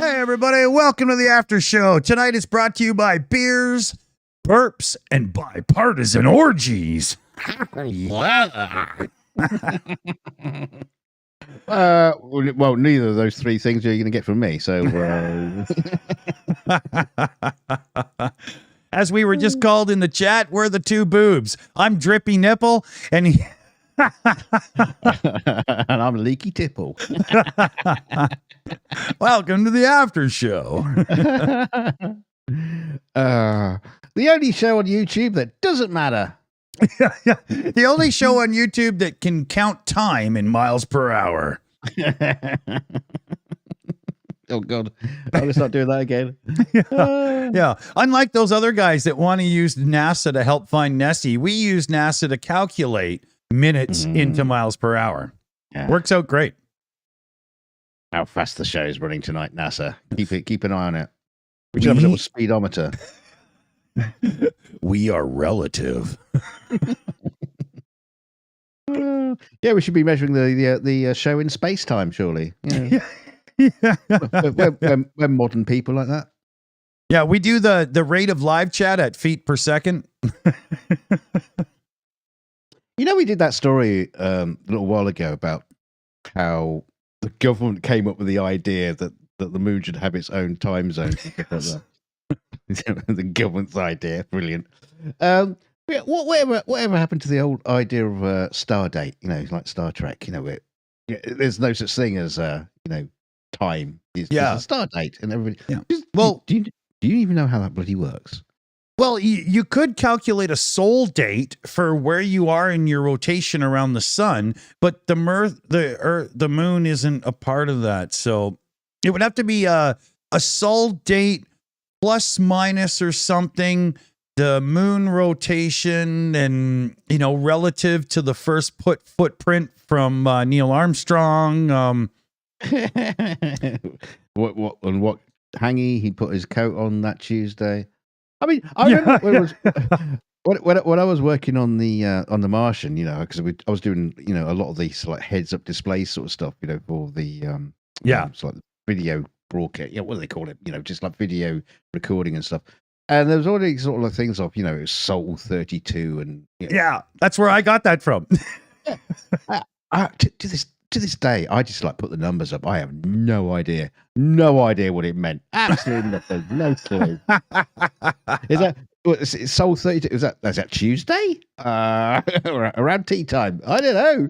Hey, everybody. Welcome to the after show. Tonight is brought to you by beers, burps, and bipartisan orgies. Well, neither of those three things are you going to get from me. So, as we were just called in the chat, we're the two boobs. I'm Drippy Nipple, and he... and I'm Leaky Tipple. Welcome to the after show. The only show on YouTube that doesn't matter. The only show on YouTube that can count time in miles per hour. Oh, God. Let's not do that again. Yeah. Unlike those other guys that want to use NASA to help find Nessie, we use NASA to calculate minutes into miles per hour. Yeah. Works out great. How fast the show is running tonight, NASA. Keep an eye on it. We should have a little speedometer. We are relative. Yeah, we should be measuring the show in space time, surely. Yeah. We're modern people like that. Yeah, we do the rate of live chat at feet per second. You know, we did that story a little while ago about how the government came up with the idea that the moon should have its own time zone. Yes. The government's idea, brilliant. Whatever happened to the old idea of star date? You know, like Star Trek. You know, there's no such thing as time. It's a star date, and everybody. Yeah. Well, do you even know how that bloody works? Well, you could calculate a soul date for where you are in your rotation around the sun, but the moon isn't a part of that. So it would have to be a soul date plus minus or something, the moon rotation, and relative to the first footprint from Neil Armstrong. What hangy he put his coat on that Tuesday. I mean, I remember when I was working on the Martian, because I was doing a lot of these like heads up display sort of stuff, for the it's like the video broadcast. What do they call it? Just like video recording and stuff. And there was all these sort of like things of it was Soul 32 and that's where I got that from. To this day, I just like put the numbers up. I have no idea what it meant. Absolutely nothing. No clue. Is Soul 32? Is that Tuesday? Around tea time? I don't know.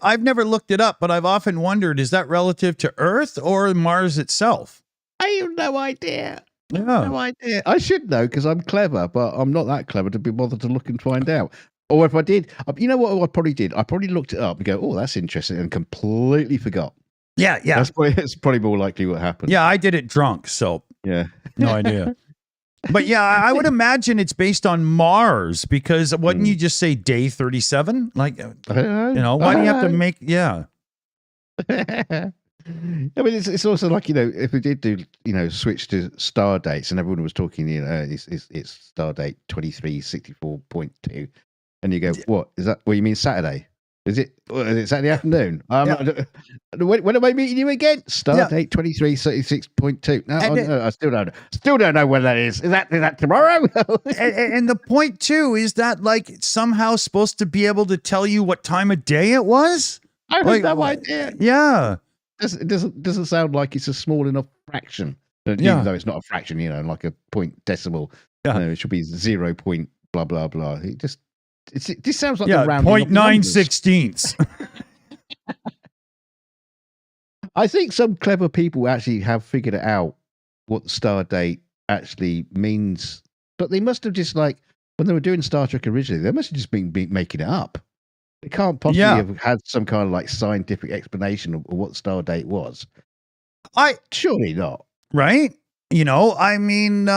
I've never looked it up, but I've often wondered: is that relative to Earth or Mars itself? I have no idea. Yeah. No idea. I should know because I'm clever, but I'm not that clever to be bothered to look and find out. Or if I did, you know what I probably did? I probably looked it up and go, "Oh, that's interesting," and completely forgot. Yeah. That's probably more likely what happened. Yeah, I did it drunk, so yeah, no idea. But yeah, I would imagine it's based on Mars because wouldn't you just say day 37? Like, I don't know. Why do you have to make? Yeah. I mean, it's also like if we did do switch to star dates and everyone was talking it's star date 2364.2. And you go, what is that? What you mean Saturday? Is it Saturday afternoon? When am I meeting you again? Start date 2336.2. No, I still don't know when that is. Is that tomorrow? and the point too is that like it's somehow supposed to be able to tell you what time of day it was. I have no idea. Yeah, it doesn't sound like it's a small enough fraction. Even though it's not a fraction, like a point decimal. Yeah, it should be 0. Blah blah blah. This sounds like the rounding 0.916. I think some clever people actually have figured it out what the star date actually means, but they must have just when they were doing Star Trek originally, they must have just been making it up. They can't possibly have had some kind of scientific explanation of what star date was. Surely not, right? I mean,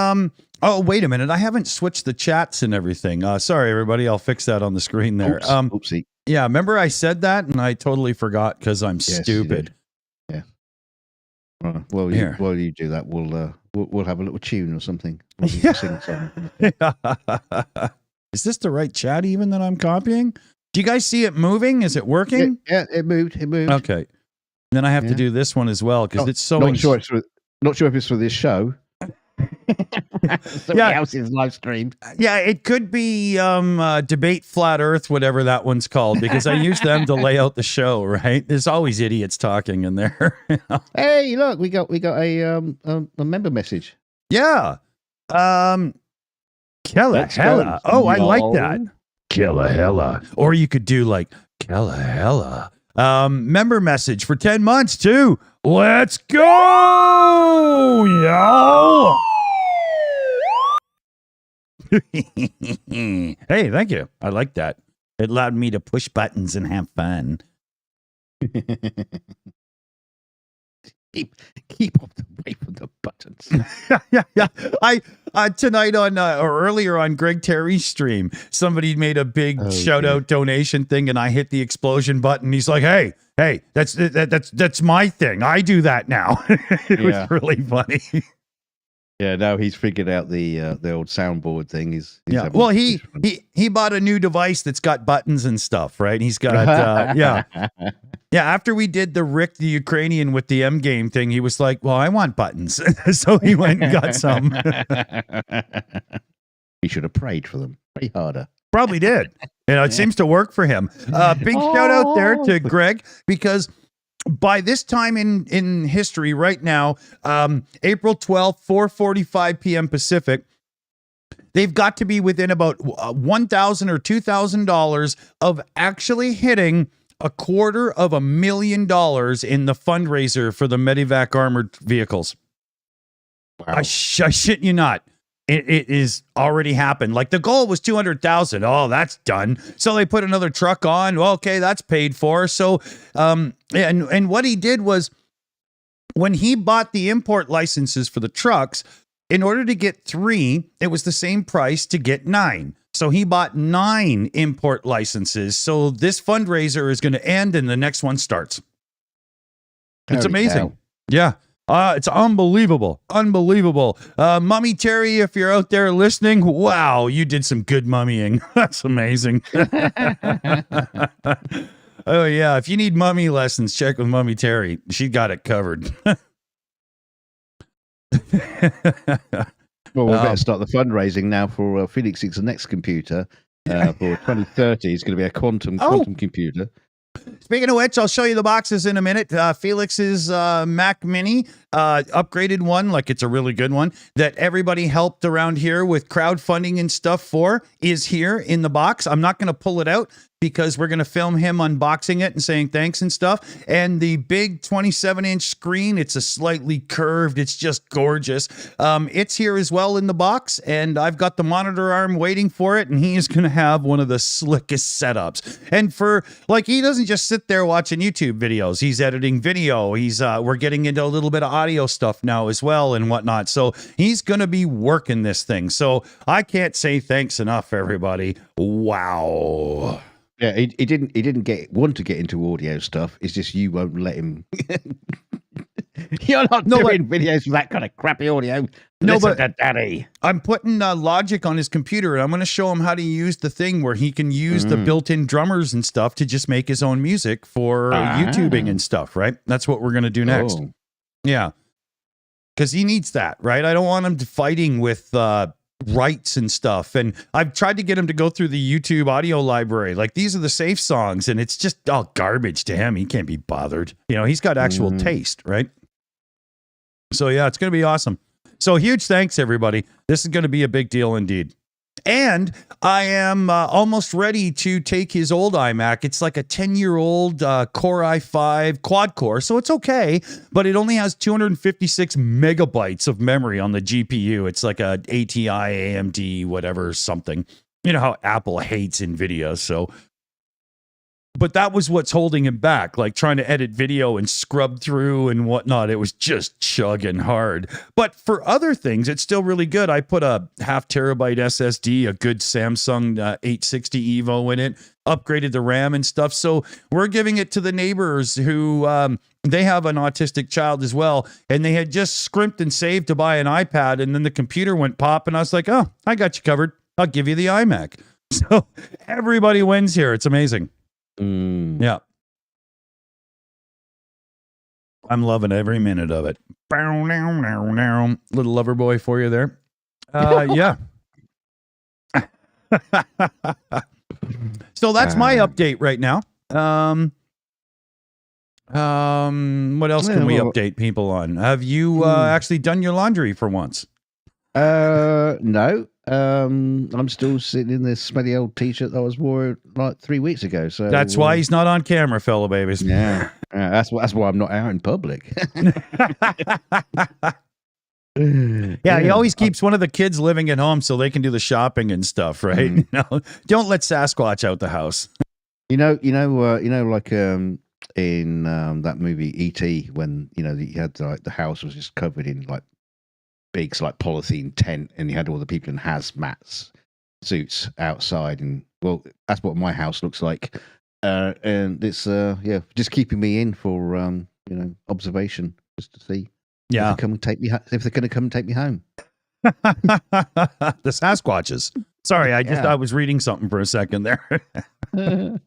oh, wait a minute. I haven't switched the chats and everything. Sorry, everybody. I'll fix that on the screen there. Oopsie. Yeah, remember I said that and I totally forgot because I'm stupid. Yeah. While you do that, we'll have a little tune or something. Is this the right chat even that I'm copying? Do you guys see it moving? Is it working? Yeah, it moved. Okay. then I have to Yeah. do this one as well because it's so. Not sure if it's for this show. Somebody else's live stream. Yeah, it could be debate flat Earth, whatever that one's called, because I use them to lay out the show. Right? There's always idiots talking in there. Hey, look, we got a member message. Yeah. Kella Hella. Oh, I like that. Kella Hella. Or you could do like Kella Hella. Member message for 10 months too. Let's go, yo. Hey, thank you. I like that. It allowed me to push buttons and have fun. Keep away from the buttons. yeah. I tonight on or earlier on Greg Terry's stream, somebody made a big shout out donation thing, and I hit the explosion button. He's like, "Hey, that's my thing. I do that now." It was really funny. Yeah, now he's figured out the old soundboard thing. He's well, he bought a new device that's got buttons and stuff, right? He's got yeah. After we did the Rick the Ukrainian with the M game thing, he was like, "Well, I want buttons," so he went and got some. He should have prayed for them. Pray harder. Probably did. It seems to work for him. Big shout out there to Greg, because by this time in history right now, April 12th, 4:45 p.m. Pacific, they've got to be within about $1,000 or $2,000 of actually hitting $250,000 in the fundraiser for the Medivac armored vehicles. Wow. I shit you not. It is already happened. Like the goal was 200,000. Oh, that's done. So they put another truck on. Well, okay, that's paid for. So, and what he did was, when he bought the import licenses for the trucks, in order to get 3, it was the same price to get 9. So he bought 9 import licenses. So this fundraiser is going to end and the next one starts. It's amazing. Yeah. It's unbelievable. Unbelievable. Mummy Terry, if you're out there listening, wow, you did some good mummying. That's amazing. Oh, yeah. If you need mummy lessons, check with Mummy Terry. She got it covered. Well, we better start the fundraising now for Felix's next computer. For 2030, it's going to be a quantum computer. Speaking of which, I'll show you the boxes in a minute. Felix's Mac Mini, upgraded one, like it's a really good one, that everybody helped around here with crowdfunding and stuff for, is here in the box. I'm not going to pull it out because we're going to film him unboxing it and saying thanks and stuff. And the big 27-inch screen, it's a slightly curved, it's just gorgeous. It's here as well in the box, and I've got the monitor arm waiting for it, and he is going to have one of the slickest setups. And for, like, he doesn't just sit there watching YouTube videos. He's editing video. We're getting into a little bit of audio stuff now as well and whatnot. So he's going to be working this thing. So I can't say thanks enough, everybody. Wow. Yeah, he didn't want to get into audio stuff. It's just you won't let him. You're not doing videos with that kind of crappy audio. Listen to Daddy. I'm putting Logic on his computer, and I'm going to show him how to use the thing where he can use the built-in drummers and stuff to just make his own music for YouTubing and stuff, right? That's what we're going to do next. Oh. Yeah. Because he needs that, right? I don't want him fighting with rights and stuff. And I've tried to get him to go through the YouTube audio library. Like, these are the safe songs, and it's just all garbage to him. He can't be bothered. You know, he's got actual taste, right? So yeah, it's going to be awesome. So huge thanks, everybody. This is going to be a big deal indeed. And I am almost ready to take his old iMac. It's like a 10-year-old Core i5 quad core, so it's okay, but it only has 256 megabytes of memory on the GPU. It's like a ATI, AMD, whatever, something. You know how Apple hates NVIDIA, so... But that was what's holding him back, like trying to edit video and scrub through and whatnot. It was just chugging hard. But for other things, it's still really good. I put a 0.5 terabyte SSD, a good Samsung 860 Evo in it, upgraded the RAM and stuff. So we're giving it to the neighbors who, they have an autistic child as well. And they had just scrimped and saved to buy an iPad. And then the computer went pop. And I was like, oh, I got you covered. I'll give you the iMac. So everybody wins here. It's amazing. Yeah. I'm loving every minute of it. Little lover boy for you there. Yeah. So that's my update right now. What else can we update people on? Have you actually done your laundry for once? No. I'm still sitting in this smelly old t-shirt that I was wore like 3 weeks ago. So that's why he's not on camera, fellow babies. Yeah. That's why I'm not out in public. Yeah, he always keeps one of the kids living at home so they can do the shopping and stuff, right? You know, don't let Sasquatch out the house. You know, like in that movie E.T. when you had like the house was just covered in like big like polythene tent, and you had all the people in hazmat suits outside, and well, that's what my house looks like, and it's just keeping me in for observation, just to see. Yeah, if they're going to come and take me home. The Sasquatches. Sorry, I was reading something for a second there. If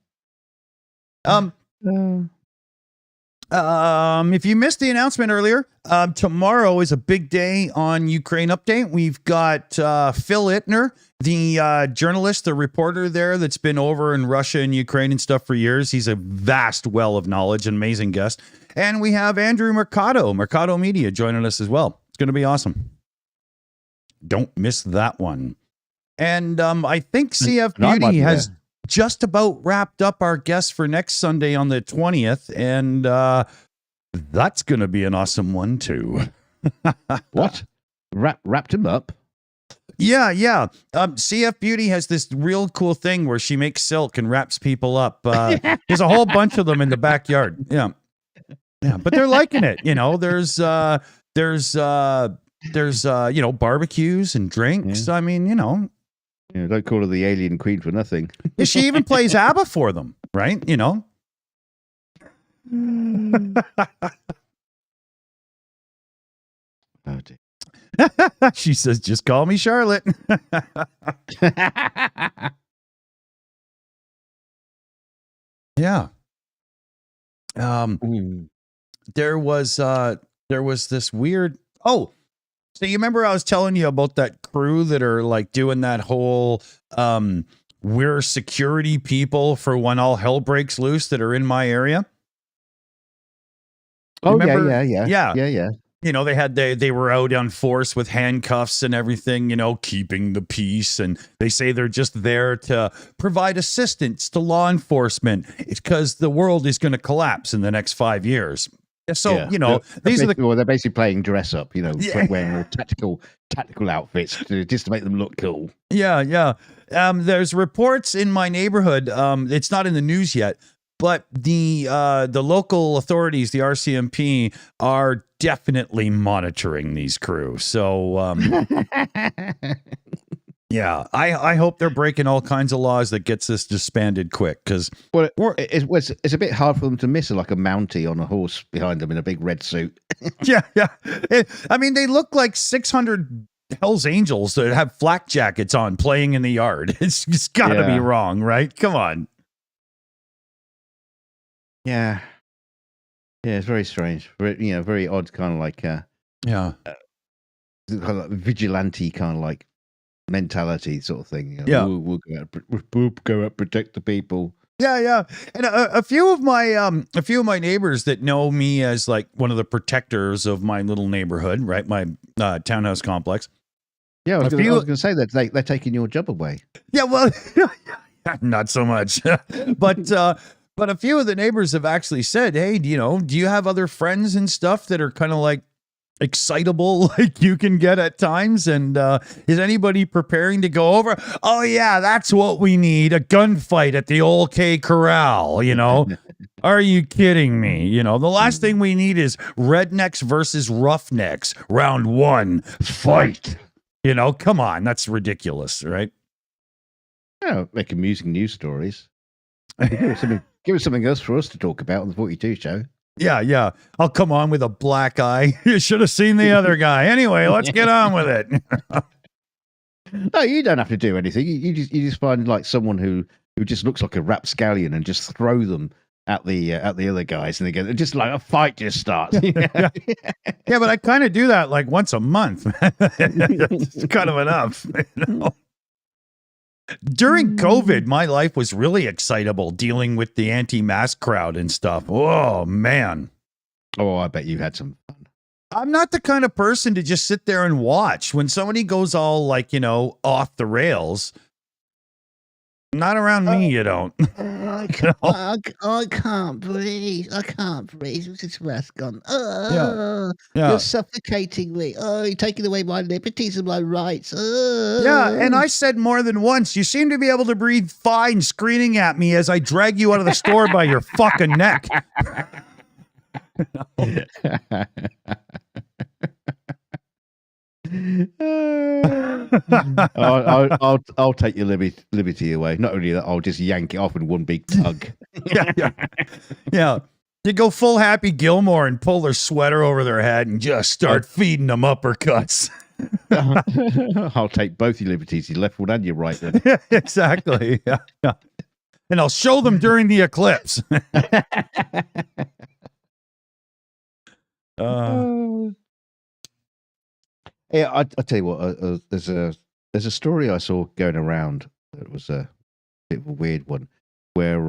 you missed the announcement earlier, tomorrow is a big day on Ukraine Update. We've got Phil Ittner, the journalist, the reporter there that's been over in Russia and Ukraine and stuff for years. He's a vast well of knowledge, an amazing guest. And we have Andrew Mercado Media, joining us as well. It's going to be awesome. Don't miss that one. And I think CF Beauty has just about wrapped up our guest for next Sunday on the 20th, and that's going to be an awesome one too. What? Wrapped him up? Yeah. CF Beauty has this real cool thing where she makes silk and wraps people up. There's a whole bunch of them in the backyard. Yeah, but they're liking it. You know, there's barbecues and drinks. Yeah. I mean, don't call her the alien queen for nothing. She even plays ABBA for them, right? Oh, dear. She says, just call me Charlotte. Yeah. There was this weird. Oh, so you remember I was telling you about that crew that are like doing that whole we're security people for when all hell breaks loose that are in my area? Oh, remember? Yeah. They were out on force with handcuffs and everything, keeping the peace. And they say they're just there to provide assistance to law enforcement. It's because the world is going to collapse in the next 5 years. So, these are they're basically playing dress up, wearing all tactical outfits just to make them look cool. Yeah. There's reports in my neighborhood. It's not in the news yet, but the local authorities, the RCMP, are definitely monitoring these crew. So, yeah, I hope they're breaking all kinds of laws that gets this disbanded quick. Because it's a bit hard for them to miss like a Mountie on a horse behind them in a big red suit. Yeah. I mean, they look like 600 Hell's Angels that have flak jackets on playing in the yard. It's got to be wrong, right? Come on. Yeah, it's very strange. Very odd, kind of like kind of like vigilante kind of like mentality sort of thing. We'll go out protect the people. Yeah. And a few of my neighbors that know me as like one of the protectors of my little neighborhood, right? My townhouse complex. Yeah, I was going to say that they're taking your job away. Yeah, well, not so much, but a few of the neighbors have actually said, "Hey, do you have other friends and stuff that are kind of like excitable like you can get at times? And is anybody preparing to go over? Oh yeah, that's what we need, a gunfight at the old K Corral, Are you kidding me? The last thing we need is rednecks versus roughnecks, round 1, fight. Come on, that's ridiculous, right? Yeah, make amusing news stories. Give us something else for us to talk about on the 42 show. Yeah. I'll come on with a black eye. You should have seen the other guy. Anyway, let's get on with it. No, you don't have to do anything. You just find like someone who just looks like a rapscallion and just throw them at the other guys, and they go just like a fight just starts. Yeah, but I kind of do that like once a month. It's kind of enough. You know? During COVID, my life was really excitable dealing with the anti-mask crowd and stuff. Oh, man. Oh, I bet you had some fun. I'm not the kind of person to just sit there and watch. When somebody goes all like, off the rails, not around me, you don't. I can't breathe. I can't breathe with this mask on. Yeah. You're suffocating me. Oh, you're taking away my liberties and my rights. Yeah, and I said more than once, you seem to be able to breathe fine screaming at me as I drag you out of the store by your fucking neck. I'll take your liberty away. Not only that, I'll just yank it off in one big tug. Yeah. You go full Happy Gilmore and pull their sweater over their head and just start feeding them uppercuts. I'll take both your liberties, your left one and your right one. Yeah, exactly. Yeah. And I'll show them during the eclipse. Yeah, I tell you what. There's a story I saw going around that was a bit of a weird one, where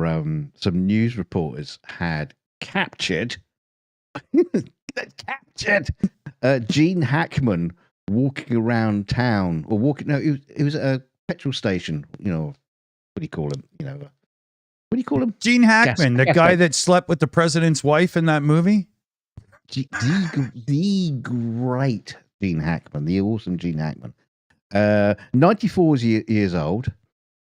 some news reporters had captured Gene Hackman walking around town or walking. No, it was at a petrol station. What do you call him? What do you call him? Gene Hackman, the guy that slept with the president's wife in that movie. The great Gene Hackman, the awesome Gene Hackman, 94 years old,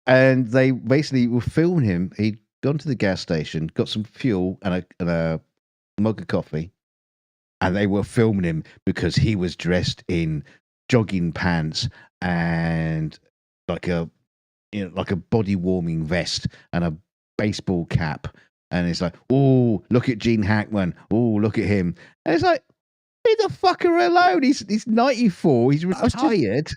and they basically were filming him. He'd gone to the gas station, got some fuel and a mug of coffee, and they were filming him because he was dressed in jogging pants and like a body warming vest and a baseball cap. And it's like, oh, look at Gene Hackman. Oh, look at him. And it's like, leave the fucker alone. He's 94. He's retired.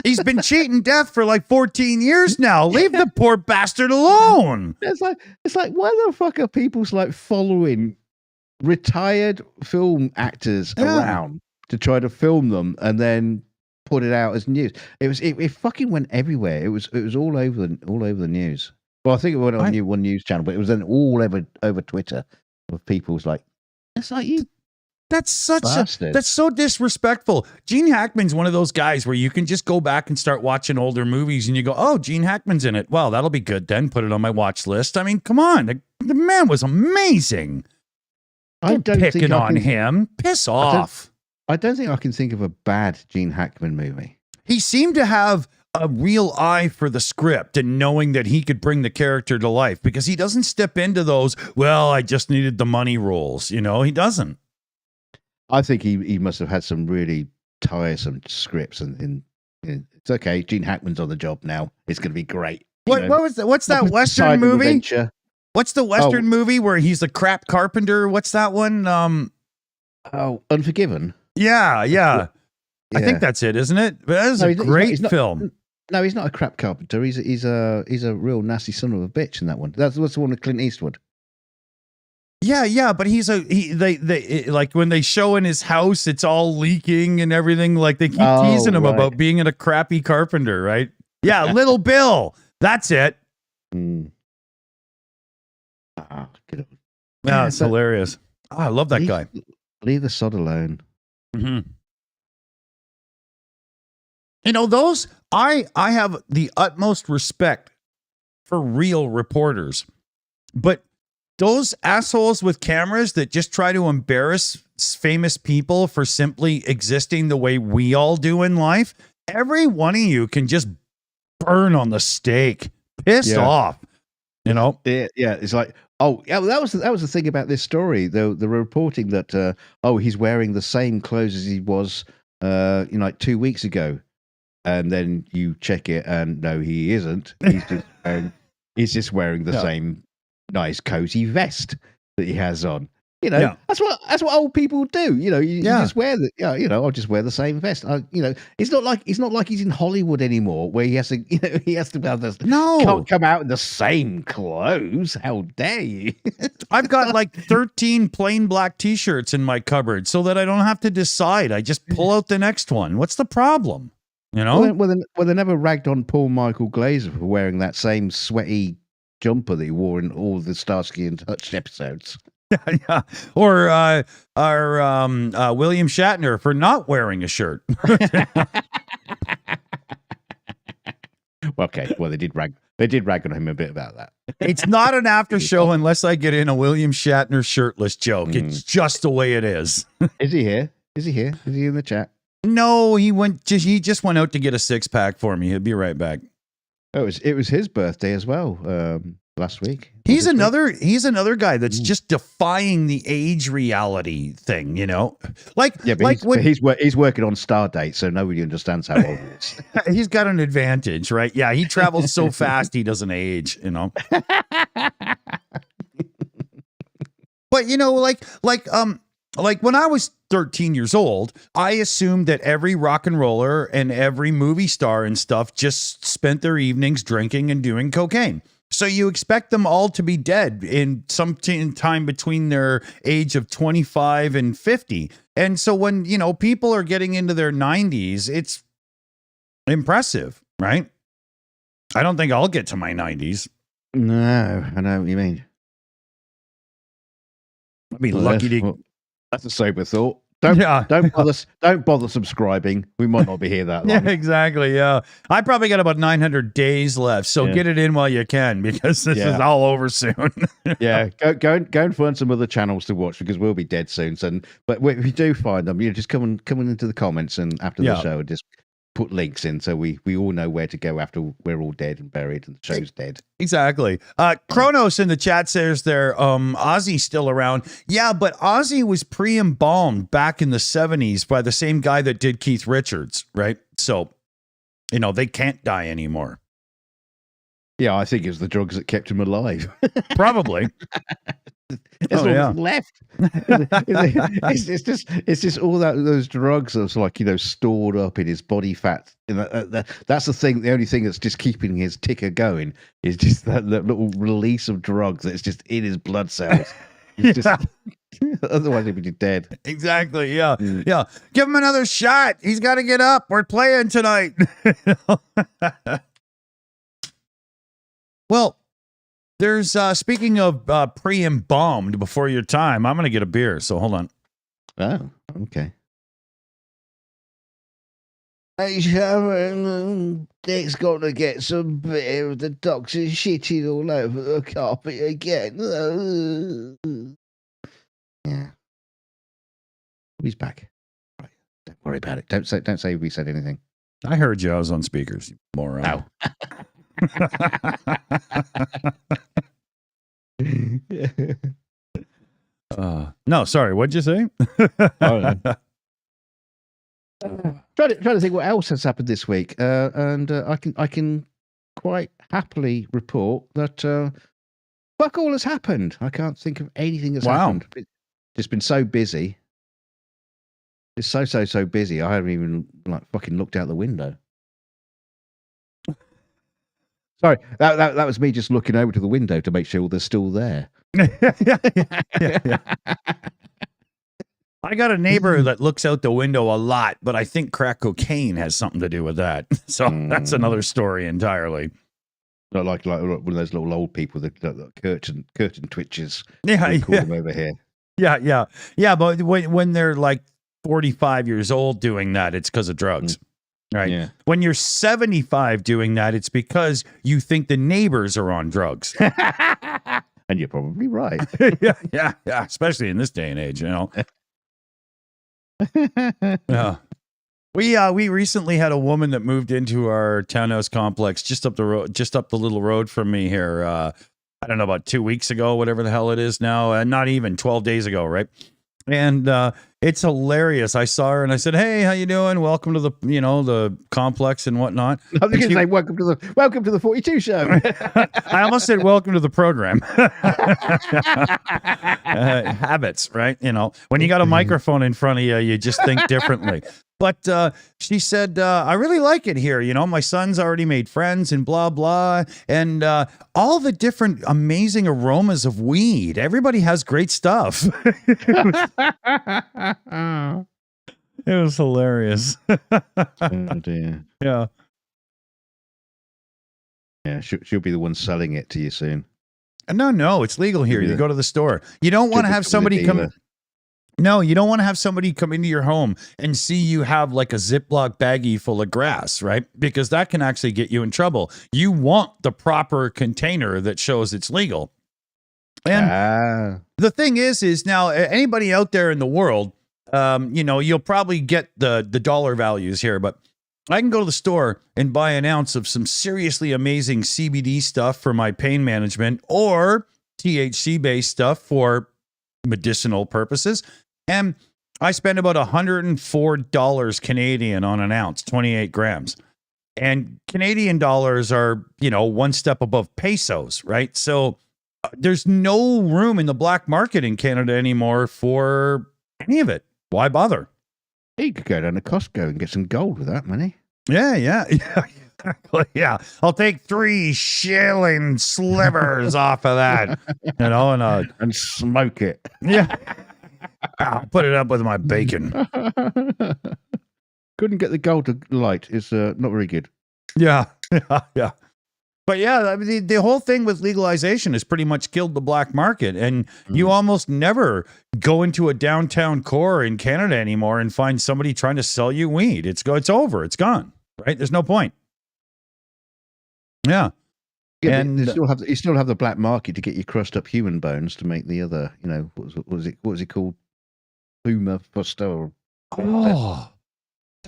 He's been cheating death for like 14 years now. Leave the poor bastard alone. It's like, why the fuck are people like following retired film actors around to try to film them and then put it out as news? It fucking went everywhere. It was all over the news. Well, I think it went on one news channel, but it was then all over Twitter of people's like, it's like you. That's so disrespectful. Gene Hackman's one of those guys where you can just go back and start watching older movies and you go, oh, Gene Hackman's in it. Well, that'll be good then. Put it on my watch list. I mean, come on. The man was amazing. I don't picking on him. Piss off. I don't think I can think of a bad Gene Hackman movie. He seemed to have a real eye for the script and knowing that he could bring the character to life because he doesn't step into those, well, I just needed the money roles. He doesn't. I think he must have had some really tiresome scripts and it's okay. Gene Hackman's on the job now. It's going to be great. What's that Western movie? Adventure. What's the Western movie where he's a crap carpenter? What's that one? Unforgiven. Yeah. I think that's it, isn't it? But that is a great film. No, he's not a crap carpenter. He's a real nasty son of a bitch in that one. That's the one with Clint Eastwood. Yeah, but they like when they show in his house, it's all leaking and everything. Like they keep teasing him about being a crappy carpenter, right? Yeah, Little Bill. That's it. Yeah, it's hilarious. Oh, I love that guy. Leave the sod alone. Mm-hmm. Those I have the utmost respect for real reporters, but those assholes with cameras that just try to embarrass famous people for simply existing the way we all do in life, every one of you can just burn on the stake. Pissed off. Yeah, it's like, that was the thing about this story. The reporting that he's wearing the same clothes as he was like 2 weeks ago. And then you check it and no, he isn't. He's just wearing the same nice cozy vest that he has on. You know, Yeah. that's what old people do. You know, you Yeah. just wear the, I'll just wear the same vest. It's not like he's in Hollywood anymore, where he has to, he has to be able to No. can't come out in the same clothes. How dare you? I've got like 13 plain black t-shirts in my cupboard so that I don't have to decide. I just pull out the next one. What's the problem? You know? Well, they never ragged on Paul Michael Glazer for wearing that same sweaty jumper that he wore in all the Starsky and Hutch episodes. Yeah. Or William Shatner for not wearing a shirt. Okay, well they did rag on him a bit about that. It's not an after show unless I get in a William Shatner shirtless joke. It's just the way it is. Is he here? Is he in the chat? No, he just went out to get a 6-pack for me. He'll be right back. Oh, it was his birthday as well. Last week. He's another guy that's just defying the age reality thing, you know? He's working on Stardate, so nobody understands how old he is. He's got an advantage, right? Yeah, he travels so fast he doesn't age, you know. But you know, like when I was 13 years old, I assumed that every rock and roller and every movie star and stuff just spent their evenings drinking and doing cocaine. So you expect them all to be dead in some time between their age of 25 and 50. And so when, people are getting into their 90s, it's impressive, right? I don't think I'll get to my 90s. No, I know what you mean. I'd be lucky to... Well, that's a sober thought. Don't bother subscribing. We might not be here that long. Yeah, exactly. Yeah, I probably got about 900 days left, so get it in while you can because this is all over soon. Yeah, go and find some other channels to watch because we'll be dead soon. But if you do find them, just come into the comments and after the show, just put links in so we all know where to go after we're all dead and buried and the show's dead. Exactly. Kronos in the chat says there, Ozzy's still around. Yeah, but Ozzy was pre-embalmed back in the 70s by the same guy that did Keith Richards, right? So, they can't die anymore. Yeah, I think it was the drugs that kept him alive. Probably. Left. It's just all those drugs that's like stored up in his body fat. That's the thing. The only thing that's just keeping his ticker going is just that little release of drugs that's just in his blood cells. Otherwise he'd be dead. Exactly. Yeah. Yeah. Give him another shot. He's got to get up. We're playing tonight. Well, there's speaking of pre-embalmed before your time, I'm going to get a beer. So hold on. Oh, okay. Hey, Sharon, Dick's got to get some beer with the doctor shitting all over the carpet again. Yeah. He's back. Right. Don't worry about it. Don't say we said anything. I heard you. I was on speakers, you moron. Ow. No, sorry. What'd you say? Trying to think what else has happened this week, and I can quite happily report that fuck all has happened. I can't think of anything that's happened. It's been so busy. It's so busy. I haven't even fucking looked out the window. Sorry, that was me just looking over to the window to make sure they're still there. Yeah. I got a neighbor that looks out the window a lot, but I think crack cocaine has something to do with that. So that's another story entirely. Like one of those little old people, the curtain twitches. Yeah, call them over here. Yeah. But when they're like 45 years old doing that, it's because of drugs. Right. Yeah. When you're 75 doing that, it's because you think the neighbors are on drugs. And you're probably right. Yeah. Especially in this day and age, Yeah. We recently had a woman that moved into our townhouse complex just up the road, just up the little road from me here. I don't know, about 2 weeks ago, whatever the hell it is now. Not even 12 days ago, right? And It's hilarious. I saw her and I said, "Hey, how you doing? Welcome to the the complex and whatnot." I was going to say, welcome to the 42 show. I almost said, "Welcome to the program." Habits, right? When you got a microphone in front of you, you just think differently. But she said, I really like it here. My son's already made friends and blah, blah. And all the different amazing aromas of weed. Everybody has great stuff. It was hilarious. Oh, dear. Yeah. Yeah, she'll be the one selling it to you soon. No, it's legal here. You go to the store. You don't want to have somebody come. No, you don't want to have somebody come into your home and see you have like a Ziploc baggie full of grass, right? Because that can actually get you in trouble. You want the proper container that shows it's legal. And the thing is now anybody out there in the world, you'll probably get the dollar values here, but I can go to the store and buy an ounce of some seriously amazing CBD stuff for my pain management or THC-based stuff for medicinal purposes. And I spend about $104 Canadian on an ounce, 28 grams. And Canadian dollars are, one step above pesos, right? So there's no room in the black market in Canada anymore for any of it. Why bother? You could go down to Costco and get some gold with that money. Yeah. Yeah. I'll take 3 shilling slivers off of that, and smoke it. Yeah. I'll put it up with my bacon. Couldn't get the gold to light. It's not very good. Yeah. But yeah, I mean, the whole thing with legalization has pretty much killed the black market, and you almost never go into a downtown core in Canada anymore and find somebody trying to sell you weed. It's over. It's gone. Right? There's no point. Yeah. And you still have the black market to get your crushed up human bones to make the other, what was it called? Boomer Foster. Oh,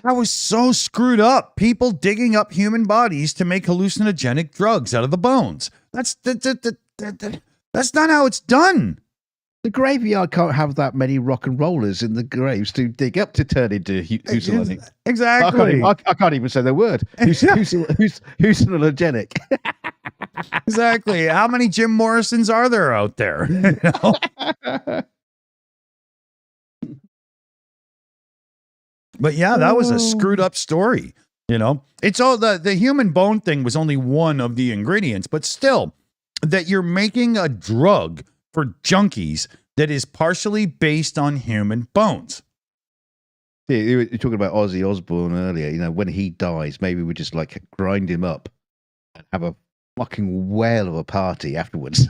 that was so screwed up. People digging up human bodies to make hallucinogenic drugs out of the bones. That's not how it's done. The graveyard can't have that many rock and rollers in the graves to dig up to turn into hallucinogenic. Exactly. I can't even say the word. Hallucinogenic. Exactly. How many Jim Morrisons are there out there? But yeah, that was a screwed up story. It's all the human bone thing was only one of the ingredients, but still, that you're making a drug for junkies that is partially based on human bones. Yeah, you were talking about Ozzy Osbourne earlier. When he dies, maybe we just like grind him up and have a fucking whale of a party afterwards.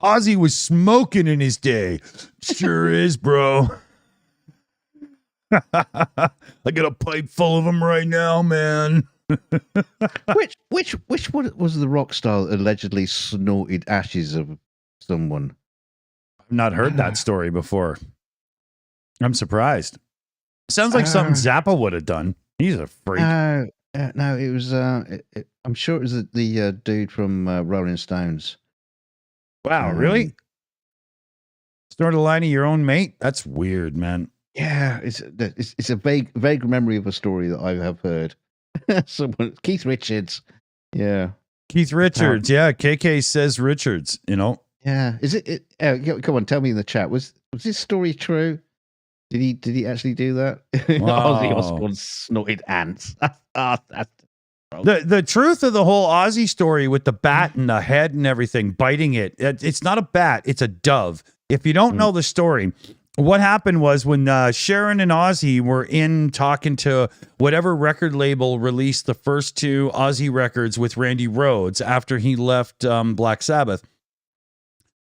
Ozzy was smoking in his day. Sure is, bro. I got a pipe full of them right now, man. Which was the rock star that allegedly snorted ashes of someone? I've not heard that story before. I'm surprised. Sounds like something Zappa would have done. He's a freak. No, it was. I'm sure it was the dude from Rolling Stones. Wow, really? Snort a line of your own mate? That's weird, man. Yeah, it's a vague memory of a story that I have heard. Someone, Keith Richards. Yeah. Keith Richards. Yeah. KK says Richards, Yeah. Is it come on, tell me in the chat. Was this story true? Did he actually do that? Wow. Ozzy Osbourne snorted ants. The truth of the whole Aussie story with the bat and the head and everything biting it's not a bat, it's a dove. If you don't know the story, what happened was when Sharon and Ozzy were in talking to whatever record label released the first 2 Ozzy records with Randy Rhoads after he left Black Sabbath.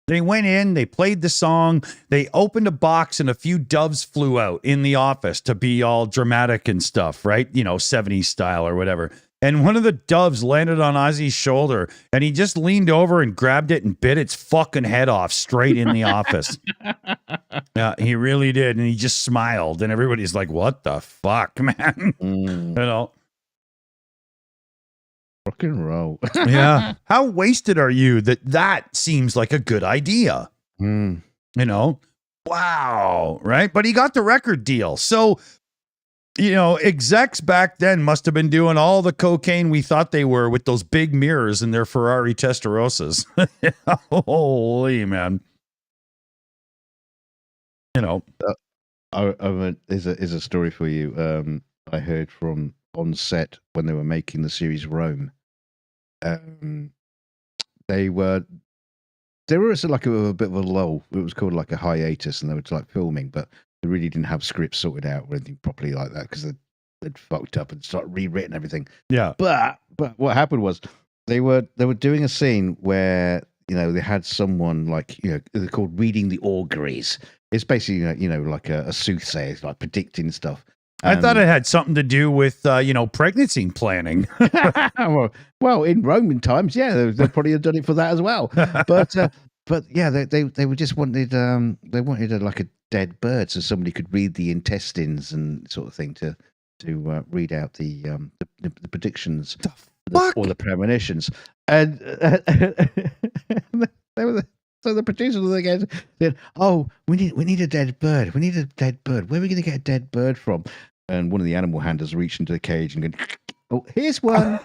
They went in, they played the song, they opened a box and a few doves flew out in the office to be all dramatic and stuff, right? 70s style or whatever. And one of the doves landed on Ozzy's shoulder and he just leaned over and grabbed it and bit its fucking head off straight in the office. Yeah, he really did. And he just smiled and everybody's like, what the fuck, man? Rock and roll. Yeah. How wasted are you that seems like a good idea? Wow. Right. But he got the record deal. So, execs back then must have been doing all the cocaine we thought they were with those big mirrors in their Ferrari Testarossas. Holy man. Is a story for you. I heard from on set when they were making the series Rome. They were like a bit of a lull. It was called like a hiatus, and they were like filming, but they really didn't have scripts sorted out or anything properly like that because they'd fucked up and started rewritten everything. Yeah. But what happened was they were doing a scene where they had someone like they're called reading the auguries. It's basically like a soothsayer, like predicting stuff. I thought it had something to do with pregnancy planning. well, in Roman times, yeah, they probably have done it for that as well. But yeah, they were just wanted they wanted like a dead bird so somebody could read the intestines and sort of thing to read out the predictions or the premonitions. And they were so the producers again said, "Oh, we need a dead bird. We need a dead bird. Where are we going to get a dead bird from?" And one of the animal handlers reached into the cage and going, "Oh, here's one."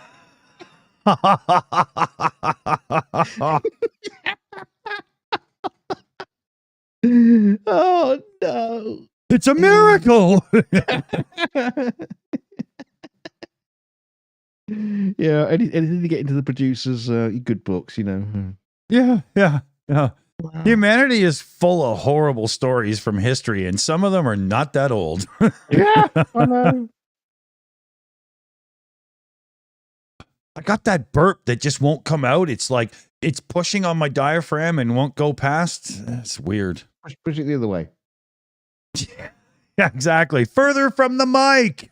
Oh no! It's a miracle. Yeah, anything to get into the producers' good books, Yeah. Wow. Humanity is full of horrible stories from history, and some of them are not that old. Yeah, I know. I got that burp that just won't come out. It's like it's pushing on my diaphragm and won't go past. It's weird. Push it the other way. Yeah, exactly. Further from the mic.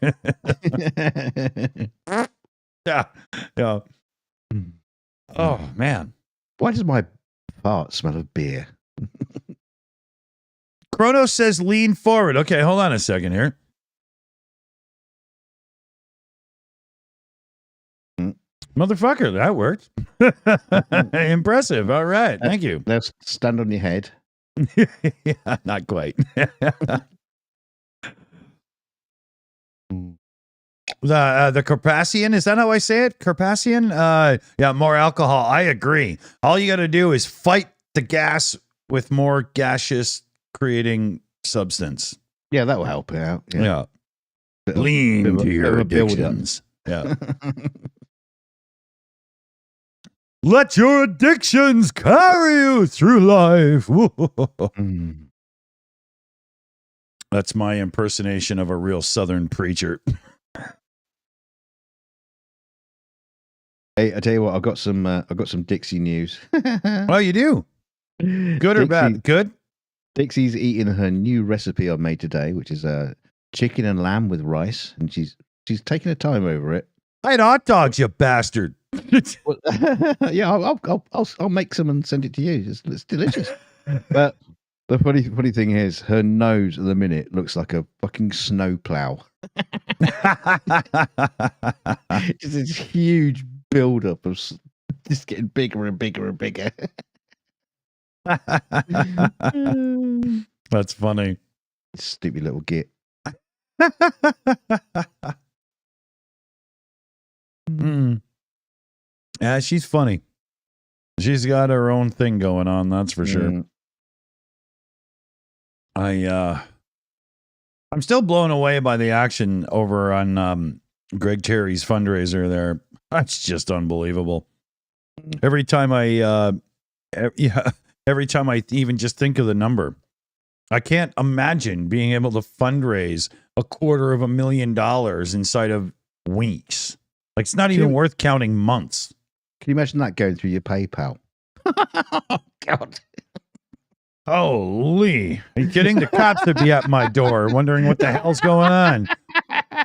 Yeah. Oh, man. Why does my fart smell of beer? Chronos says lean forward. Okay, hold on a second here. Motherfucker, that worked. Impressive. All right. Thank you. Let's stand on your head. Yeah, not quite. The Carpathian, is that how I say it? Carpathian? Yeah, more alcohol. I agree. All you got to do is fight the gas with more gaseous creating substance. Yeah, that will help out. Yeah. Lean to your addictions. Yeah. Let your addictions carry you through life. That's my impersonation of a real Southern preacher. Hey, I tell you what, I've got some Dixie news. Oh, you do? Good or bad? Good. Dixie's eating her new recipe I made today, which is chicken and lamb with rice, and she's taking her time over it. I had hot dogs, you bastard. Well, yeah, I'll make some and send it to you. It's delicious. But the funny thing is, her nose at the minute looks like a fucking snowplow. It's this huge build-up of just getting bigger and bigger and bigger. That's funny. Stupid little git. Yeah, she's funny. She's got her own thing going on, that's for sure. I'm still blown away by the action over on Greg Terry's fundraiser there. That's just unbelievable. Every time I even just think of the number, I can't imagine being able to fundraise $250,000 inside of weeks. Like, it's not even worth counting months. Can you imagine that going through your PayPal? Oh, God. Holy. Are you kidding? The cops would be at my door wondering what the hell's going on.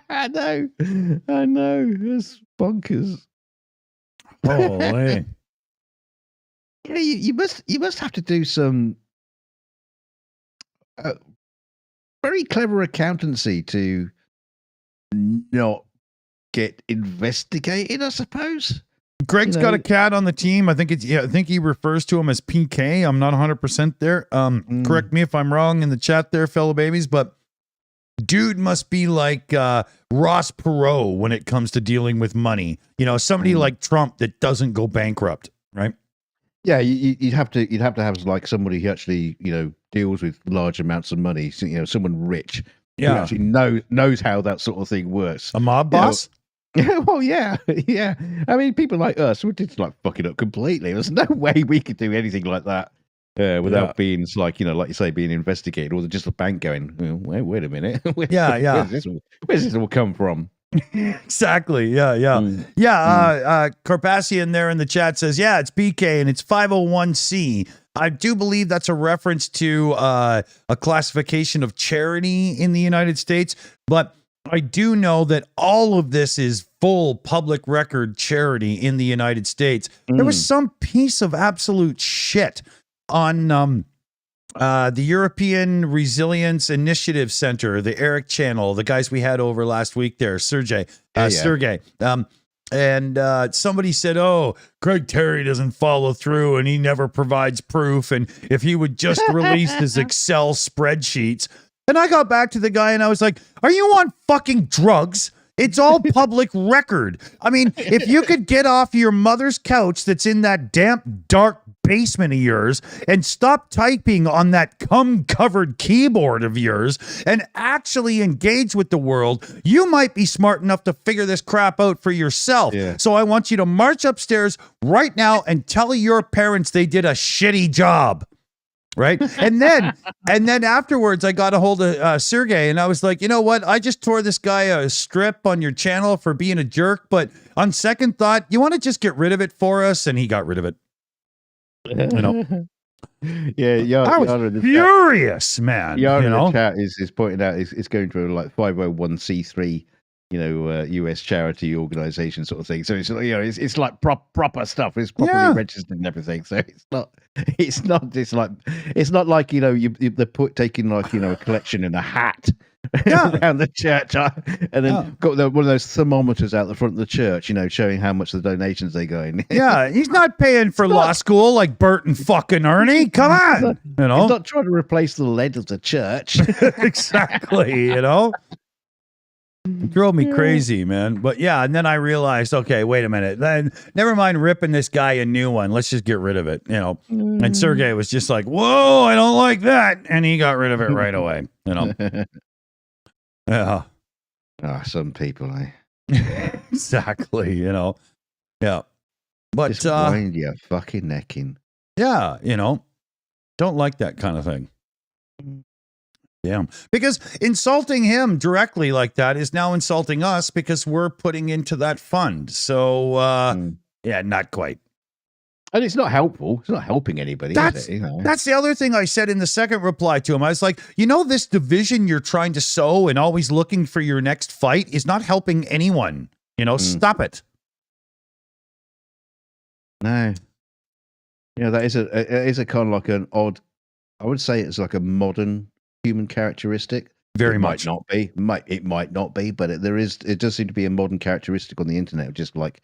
I know. It's bonkers. Holy. You must have to do some very clever accountancy to not get investigated, I suppose. Greg's got a cat on the team. I think I think he refers to him as PK. I'm not 100% there. Correct me if I'm wrong in the chat there, fellow babies, but dude must be like Ross Perot when it comes to dealing with money. You know, somebody like Trump that doesn't go bankrupt, right? Yeah, you'd have to have like somebody who actually, you know, deals with large amounts of money. So, you know, someone rich who actually knows how that sort of thing works. A mob boss? Well, yeah. I mean, people like us, we're just like fucking up completely. There's no way we could do anything like that without being, like, you know, like you say, being investigated, or just a bank going, well, wait a minute. Where's this all come from? Exactly. Carpassian there in the chat says, yeah, it's BK and it's 501c. I do believe that's a reference to a classification of charity in the United States, but I do know that all of this is full public record charity in the United States. There was some piece of absolute shit on the European Resilience Initiative Center, the Eric channel, the guys we had over last week there, Sergey. And somebody said, oh, Craig Terry doesn't follow through and he never provides proof. And if he would just release his Excel spreadsheets. And I got back to the guy and I was like, are you on fucking drugs? It's all public record. I mean, if you could get off your mother's couch that's in that damp, dark basement of yours and stop typing on that cum-covered keyboard of yours and actually engage with the world, you might be smart enough to figure this crap out for yourself. Yeah. So I want you to march upstairs right now and tell your parents they did a shitty job. Right. And then afterwards, I got a hold of Sergey and I was like, you know what? I just tore this guy a strip on your channel for being a jerk. But on second thought, you want to just get rid of it for us? And he got rid of it. You know? Yeah. I was furious, man. Yara in the chat is pointing out it's going through like 501c3, you know, US charity organization sort of thing. So it's, you know, it's like proper stuff. It's properly registered and everything. So it's not like, you know, they're taking like, you know, a collection in a hat around the church and then got one of those thermometers out the front of the church, you know, showing how much the donations they go in. Yeah, he's not paying for law school like Bert and fucking Ernie. Come on, you know, he's not trying to replace the lead of the church. Exactly, you know. It drove me crazy, man. But yeah, and then I realized, okay, wait a minute. Then never mind ripping this guy a new one. Let's just get rid of it, you know. And Sergey was just like, whoa, I don't like that. And he got rid of it right away, you know. Yeah. Some people, eh? Exactly, you know. Yeah. But just wind your fucking neck in. Yeah, you know. Don't like that kind of thing. Yeah, because insulting him directly like that is now insulting us because we're putting into that fund. So, yeah, not quite. And it's not helpful. It's not helping anybody. That's, is it, you know? That's the other thing I said in the second reply to him. I was like, you know, this division you're trying to sow and always looking for your next fight is not helping anyone. You know, stop it. No. Yeah, that is a kind of like an odd, I would say it's like a modern human characteristic. Very it much. Might not be. It might not be, but it does seem to be a modern characteristic on the internet. Just like,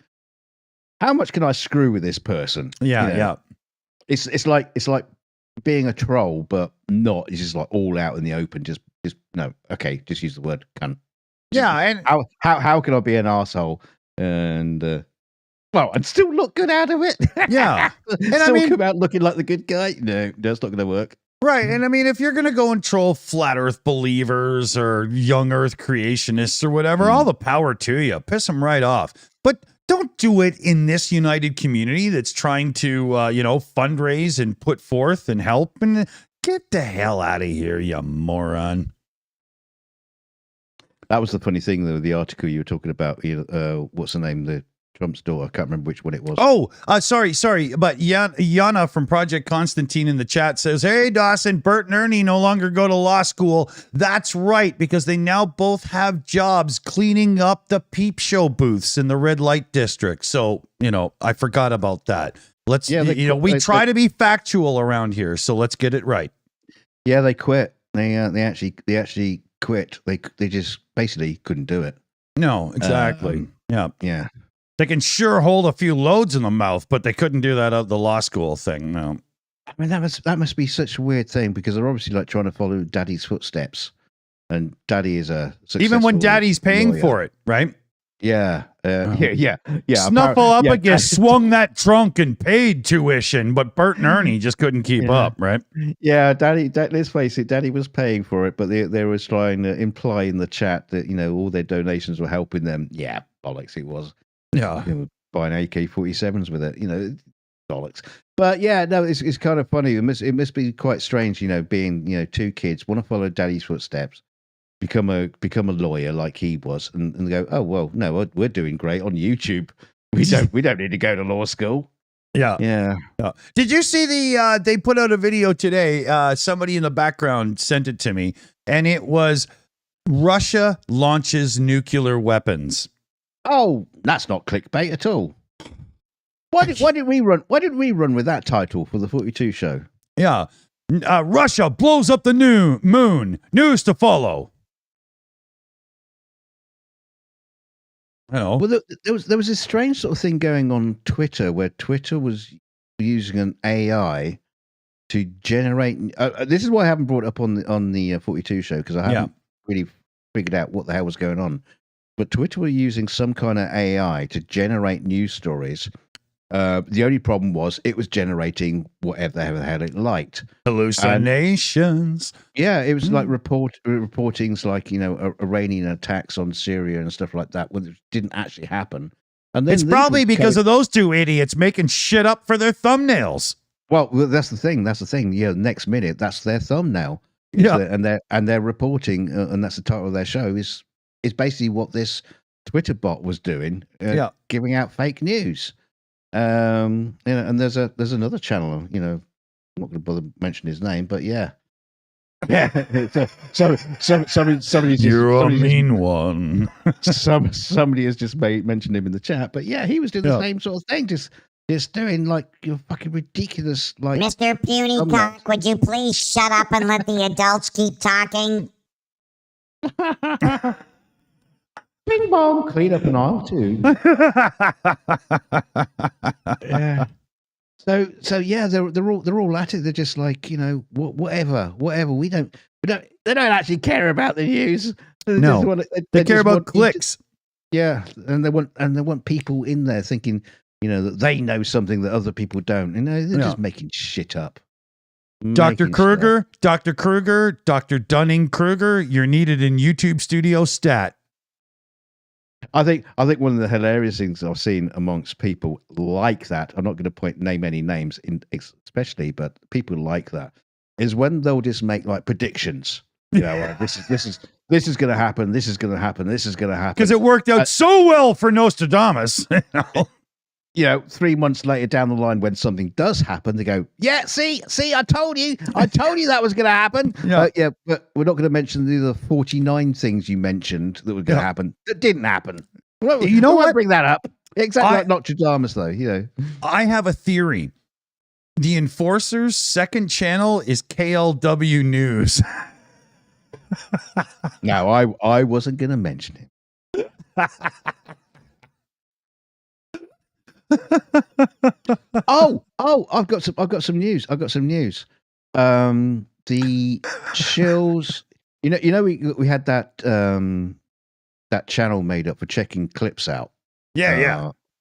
how much can I screw with this person? Yeah, you know? yeah. It's like being a troll, but not. It's just like all out in the open. Just no. Okay, just use the word cunt. Yeah, and how can I be an arsehole and and still look good out of it? Yeah, and still come out looking like the good guy. No, that's not going to work. Right. And I mean, if you're going to go and troll flat earth believers or young earth creationists or whatever, all the power to you. Piss them right off. But don't do it in this united community that's trying to, you know, fundraise and put forth and help. And get the hell out of here, you moron. That was the funny thing, though, the article you were talking about. What's the name? The Trump's daughter. I can't remember which one it was. Oh, sorry. But Yana from Project Constantine in the chat says, hey, Dawson, Bert and Ernie no longer go to law school. That's right, because they now both have jobs cleaning up the peep show booths in the red light district. So, you know, I forgot about that. Let's, we try to be factual around here. So let's get it right. Yeah, they quit. They actually quit. They just basically couldn't do it. No, exactly. Yeah. They can sure hold a few loads in the mouth, but they couldn't do that at the law school thing. No. I mean, that must be such a weird thing because they're obviously like trying to follow Daddy's footsteps, and Daddy is a Even when successful Daddy's paying lawyer. for it, right? Yeah, yeah. Snuffle up yeah, again, swung that trunk and paid tuition, but Bert and Ernie just couldn't keep up, right? Yeah, Daddy. Let's face it, Daddy was paying for it, but they was trying to imply in the chat that all their donations were helping them. Yeah, bollocks, it was. Yeah, They were buying AK-47s with it. Bollocks. But yeah, no, it's kind of funny. It must be quite strange, being two kids want to follow Daddy's footsteps, become a lawyer like he was, and go, oh well, no, we're doing great on YouTube. We don't need to go to law school. Yeah. Did you see they put out a video today? Somebody in the background sent it to me, and it was Russia launches nuclear weapons. Oh, that's not clickbait at all. Why did we run with that title for the 42 show? Yeah. Russia blows up the moon. News to follow. Well, there was this strange sort of thing going on Twitter where Twitter was using an AI to generate. This is why I haven't brought it up on the 42 show, because I haven't really figured out what the hell was going on. But Twitter were using some kind of AI to generate news stories. The only problem was it was generating whatever the hell it liked. Hallucinations. It was like reportings like, Iranian attacks on Syria and stuff like that, when it didn't actually happen. And then it's probably because of those two idiots making shit up for their thumbnails. Well, that's the thing. Yeah, next minute, that's their thumbnail. And they're reporting, and that's the title of their show, is basically what this Twitter bot was doing, giving out fake news. And there's another channel, I'm not going to bother mentioning his name, but yeah. Somebody's You're a mean one. Somebody has just mentioned him in the chat, but yeah, he was doing the same sort of thing, just doing like fucking ridiculous, like, Mr. Puny Cock, would you please shut up and let the adults keep talking? Bing bong, clean up an aisle too. Yeah. So yeah, they're all at it. They're just like, whatever. They don't actually care about the news. They care about clicks. Yeah, and they want people in there thinking, that they know something that other people don't. They're just making shit up. Dr. Kruger, Dr. Dunning-Kruger, you're needed in YouTube Studio Stat. I think one of the hilarious things I've seen amongst people like that, I'm not going to name any names especially, but people like that, is when they'll just make like predictions. This is going to happen. This is going to happen. This is going to happen. Because it worked out so well for Nostradamus. 3 months later down the line, when something does happen, they go, yeah, see, I told you that was going to happen. But we're not going to mention the 49 things you mentioned that were going to happen that didn't happen. You know what? Bring that up. Exactly like Nostradamus, though. I have a theory. The Enforcer's second channel is KLW News. No, I wasn't going to mention it. Oh! I've got some news. The Shills. We had that channel made up for checking clips out.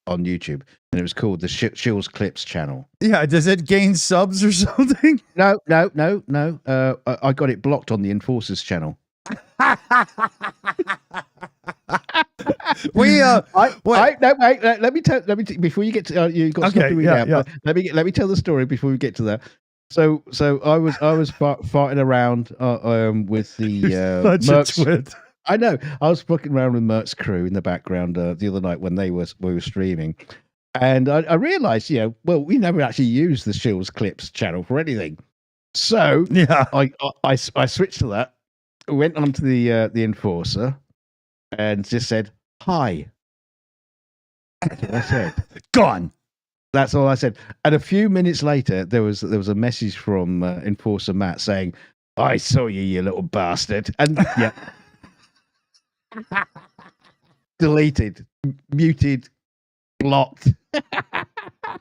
On YouTube, and it was called the Shills Clips channel. Yeah, does it gain subs or something? No. I got it blocked on the Enforcers channel. Wait, let me tell before you get to you got stuff to read out. But let me tell the story before we get to that. So I was farting around with the such a twit. I know. I was fucking around with Mert's crew in the background the other night when we were streaming, and I realised, we never actually used the Shills Clips channel for anything. So I switched to that, went onto the Enforcer, and just said hi. That's what I said. Gone. That's all I said. And a few minutes later, there was a message from Enforcer Matt saying, "I saw you, you little bastard," and yeah. Deleted, muted, blocked.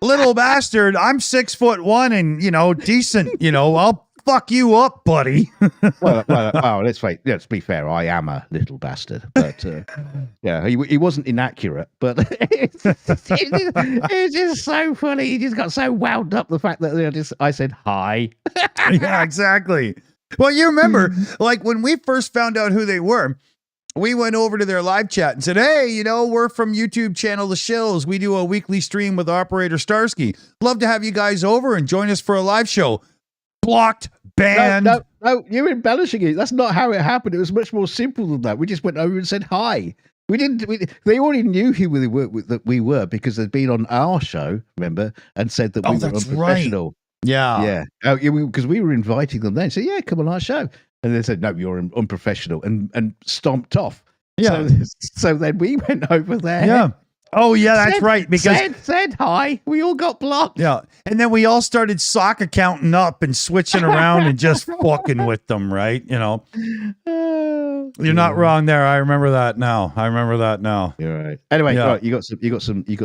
Little bastard, I'm 6'1" and decent. I'll fuck you up, buddy. well, let's be fair. I am a little bastard, but yeah, he wasn't inaccurate, but it's just so funny. He just got so wound up the fact that I said hi. Yeah, exactly. Well, you remember, like when we first found out who they were, we went over to their live chat and said, hey, we're from YouTube channel The Shills. We do a weekly stream with Operator Starsky. Love to have you guys over and join us for a live show. Blocked, banned. No, you're embellishing it. That's not how it happened. It was much more simple than that. We just went over and said hi. We didn't. They already knew who we were because they'd been on our show, remember, and said that we were unprofessional. Right. Yeah. Because we were inviting them then. So yeah, come on our show. And they said, no, you're unprofessional, and stomped off. Yeah. So then we went over there. Yeah. Oh, yeah, that's right. Because said hi. We all got blocked. Yeah. And then we all started sock accounting up and switching around and just fucking with them, right? You're not wrong there. I remember that now. You're right. Anyway, Yeah. right, you got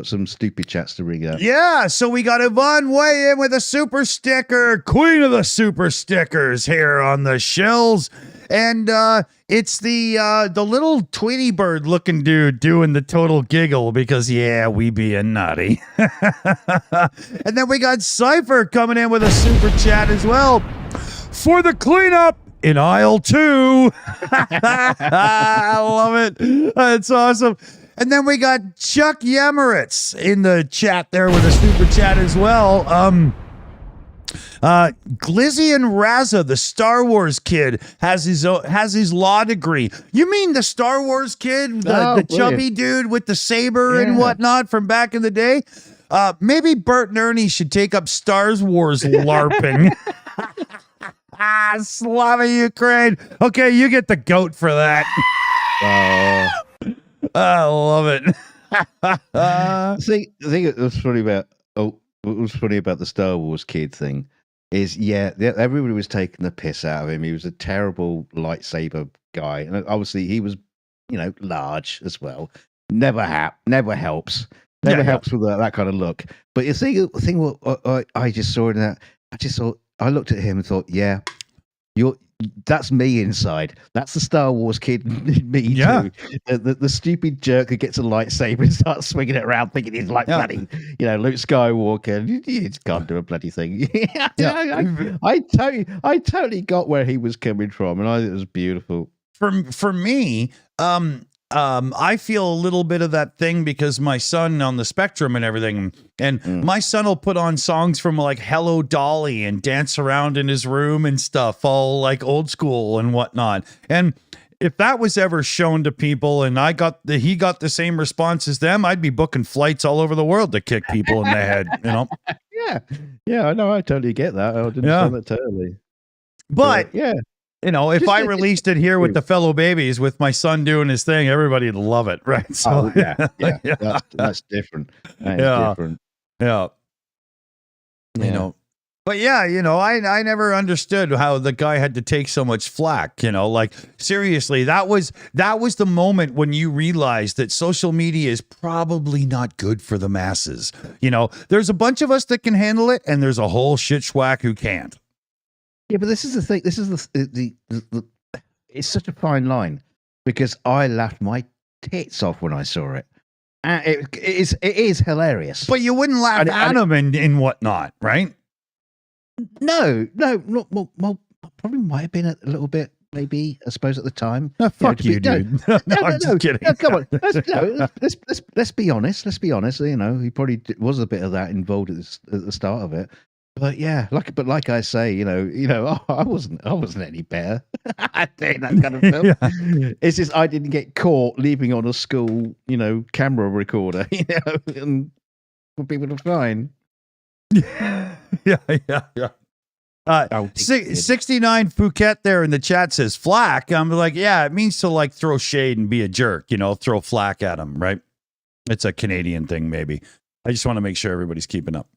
some stupid chats to ring up. Yeah, so we got Yvonne weigh in with a super sticker, queen of the super stickers here on the Shills. And it's the little Tweety bird looking dude doing the total giggle because, yeah, we being naughty. And then we got Cypher coming in with a super chat as well for the cleanup in aisle 2. I love it. That's awesome. And then we got Chuck Yemeritz in the chat there with a super chat as well. Glizzy and Raza, the Star Wars kid, has his law degree. You mean the Star Wars kid, the chubby dude with the saber and whatnot from back in the day? Maybe Bert and Ernie should take up Star Wars LARPing. Slava Ukraine. Okay, you get the goat for that. I love it. See, the thing that was funny about the Star Wars kid thing is, everybody was taking the piss out of him. He was a terrible lightsaber guy, and obviously he was, large as well. Never helps. Never helps with that kind of look. But you see, the thing what I just saw in that, I looked at him and thought, yeah, that's me inside. That's the Star Wars kid in me too. The stupid jerk who gets a lightsaber and starts swinging it around thinking he's like bloody, Luke Skywalker. You just can't do a bloody thing. I totally got where he was coming from, and I think it was beautiful. For me, I feel a little bit of that thing because my son on the spectrum and everything, and my son will put on songs from like Hello Dolly and dance around in his room and stuff, all like old school and whatnot. And if that was ever shown to people and he got the same response as them, I'd be booking flights all over the world to kick people in the head, Yeah, I know. I totally get that. I understand that totally. But yeah. If I released it here with the fellow babies, with my son doing his thing, everybody'd love it, right? So, That's different. That is different. Yeah. But I never understood how the guy had to take so much flack. Like seriously, that was the moment when you realized that social media is probably not good for the masses. There's a bunch of us that can handle it, and there's a whole shit schwack who can't. Yeah, but this is the thing. This is the it's such a fine line because I laughed my tits off when I saw it. It is hilarious. But you wouldn't laugh at him and whatnot, right? No, well, probably might have been a little bit, maybe, I suppose, at the time. No, fuck you, dude. No, I'm just kidding. No, come on. Let's be honest. Let's be honest. He probably was a bit of that involved at the start of it. But yeah, like I say, I wasn't any better at doing that kind of film. It's just I didn't get caught leaving on a school, camera recorder, and for people to find. Yeah. 69 Puket there in the chat says Flack. I'm like, yeah, it means to like throw shade and be a jerk, throw flack at him, right? It's a Canadian thing, maybe. I just want to make sure everybody's keeping up.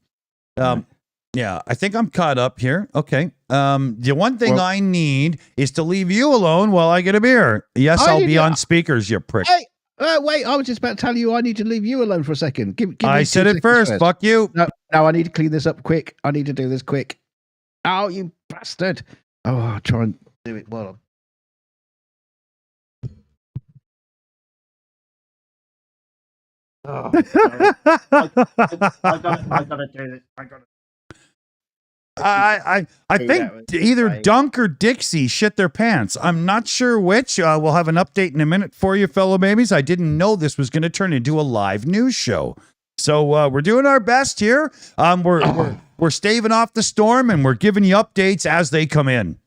Yeah, I think I'm caught up here. Okay. The one thing I need is to leave you alone while I get a beer. Yes, I'll be on speakers, you prick. Wait, I was just about to tell you I need to leave you alone for a second. Give I me said 2 it seconds first. Fuck you. No, I need to clean this up quick. I need to do this quick. Oh, you bastard. Oh, I'll try and do it while I'm... Oh, I gotta do it. I think either Dunk or Dixie shit their pants. I'm not sure which. We'll have an update in a minute for you, fellow babies. I didn't know this was going to turn into a live news show. So we're doing our best here. We're staving off the storm, and we're giving you updates as they come in.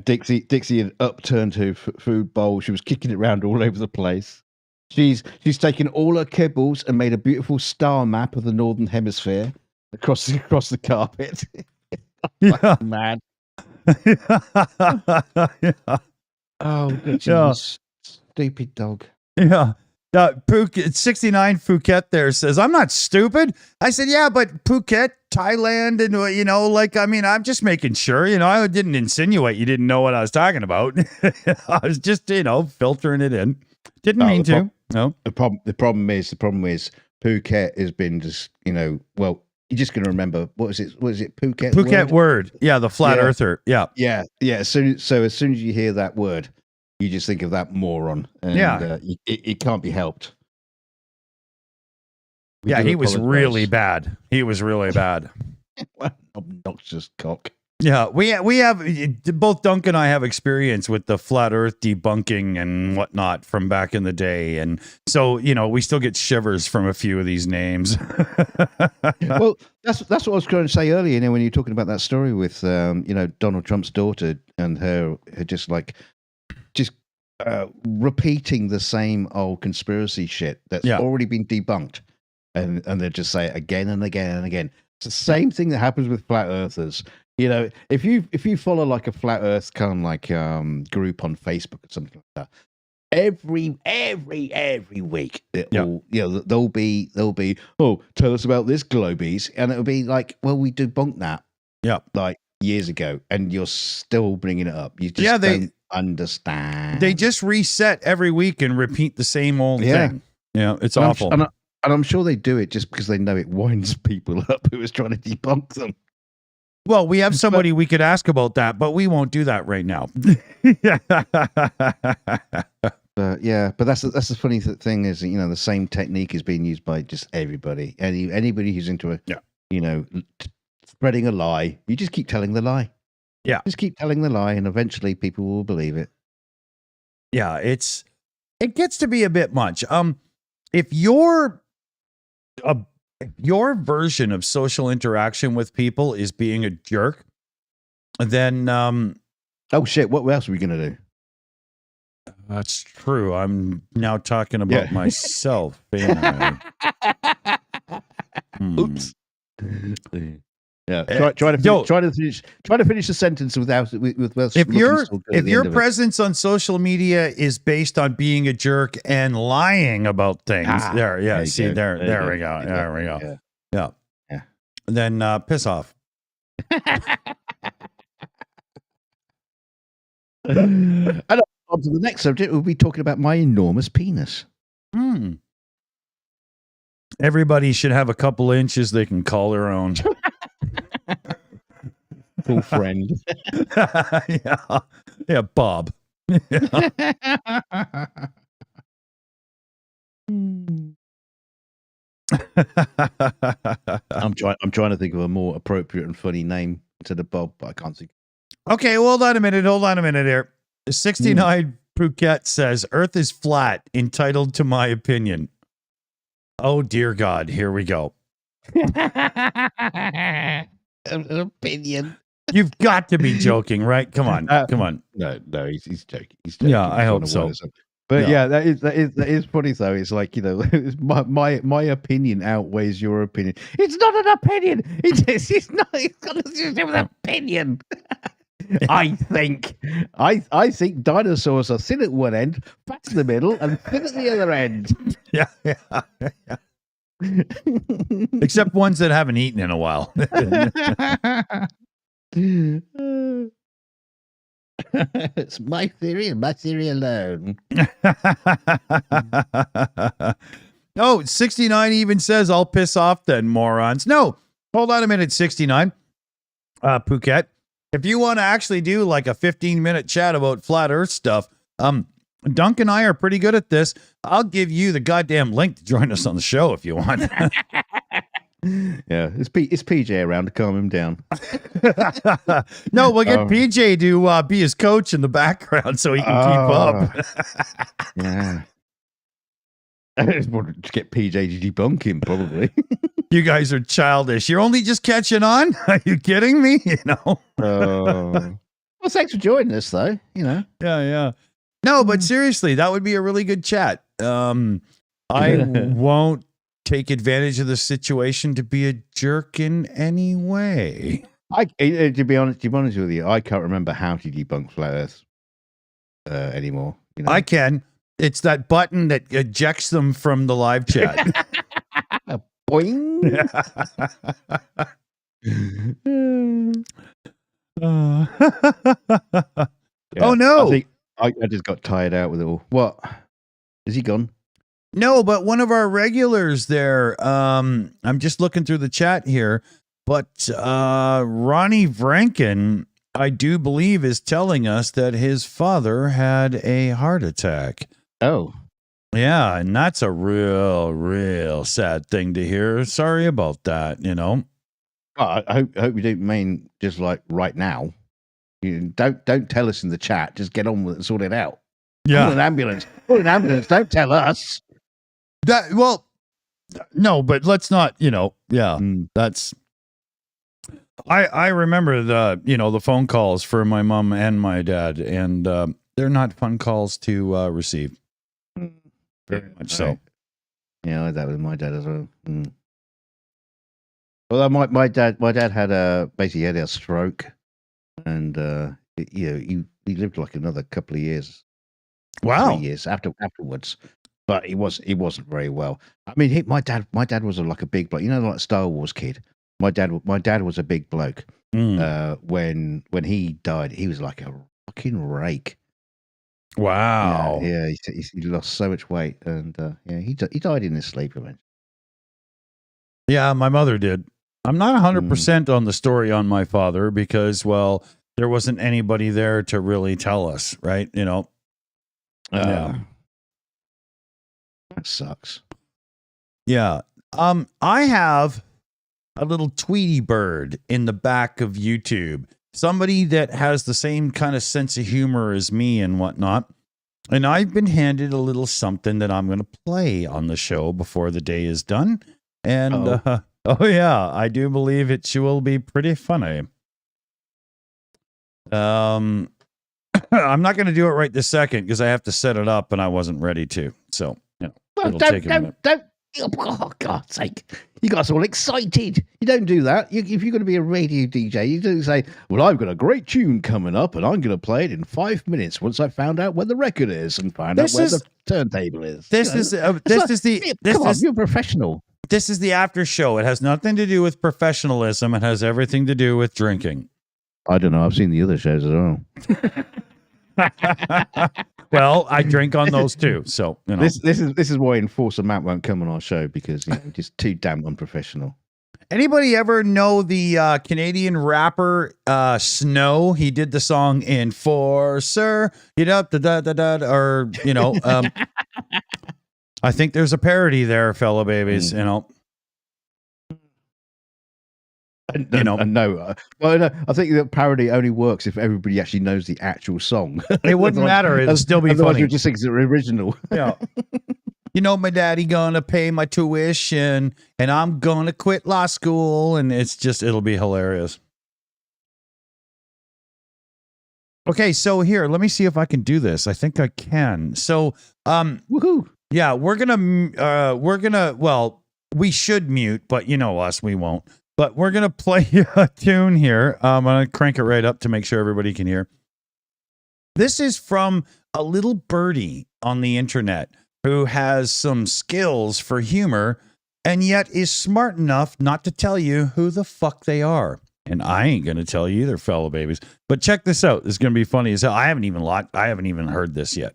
Dixie had upturned her food bowl. She was kicking it around all over the place. She's taken all her kibbles and made a beautiful star map of the Northern Hemisphere across the carpet. Yeah, man. Yeah. Oh, Dixie, stupid dog. Yeah. Phuket 69 Phuket there says, I'm not stupid. I said, yeah, but Phuket, Thailand, and I'm just making sure, I didn't insinuate you didn't know what I was talking about. I was just, filtering it in. Didn't mean to. No. The problem is Phuket has been just, you're just going to remember, what is it, Phuket? Phuket word. Yeah, the flat earther. Yeah. Yeah. So as soon as you hear that word, you just think of that moron. And, it can't be helped. He was really bad. He was really bad. Obnoxious cock. Yeah, we have both Dunk and I have experience with the flat Earth debunking and whatnot from back in the day, and so we still get shivers from a few of these names. Well, that's what I was going to say earlier. When you're talking about that story with Donald Trump's daughter and her just repeating the same old conspiracy shit that's already been debunked, and they just say it again and again and again. It's the same thing that happens with flat earthers. If you follow like a flat Earth kind of like group on Facebook or something like that, every week they'll be tell us about this globies, and it'll be like, well, we debunked that like years ago, and you're still bringing it up. You just don't understand. They just reset every week and repeat the same old thing. Yeah, it's awful. And I'm sure they do it just because they know it winds people up who is trying to debunk them. Well, we have somebody we could ask about that, but we won't do that right now. But that's the funny thing is, the same technique is being used by just everybody. Anybody who's into spreading a lie, you just keep telling the lie. Yeah, just keep telling the lie, and eventually people will believe it. Yeah, it gets to be a bit much. If your version of social interaction with people is being a jerk, then oh shit, what else are we gonna do? That's true. I'm now talking about myself. Oops. Yeah, try to finish the sentence without if your presence on social media is based on being a jerk and lying about things, there we go. Yeah. Then piss off. And on to the next subject, we'll be talking about my enormous penis. Everybody should have a couple inches they can call their own. Full friend. Yeah, Bob. I'm trying to think of a more appropriate and funny name instead of Bob, but I can't think. Okay, hold on a minute here. 69 Phuket says Earth is flat, entitled to my opinion. Oh dear God, here we go. An opinion. You've got to be joking, right? Come on. No, he's joking. He's joking. Yeah, I hope so. But that is funny though. It's like, my opinion outweighs your opinion. It's not an opinion. It's not. It's got nothing to do with opinion. I think dinosaurs are thin at one end, fat in the middle, and thin at the other end. Yeah. Except ones that haven't eaten in a while. It's my theory and my theory alone. Oh, 69 even says, I'll piss off then, morons. No, hold on a minute, 69. Puket, if you want to actually do like a 15-minute chat about flat earth stuff, Dunk and I are pretty good at this. I'll give you the goddamn link to join us on the show if you want. Yeah, it's PJ around to calm him down. No, we'll get PJ to be his coach in the background so he can keep up. Yeah. I just wanted to get PJ to debunk him, probably. You guys are childish. You're only just catching on? Are you kidding me? You know? Well, thanks for joining us, though. You know? Yeah. No, but seriously, that would be a really good chat. I won't take advantage of the situation to be a jerk in any way. To be honest with you, I can't remember how to debunk flat Earth anymore. You know? I can. It's that button that ejects them from the live chat. Boing. Yeah, oh no! I think I just got tired out with it all. What? Is he gone? No, but one of our regulars there. I'm just looking through the chat here, but Ronnie Vranken, I do believe, is telling us that his father had a heart attack. Oh. Yeah, and that's a real sad thing to hear. Sorry about that, you know. Well, I hope you don't mean just like right now. You don't tell us in the chat. Just get on with it and sort it out. Yeah. Call an ambulance. Don't tell us. No, but let's not, you know, yeah. That's I remember the phone calls for my mom and my dad, and they're not fun calls to receive. Very much so. Yeah, that was my dad as well. Well, my dad had basically had a stroke, and he lived like another couple of years. Wow. 3 years afterwards, but he wasn't very well. I mean, my dad was like a big bloke, you know, like Star Wars kid. My dad was a big bloke. When he died, he was like a fucking rake. Wow. Yeah, he lost so much weight, and he died in his sleep eventually. Yeah, my mother did. I'm not 100% on the story on my father because, well, there wasn't anybody there to really tell us, right? You know. Yeah. That sucks. Yeah. I have a little Tweety bird in the back of YouTube. Somebody that has the same kind of sense of humor as me and whatnot. And I've been handed a little something that I'm going to play on the show before the day is done. And, oh yeah, I do believe it will be pretty funny. I'm not going to do it right this second because I have to set it up and I wasn't ready to. So, it'll take a minute. Don't. Oh, God's sake. You got us all excited. You don't do that. If you're going to be a radio DJ, you don't say, well, I've got a great tune coming up and I'm going to play it in 5 minutes once I found out where the record is and find out where the turntable is. You're a professional. This is the after show. It has nothing to do with professionalism. It has everything to do with drinking. I don't know. I've seen the other shows as well. Well, I drink on those too. So, you know. This is why Enforcer Matt won't come on our show because just too damn unprofessional. Anybody ever know the Canadian rapper Snow? He did the song Enforcer. Or, you know, I think there's a parody there, fellow babies, you know. No, I think that parody only works if everybody actually knows the actual song. It wouldn't matter; it'd still be funny. You just think it's original. Yeah. You know, my daddy gonna pay my tuition, and I'm gonna quit law school, and it'll be hilarious. Okay, so here, let me see if I can do this. I think I can. So, woohoo! Yeah, we're gonna. Well, we should mute, but you know us, we won't. But we're going to play a tune here. I'm going to crank it right up to make sure everybody can hear. This is from a little birdie on the internet who has some skills for humor and yet is smart enough not to tell you who the fuck they are. And I ain't going to tell you either, fellow babies. But check this out. This is going to be funny as hell. I haven't even heard this yet.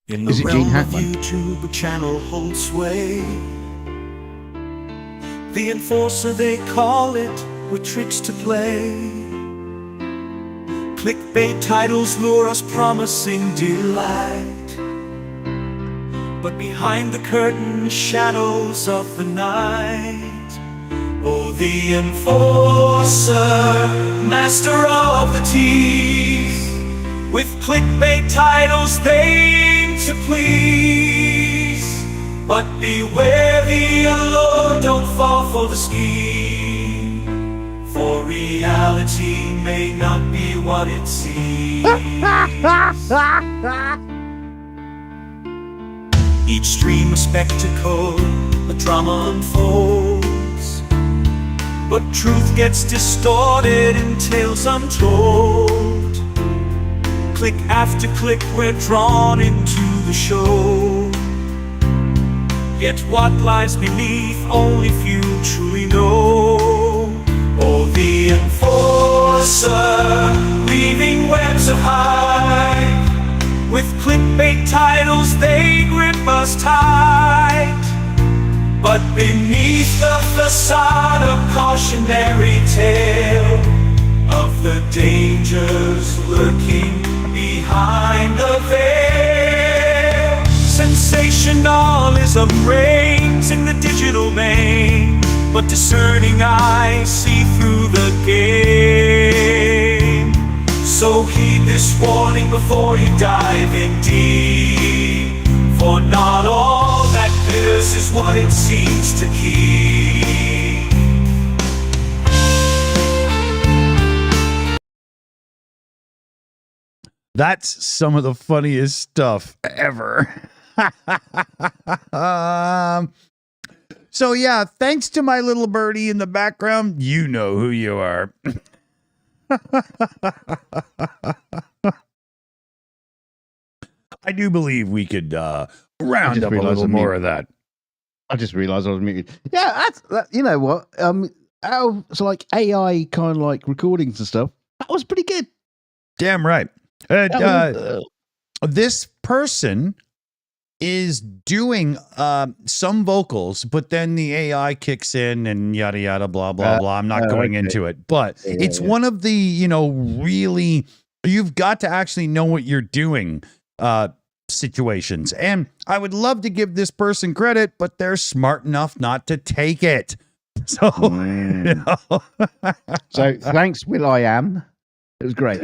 In the Is it Gene realm of Hackman? YouTube, a channel holds sway. The enforcer, they call it, with tricks to play. Clickbait titles lure us, promising delight. But behind the curtain, shadows of the night. Oh, the enforcer, master of the tease. With clickbait titles, they aim to please. But beware the allure, don't fall for the scheme. For reality may not be what it seems. Each stream a spectacle, the drama unfolds. But truth gets distorted in tales untold. Click after click, we're drawn into the show. Yet what lies beneath, only few truly know. Oh, the enforcer, weaving webs of hype. With clickbait titles, they grip us tight. But beneath the facade, a cautionary tale of the dangers lurking behind the veil. Sensationalism reigns in the digital vein, but discerning eyes see through the game. So heed this warning before you dive in deep. For not all that glitters is what it seems to keep. That's some of the funniest stuff ever. So yeah, thanks to my little birdie in the background, you know who you are. I do believe we could round up a little more of that. I just realised I was muted. Yeah, you know what? So like AI kind of like recordings and stuff. That was pretty good. Damn right. This person is doing some vocals, but then the AI kicks in and yada yada blah blah blah. I'm not going into it, but it's one of the really, you've got to actually know what you're doing situations. And I would love to give this person credit, but they're smart enough not to take it. So, So thanks, Will I Am. It was great.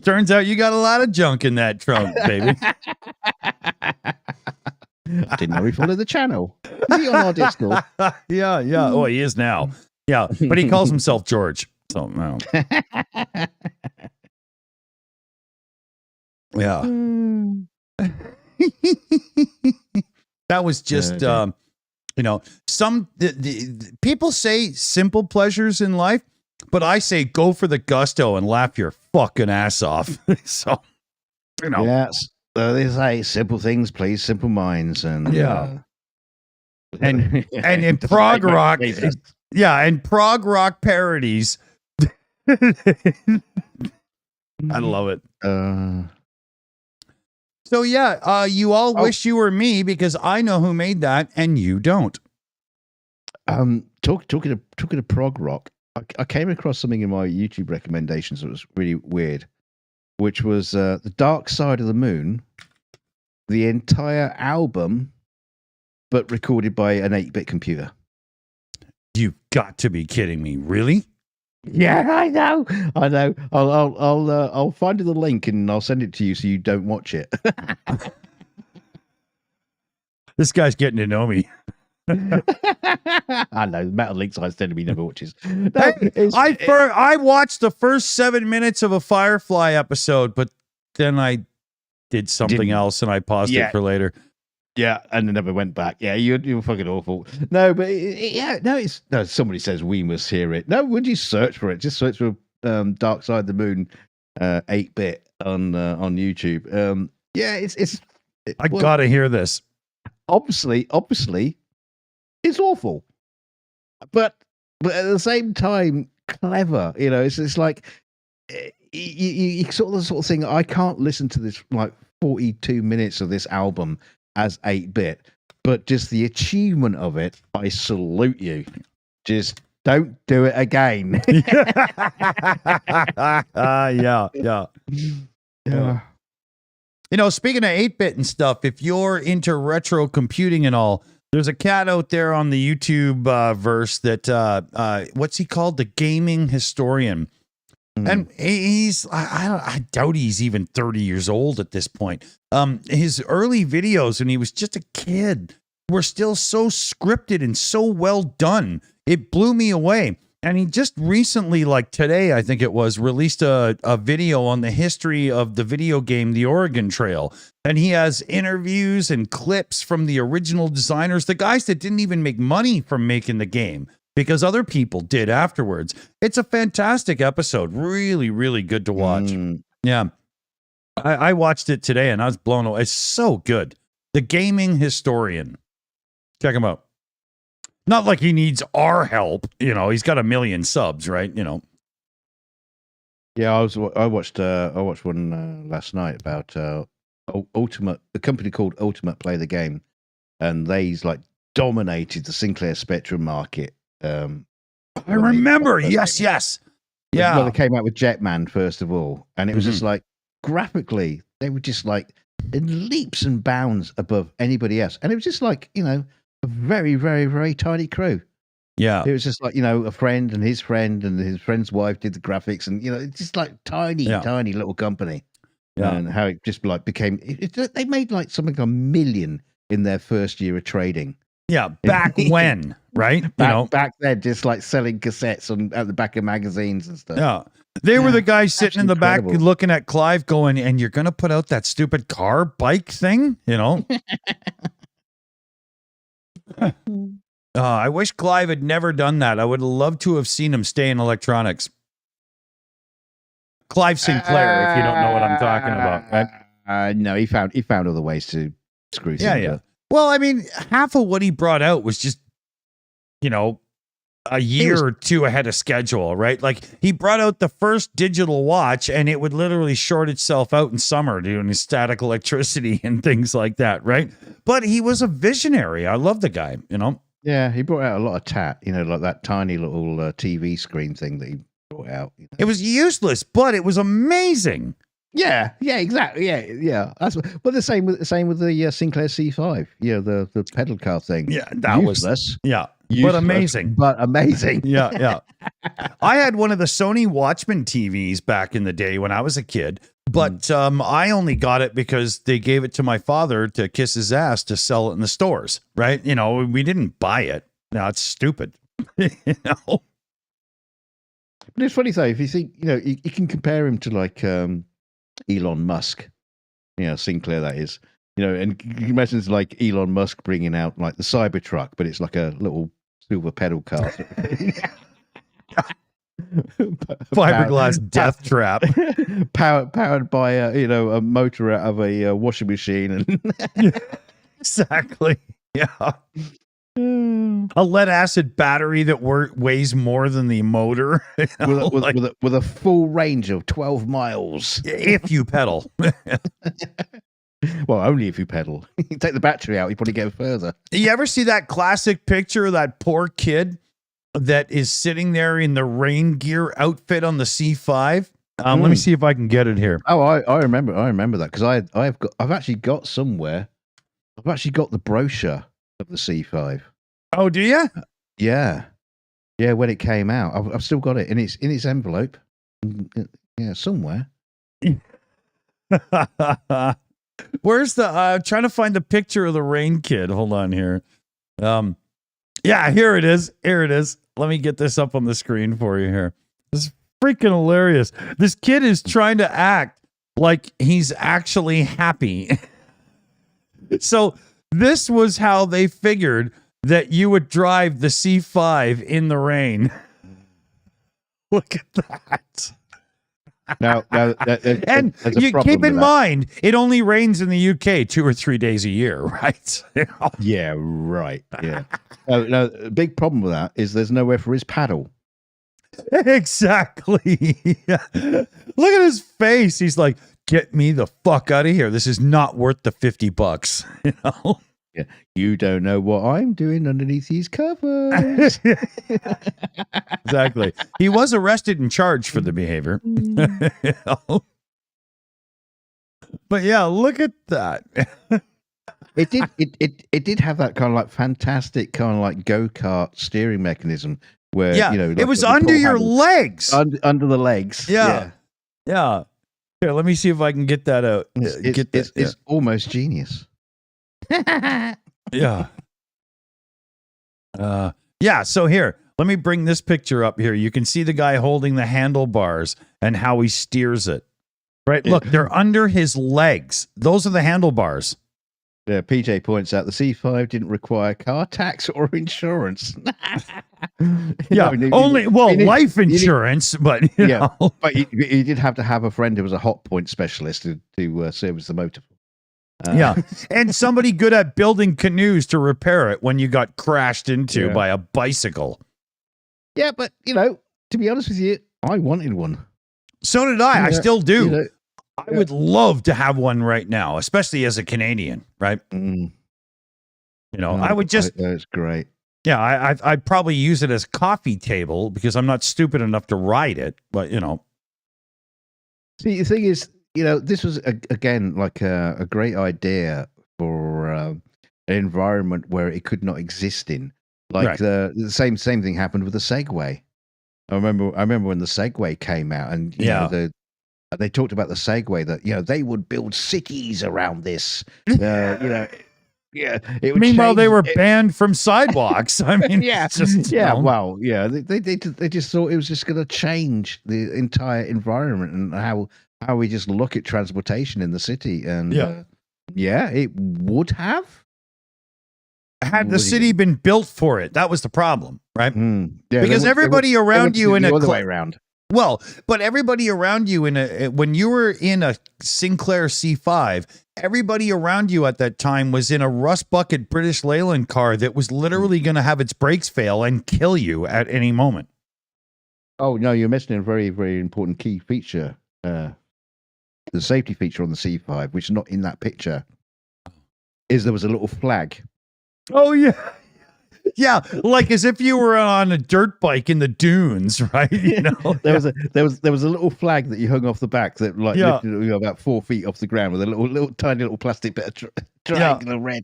Turns out you got a lot of junk in that trunk, baby. I didn't know he followed the channel. Is he on our Discord? Yeah. Oh, he is now. Yeah, but he calls himself George. So no. Yeah. That was just some the people say simple pleasures in life, but I say go for the gusto and laugh your fucking ass off. So Yes. They say simple things please simple minds, and and in prog rock, and prog rock parodies. I love it. So you all wish you were me because I know who made that and you don't. Talking of prog rock, I came across something in my YouTube recommendations that was really weird, which was The Dark Side of the Moon, the entire album, but recorded by an 8-bit computer. You've got to be kidding me. Really? Yeah, I know. I'll find the link and I'll send it to you so you don't watch it. This guy's getting to know me. I know Metal Link size tend to be never watches. No, I watched the first 7 minutes of a Firefly episode, but then I did something else and I paused it for later. Yeah, and never went back. Yeah, you're fucking awful. No, but somebody says we must hear it. No, would you search for it? Just search for Dark Side of the Moon 8-bit on YouTube. I gotta hear this. Obviously, it's awful. But but at the same time, clever. You know, it's like you sort of the sort of thing. I can't listen to this like 42 minutes of this album as 8-bit, but just the achievement of it, I salute you. Just don't do it again. Yeah. Yeah. You know, speaking of 8-bit and stuff, if you're into retro computing and all, there's a cat out there on the YouTube verse that, what's he called? The Gaming Historian. And he's, I doubt he's even 30 years old at this point. His early videos when he was just a kid were still so scripted and so well done. It blew me away. And he just recently, like today, I think it was, released a video on the history of the video game, The Oregon Trail. And he has interviews and clips from the original designers, the guys that didn't even make money from making the game, because other people did afterwards. It's a fantastic episode. Really, really good to watch. Yeah. I watched it today and I was blown away. It's so good. The Gaming Historian. Check him out. Not like he needs our help. You know, he's got 1 million subs, right? You know. Yeah, I watched one last night about Ultimate, a company called Ultimate Play the Game, and they's like dominated the Sinclair Spectrum market. I remember. Yes. Yeah. Well, they came out with Jetman first of all, and it was just like graphically, they were just like in leaps and bounds above anybody else, and it was just like, you know, a very, very, very tiny crew. Yeah, it was just like, you know, a friend and his friend's wife did the graphics, and you know, it's just like tiny little company. Yeah, and how it just like became. They made like something like 1 million in their first year of trading. Yeah, back when, right? Back then, just like selling cassettes at the back of magazines and stuff. Yeah. They were the guys sitting in the back looking at Clive going, and you're going to put out that stupid bike thing? You know? I wish Clive had never done that. I would love to have seen him stay in electronics. Clive Sinclair, if you don't know what I'm talking about. Right? No, he found other ways to screw things up. Well, I mean, half of what he brought out was just, you know, a year or two ahead of schedule, right? Like he brought out the first digital watch and it would literally short itself out in summer doing static electricity and things like that, right? But he was a visionary. I love the guy, you know? Yeah, he brought out a lot of tat, you know, like that tiny little TV screen thing that he brought out. You know? It was useless, but it was amazing. Yeah, exactly. Yeah. That's the same with the Sinclair C5. Yeah, the pedal car thing. Yeah, that useless. Useless, but amazing. Yeah. I had one of the Sony Watchman TVs back in the day when I was a kid, but I only got it because they gave it to my father to kiss his ass to sell it in the stores, right? You know, we didn't buy it. No, it's stupid. You know. But it's funny though, if you think, you know, you can compare him to like Elon Musk, you know, Sinclair, that is, you know, and you imagine it's like Elon Musk bringing out like the Cybertruck, but it's like a little silver pedal car. Fiberglass death trap. Powered by a motor out of a washing machine. And exactly. Yeah. A lead acid battery that weighs more than the motor, you know, with a full range of 12 miles if you pedal. Well, only if you pedal. You take the battery out, you probably go further. You ever see that classic picture of that poor kid that is sitting there in the rain gear outfit on the C5? Let me see if I can get it here. Oh, I remember that because I've actually got somewhere. I've actually got the brochure of the C5. Oh, do you? Yeah, when it came out, I've still got it in its envelope. Yeah, somewhere. Where's the? I'm trying to find the picture of the rain kid. Hold on here. Yeah, here it is. Let me get this up on the screen for you here. This is freaking hilarious. This kid is trying to act like he's actually happy. So this was how they figured that you would drive the C5 in the rain. Look at that. Now, And there's a you problem keep in with that. mind, it only rains in the UK 2 or 3 days a year, right? Yeah, right. Yeah. No, the big problem with that is there's nowhere for his paddle. Exactly. Look at his face. He's like, get me the fuck out of here. This is not worth the $50, you know? Yeah. You don't know what I'm doing underneath these covers. Exactly. He was arrested and charged for the behavior. You know? But yeah, look at that. It did have that kind of like fantastic kind of like go-kart steering mechanism where Yeah, you know it like was the under pull your handle- legs. under the legs. Yeah. Yeah. Here, let me see if I can get that out. It's almost genius. Yeah. Yeah. So here, let me bring this picture up here. You can see the guy holding the handlebars and how he steers it. Right. Look, they're under his legs. Those are the handlebars. Yeah, PJ points out the C5 didn't require car tax or insurance. Yeah. Life insurance, but you Yeah. know. But you did have to have a friend who was a hot point specialist to service the motor. Yeah. And somebody good at building canoes to repair it when you got crashed into by a bicycle. Yeah, but you know, to be honest with you, I wanted one. So did I. I still do. You know, I would love to have one right now, especially as a Canadian, right? You know, I would just. It's great. Yeah, I'd probably use it as coffee table because I'm not stupid enough to ride it. But you know, see, the thing is, you know, this was again like a great idea for an environment where it could not exist in. Like Right. the same thing happened with the Segway. I remember when the Segway came out, and you know, they talked about the Segway that, you know, they would build cities around this. You know, yeah. It would meanwhile, they change- were banned from sidewalks. I mean, yeah, it's just, you yeah. know. Well, yeah. They just thought it was just going to change the entire environment and how we just look at transportation in the city. And yeah, it would have. Had the city been built for it, that was the problem, right? Yeah, Because everybody around you in the a other way around. Well, but everybody around you when you were in a Sinclair C5, everybody around you at that time was in a rust bucket British Leyland car that was literally going to have its brakes fail and kill you at any moment. Oh no, you're missing a very, very important key feature. The safety feature on the C5, which is not in that picture, is there was a little flag. Oh yeah. Yeah, like as if you were on a dirt bike in the dunes, right? You know, there was a little flag that you hung off the back that like lifted, you know, about 4 feet off the ground with a little tiny little plastic bit of triangular red.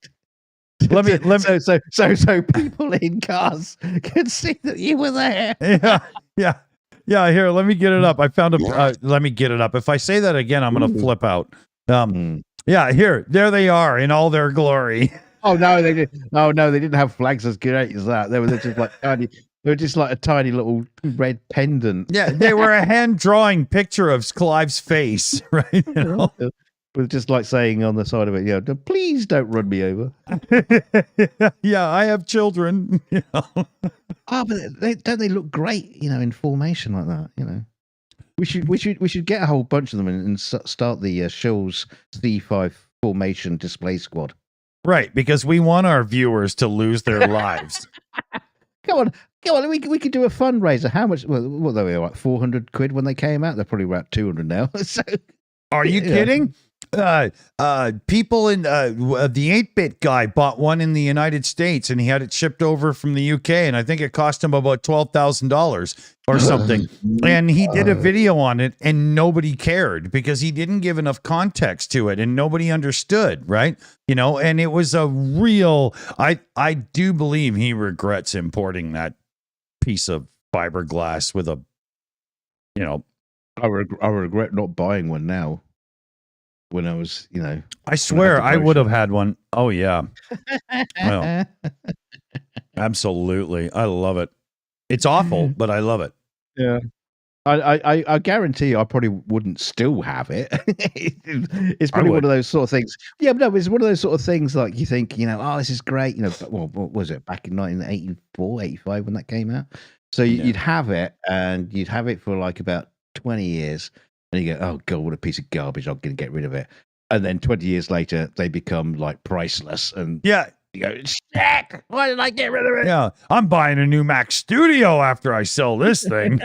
Let me. So people in cars could see that you were there. Yeah. Here, let me get it up. I found a. Let me get it up. If I say that again, I'm going to flip out. Yeah, there they are in all their glory. Oh no, they did. Oh no, they didn't have flags as great as that. They were just like tiny. They were just like a tiny little red pendant. Yeah, they were a hand drawing picture of Clive's face, right? You know? With just like saying on the side of it, you know, please don't run me over. Yeah, I have children. You know? Oh, but don't they look great? You know, in formation like that. You know, we should get a whole bunch of them and start the Shills C5 formation display squad. Right, because we want our viewers to lose their lives. Come on, we could do a fundraiser. How much? Well, what they were like £400 when they came out. They're probably about 200 now. So, are you kidding? People in the 8-bit guy bought one in the United States and he had it shipped over from the UK, and I think it cost him about $12,000 or something. And he did a video on it and nobody cared because he didn't give enough context to it and nobody understood, right? You know, and it was a real. I do believe he regrets importing that piece of fiberglass with a, you know. I regret not buying one now. When I was, you know, I swear I would have had one. Oh yeah. Well, absolutely. I love it. It's awful, but I love it. Yeah. I guarantee I probably wouldn't still have it. It's probably one of those sort of things. Yeah, but no, it's one of those sort of things like you think, you know, oh, this is great. You know, well, what was it back in 1984, 85 when that came out? So you'd have it and you'd have it for like about 20 years. and you go, oh god, what a piece of garbage! I'm going to get rid of it. And then 20 years later, they become like priceless. And Yeah. you go, shit! Why did I get rid of it? Yeah. I'm buying a new Mac Studio after I sell this thing.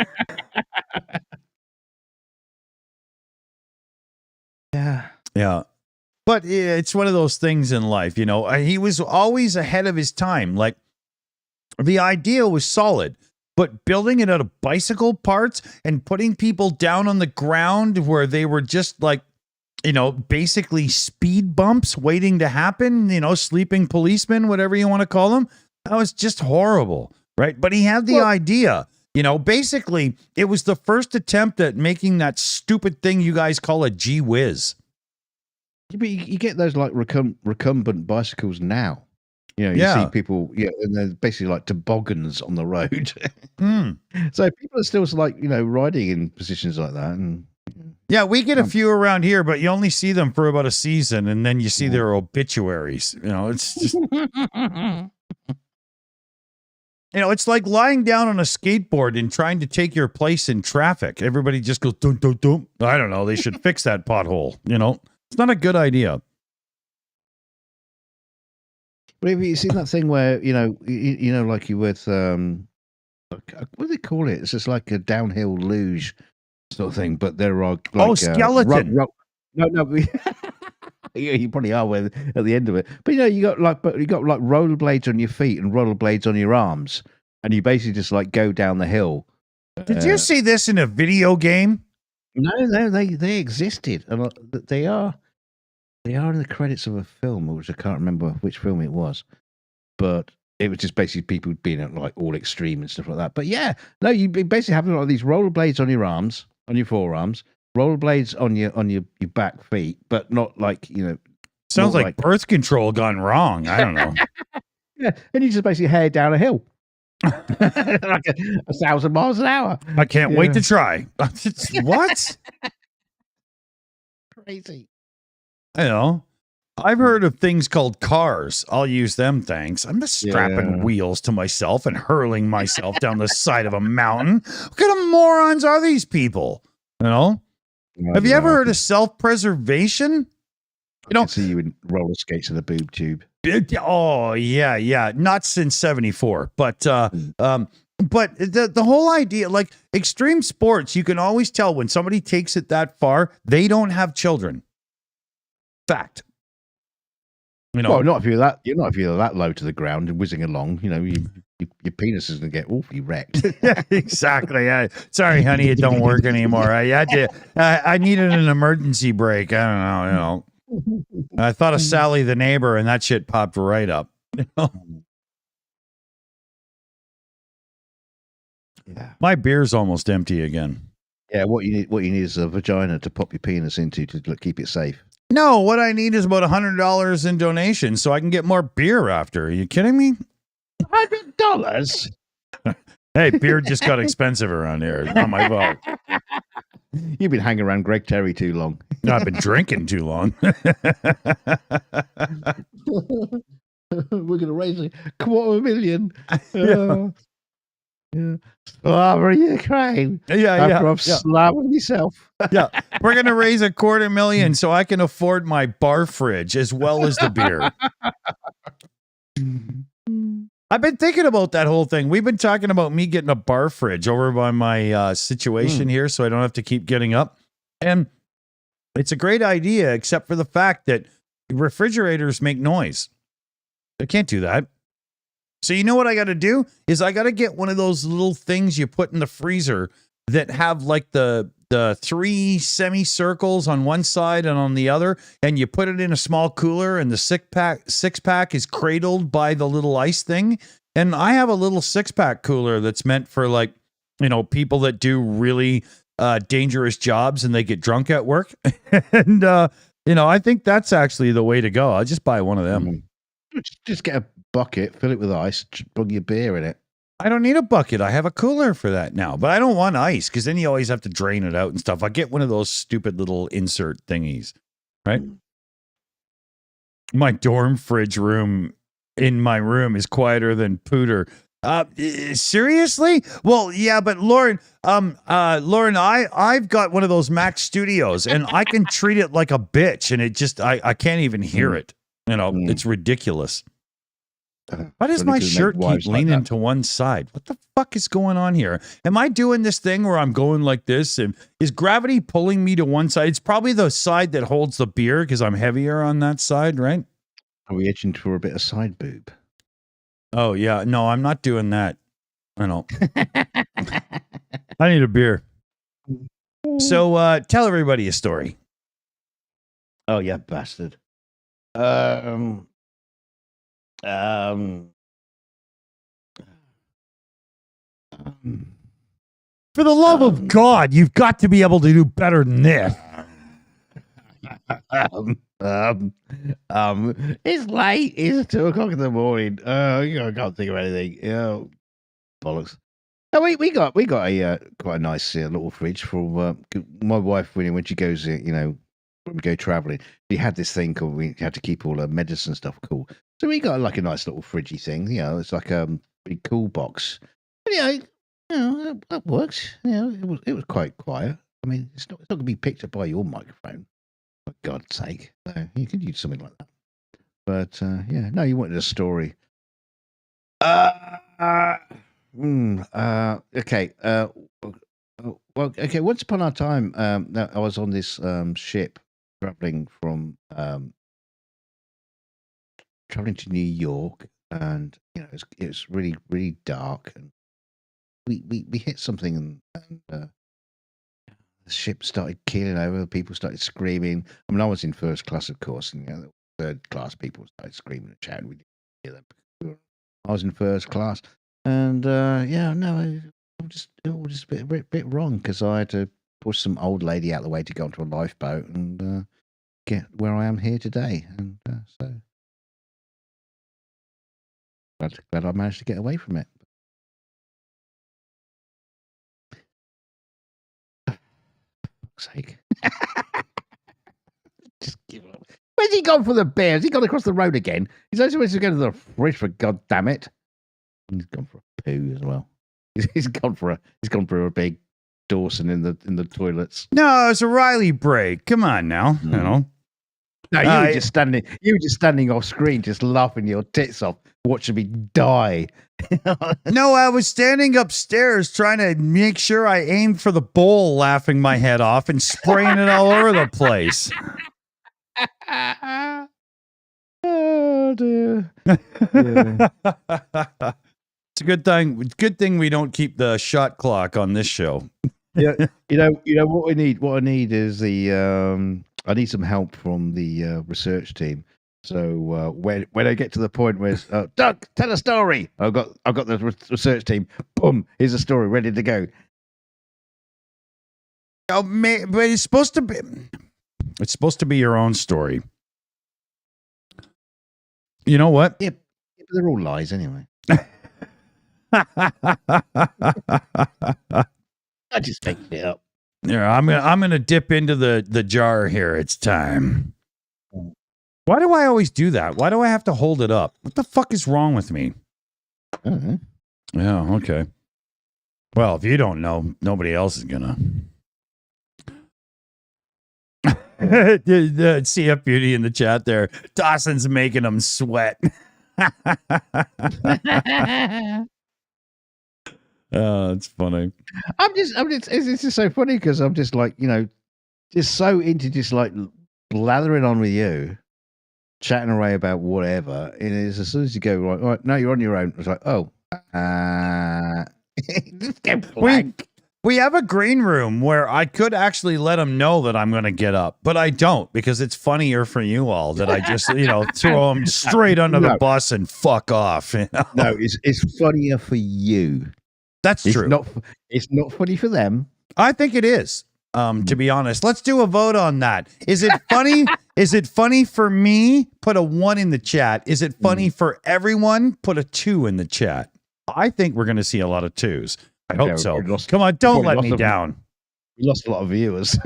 Yeah. Yeah. But it's one of those things in life, you know. He was always ahead of his time. Like, the idea was solid, but building it out of bicycle parts and putting people down on the ground where they were just like, you know, basically speed bumps waiting to happen, you know, sleeping policemen, whatever you want to call them. That was just horrible, right? But he had the idea. You know, basically, it was the first attempt at making that stupid thing you guys call a gee whiz. But you get those like recumbent bicycles now. You know, you see people, and they're basically like toboggans on the road. So people are still like, you know, riding in positions like that. And yeah, we get a few around here, but you only see them for about a season, and then you see their obituaries. You know, it's just, you know, it's like lying down on a skateboard and trying to take your place in traffic. Everybody just goes, dum, dum, dum. I don't know. They should fix that pothole. You know, it's not a good idea. But have you seen that thing where, you know, like you with, what do they call it? It's just like a downhill luge sort of thing, but there are like, skeleton. No. You probably are at the end of it. But you know, you got like rollerblades on your feet and rollerblades on your arms, and you basically just like go down the hill. Did you see this in a video game? No, they existed, and they are in the credits of a film, which I can't remember which film it was, but it was just basically people being at like all extreme and stuff like that. But yeah, no, you basically have like these rollerblades on your arms, on your forearms, rollerblades on your back feet, but not like, you know. Sounds like birth control gone wrong. I don't know. Yeah, and you just basically head down a hill. Like 1,000 miles an hour. I can't wait to try. What? Crazy. I know. I've heard of things called cars. I'll use them, thanks. I'm just strapping wheels to myself and hurling myself down the side of a mountain. What kind of morons are these people? You know? Have you ever heard of self-preservation? You know, I can see you in roller skates in a boob tube. Oh, yeah. Not since 74. But the whole idea, like extreme sports, you can always tell when somebody takes it that far, they don't have children. Fact. You know, well, not if you're that low to the ground and whizzing along. You know, your penis is gonna get awfully wrecked. Yeah, exactly. Sorry, honey, it don't work anymore. I needed an emergency brake. I don't know. You know, I thought of Sally the neighbor, and that shit popped right up. You know? Yeah, my beer's almost empty again. Yeah, what you need is a vagina to pop your penis into to keep it safe. No, what I need is about $100 in donations so I can get more beer after. Are you kidding me? $100? Hey, beer just got expensive around here. It's not my fault. You've been hanging around Greg Terry too long. No, I've been drinking too long. We're going to raise $250,000. Yeah. Over Ukraine. After I've slapped myself. Yeah. We're going to raise $250,000 so I can afford my bar fridge as well as the beer. I've been thinking about that whole thing. We've been talking about me getting a bar fridge over by my situation here so I don't have to keep getting up. And it's a great idea, except for the fact that refrigerators make noise. I can't do that. So you know what I got to do is I got to get one of those little things you put in the freezer that have like the 3 semicircles on one side and on the other, and you put it in a small cooler, and the six pack is cradled by the little ice thing. And I have a little 6-pack cooler that's meant for, like, you know, people that do really dangerous jobs and they get drunk at work. And you know, I think that's actually the way to go. I'll just buy one of them. Just get a bucket, fill it with ice, plug your beer in it. I don't need a bucket. I have a cooler for that now, but I don't want ice because then you always have to drain it out and stuff. I get one of those stupid little insert thingies, right? My dorm fridge room in my room is quieter than Pooter. Seriously? Well, yeah, but Lauren, I've got one of those Mac Studios, and I can treat it like a bitch, and it just, I can't even hear it. You know, it's ridiculous. Why does my shirt keep leaning to one side? What the fuck is going on here? Am I doing this thing where I'm going like this? And is gravity pulling me to one side? It's probably the side that holds the beer because I'm heavier on that side, right? Are we itching for a bit of side boob? Oh, yeah. No, I'm not doing that. I don't. I need a beer. So tell everybody a story. Oh, yeah, bastard. For the love of God, you've got to be able to do better than this. It's late. It's 2:00 in the morning. I can't think of anything. Bollocks. No, we got a quite a nice little fridge for my wife when she goes, when we go traveling. We had this thing called, we had to keep all her medicine stuff cool. So we got like a nice little fridgy thing. It's like a big cool box. And, that works. It was quite quiet. I mean, it's not going to be picked up by your microphone. For God's sake, no, you could use something like that. But no, you wanted a story. Okay. Well, okay. Once upon a time, I was on this ship traveling to New York, and it was really, really dark, and we hit something, and the ship started keeling over. People started screaming. I mean, I was in first class, of course, and the third class people started screaming and shouting. We didn't hear them. I was in first class, and it was just a bit wrong because I had to push some old lady out of the way to go onto a lifeboat and get where I am here today, and so glad I managed to get away from it. Sake. Just give up. Where's he gone for the beer? Has he gone across the road again? He's only supposed to go to the fridge, for God damn it. He's gone for a poo as well. He's gone for a big Dawson in the toilets. No, it's a Riley break. Come on now. No, you were just standing off screen, just laughing your tits off, watching me die. No, I was standing upstairs trying to make sure I aimed for the bowl, laughing my head off and spraying it all over the place. Oh dear. It's a good thing we don't keep the shot clock on this show. Yeah, what we need. What I need is I need some help from the research team. So when I get to the point where it's, Doug, tell a story. I've got the research team. Boom, here's a story ready to go. Oh, but it's supposed to be your own story. You know what? Yeah, they're all lies anyway. I just make it up. Yeah, I'm gonna dip into the jar here. It's time. Why do I always do that? Why do I have to hold it up? What the fuck is wrong with me? I don't know. Yeah, okay. Well, if you don't know, nobody else is gonna. CF Beauty in the chat there. Dawson's making them sweat. Oh, it's funny. It's just so funny because I'm just like, just so into just like blathering on with you, chatting away about whatever. And as soon as you go, right, all right, now you're on your own. It's like, oh, just go blank. We have a green room where I could actually let them know that I'm going to get up, but I don't because it's funnier for you all that I just, throw them straight under the bus and fuck off. No, it's funnier for you. That's true. It's not funny for them. I think it is. To be honest, let's do a vote on that. Is it funny? Is it funny for me? Put a 1 in the chat. Is it funny for everyone? Put a 2 in the chat. I think we're going to see a lot of 2s. I hope so. Come on, don't let me down. We lost a lot of viewers.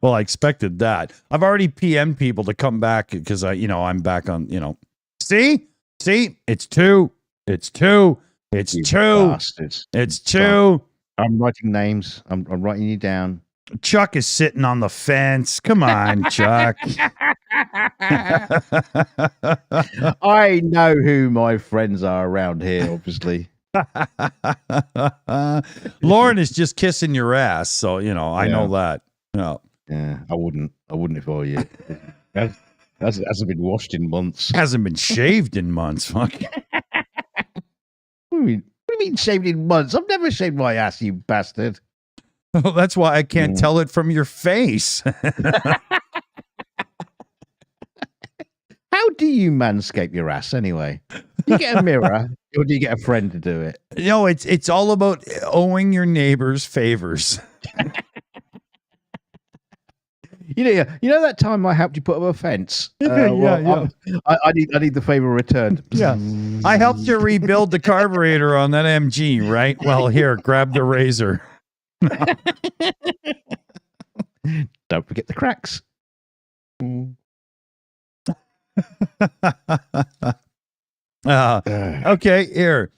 Well, I expected that. I've already PM'd people to come back because I'm back on, See? See, it's 2. It's 2. It's You 2. bastards. It's 2. I'm writing names. I'm writing you down. Chuck is sitting on the fence. Come on, Chuck. I know who my friends are around here, obviously. Lauren is just kissing your ass, so you know I know that. No, Yeah, I wouldn't if I were you. That hasn't been washed in months. hasn't been shaved in months. Fuck. What do you mean shaved in months? I've never shaved my ass, you bastard. Well, that's why I can't tell it from your face. How do you manscape your ass anyway? Do you get a mirror or do you get a friend to do it? No, it's all about owing your neighbors favors. You know that time I helped you put up a fence. Yeah. I need the favor returned. Yeah, I helped you rebuild the carburetor on that MG, right? Well, here, grab the razor. Don't forget the cracks. Okay, here.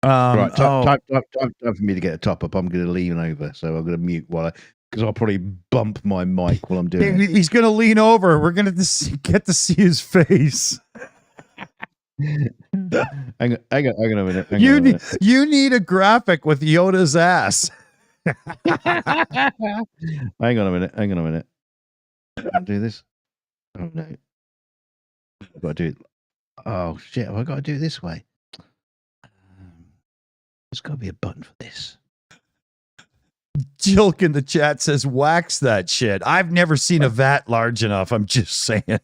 Right, time for me to get a top up. I'm going to lean over, so I'm going to mute because I'll probably bump my mic while I'm doing it. He's going to lean over. We're going to get to see his face. Hang on a minute. You need a graphic with Yoda's ass. Hang on a minute. I'll do this. Oh no. I've got to do it. Oh shit, have I got to do it this way? There's got to be a button for this. Jilk in the chat says, wax that shit. I've never seen a vat large enough. I'm just saying.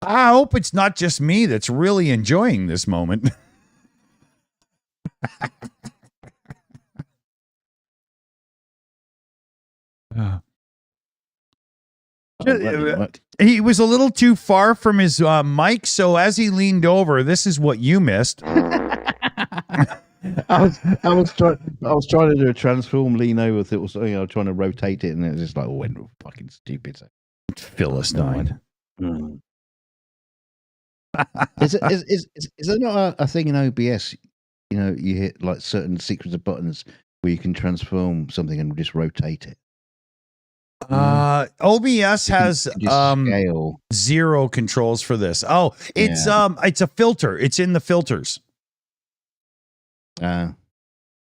I hope it's not just me that's really enjoying this moment. He was a little too far from his mic, so as he leaned over, this is what you missed. I was trying to do a transform lean over. It was trying to rotate it, and it was just like went fucking stupid. So. Philistine. Is there not a thing in OBS? You know, you hit like certain sequence of buttons where you can transform something and just rotate it. OBS has scale. 0 controls for this. Oh, it's a filter. It's in the filters. I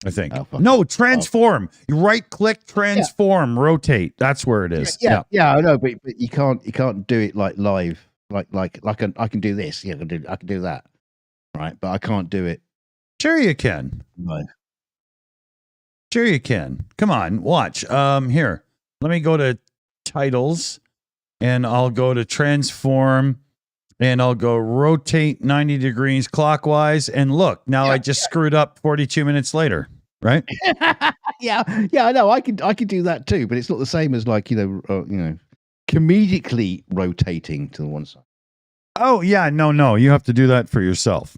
think. No, transform. You right click, transform, rotate. That's where it is. Yeah, I know, but you can't do it like live. Like I can do this. Yeah, I can do that. Right, but I can't do it. Sure you can. No. Sure you can. Come on, watch. Here. Let me go to titles, and I'll go to transform, and I'll go rotate 90 degrees clockwise. And look, now I just screwed up 42 minutes later, right? yeah, I know. I can do that too, but it's not the same as like comedically rotating to the one side. Oh yeah, no, you have to do that for yourself.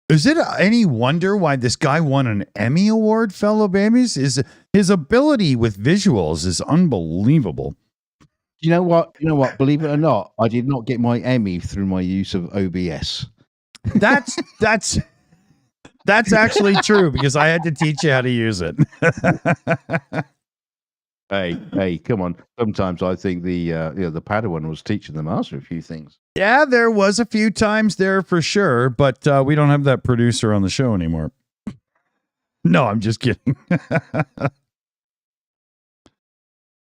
Is it any wonder why this guy won an Emmy Award, fellow babies? His ability with visuals is unbelievable. You know what? Believe it or not, I did not get my Emmy through my use of OBS. That's actually true because I had to teach you how to use it. Hey, come on. Sometimes I think the Padawan was teaching the master a few things. Yeah, there was a few times there for sure, but we don't have that producer on the show anymore. No, I'm just kidding.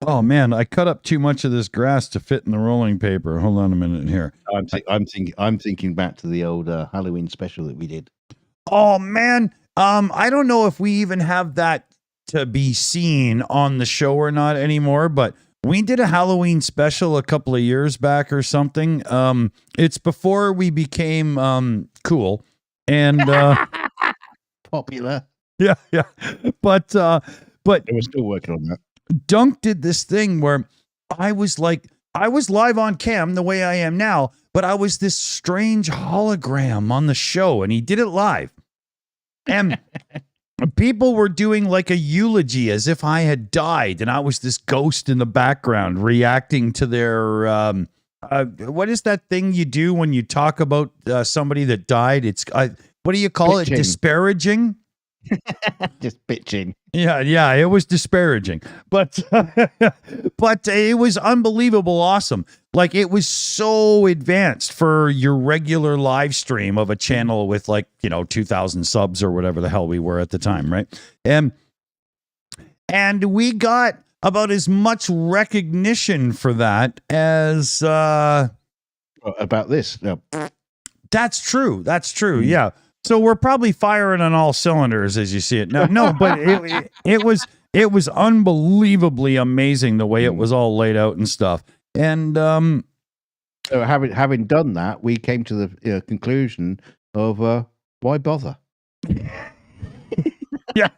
Oh man, I cut up too much of this grass to fit in the rolling paper. Hold on a minute here. I'm thinking back to the old Halloween special that we did. Oh man, I don't know if we even have that to be seen on the show or not anymore, but we did a Halloween special a couple of years back or something. It's before we became cool and popular. Yeah. But we're still working on that. Dunk did this thing where I was live on cam the way I am now, but I was this strange hologram on the show, and he did it live. And people were doing like a eulogy as if I had died, and I was this ghost in the background reacting to their what is that thing you do when you talk about somebody that died? It's what do you call it? Bitching. Disparaging? Just bitching. Yeah, it was disparaging, but but it was unbelievable awesome. Like, it was so advanced for your regular live stream of a channel with, like, 2,000 subs or whatever the hell we were at the time, right? And we got about as much recognition for that as About this. No. That's true. Yeah. So we're probably firing on all cylinders as you see it. No, but it was unbelievably amazing the way it was all laid out and stuff. And So having done that, we came to the conclusion of why bother? yeah.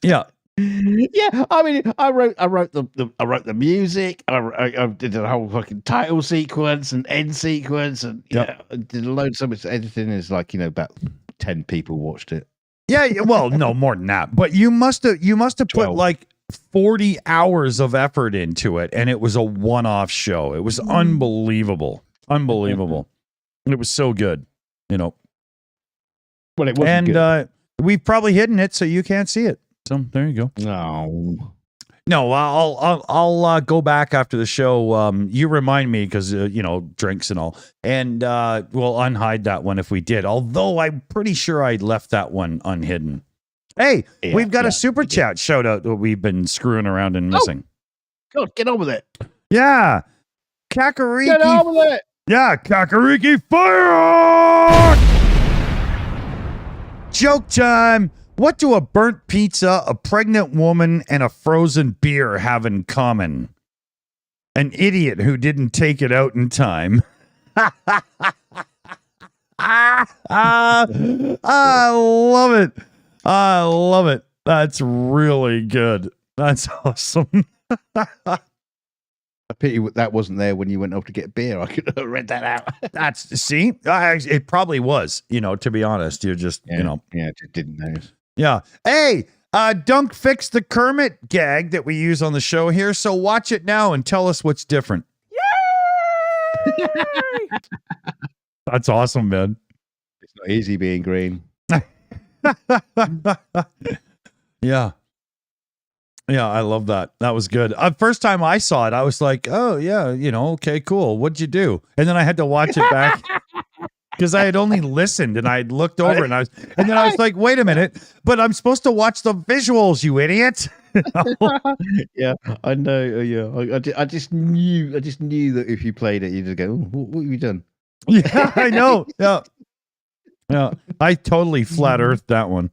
Yeah. Yeah, I mean, I wrote the music. I did the whole fucking title sequence and end sequence, and I did a load. So much editing is like about 10 people watched it. Yeah. Well, no more than that. But you must have put 12. like 40 hours of effort into it, and it was a one-off show. It was unbelievable. It was so good. Well, it wasn't good. And we've probably hidden it so you can't see it. So there you go. No, I'll go back after the show. You remind me because drinks and all, and we'll unhide that one if we did. Although I'm pretty sure I left that one unhidden. Hey, we've got a super chat shout out that we've been screwing around and missing. God, get on with it. Yeah, Kakariki. Get on with it. Yeah, Kakariki fire! Joke time. What do a burnt pizza, a pregnant woman, and a frozen beer have in common? An idiot who didn't take it out in time. I love it. That's really good. That's awesome. I pity that wasn't there when you went off to get beer. I could have read that out. See, it probably was, to be honest. You're just, Yeah, just didn't know. Yeah. Hey, Dunk fixed the Kermit gag that we use on the show here. So watch it now and tell us what's different. Yay! That's awesome, man. It's not easy being green. Yeah. Yeah, I love that. That was good. First time I saw it, I was like, oh, yeah, okay, cool. What'd you do? And then I had to watch it back. Because I had only listened and I had looked over and then I was like, wait a minute, but I'm supposed to watch the visuals, you idiot. Yeah, I know. Yeah, I just knew that if you played it, you'd just go, oh, what have you done? Yeah, I know. Yeah. I totally flat earthed that one.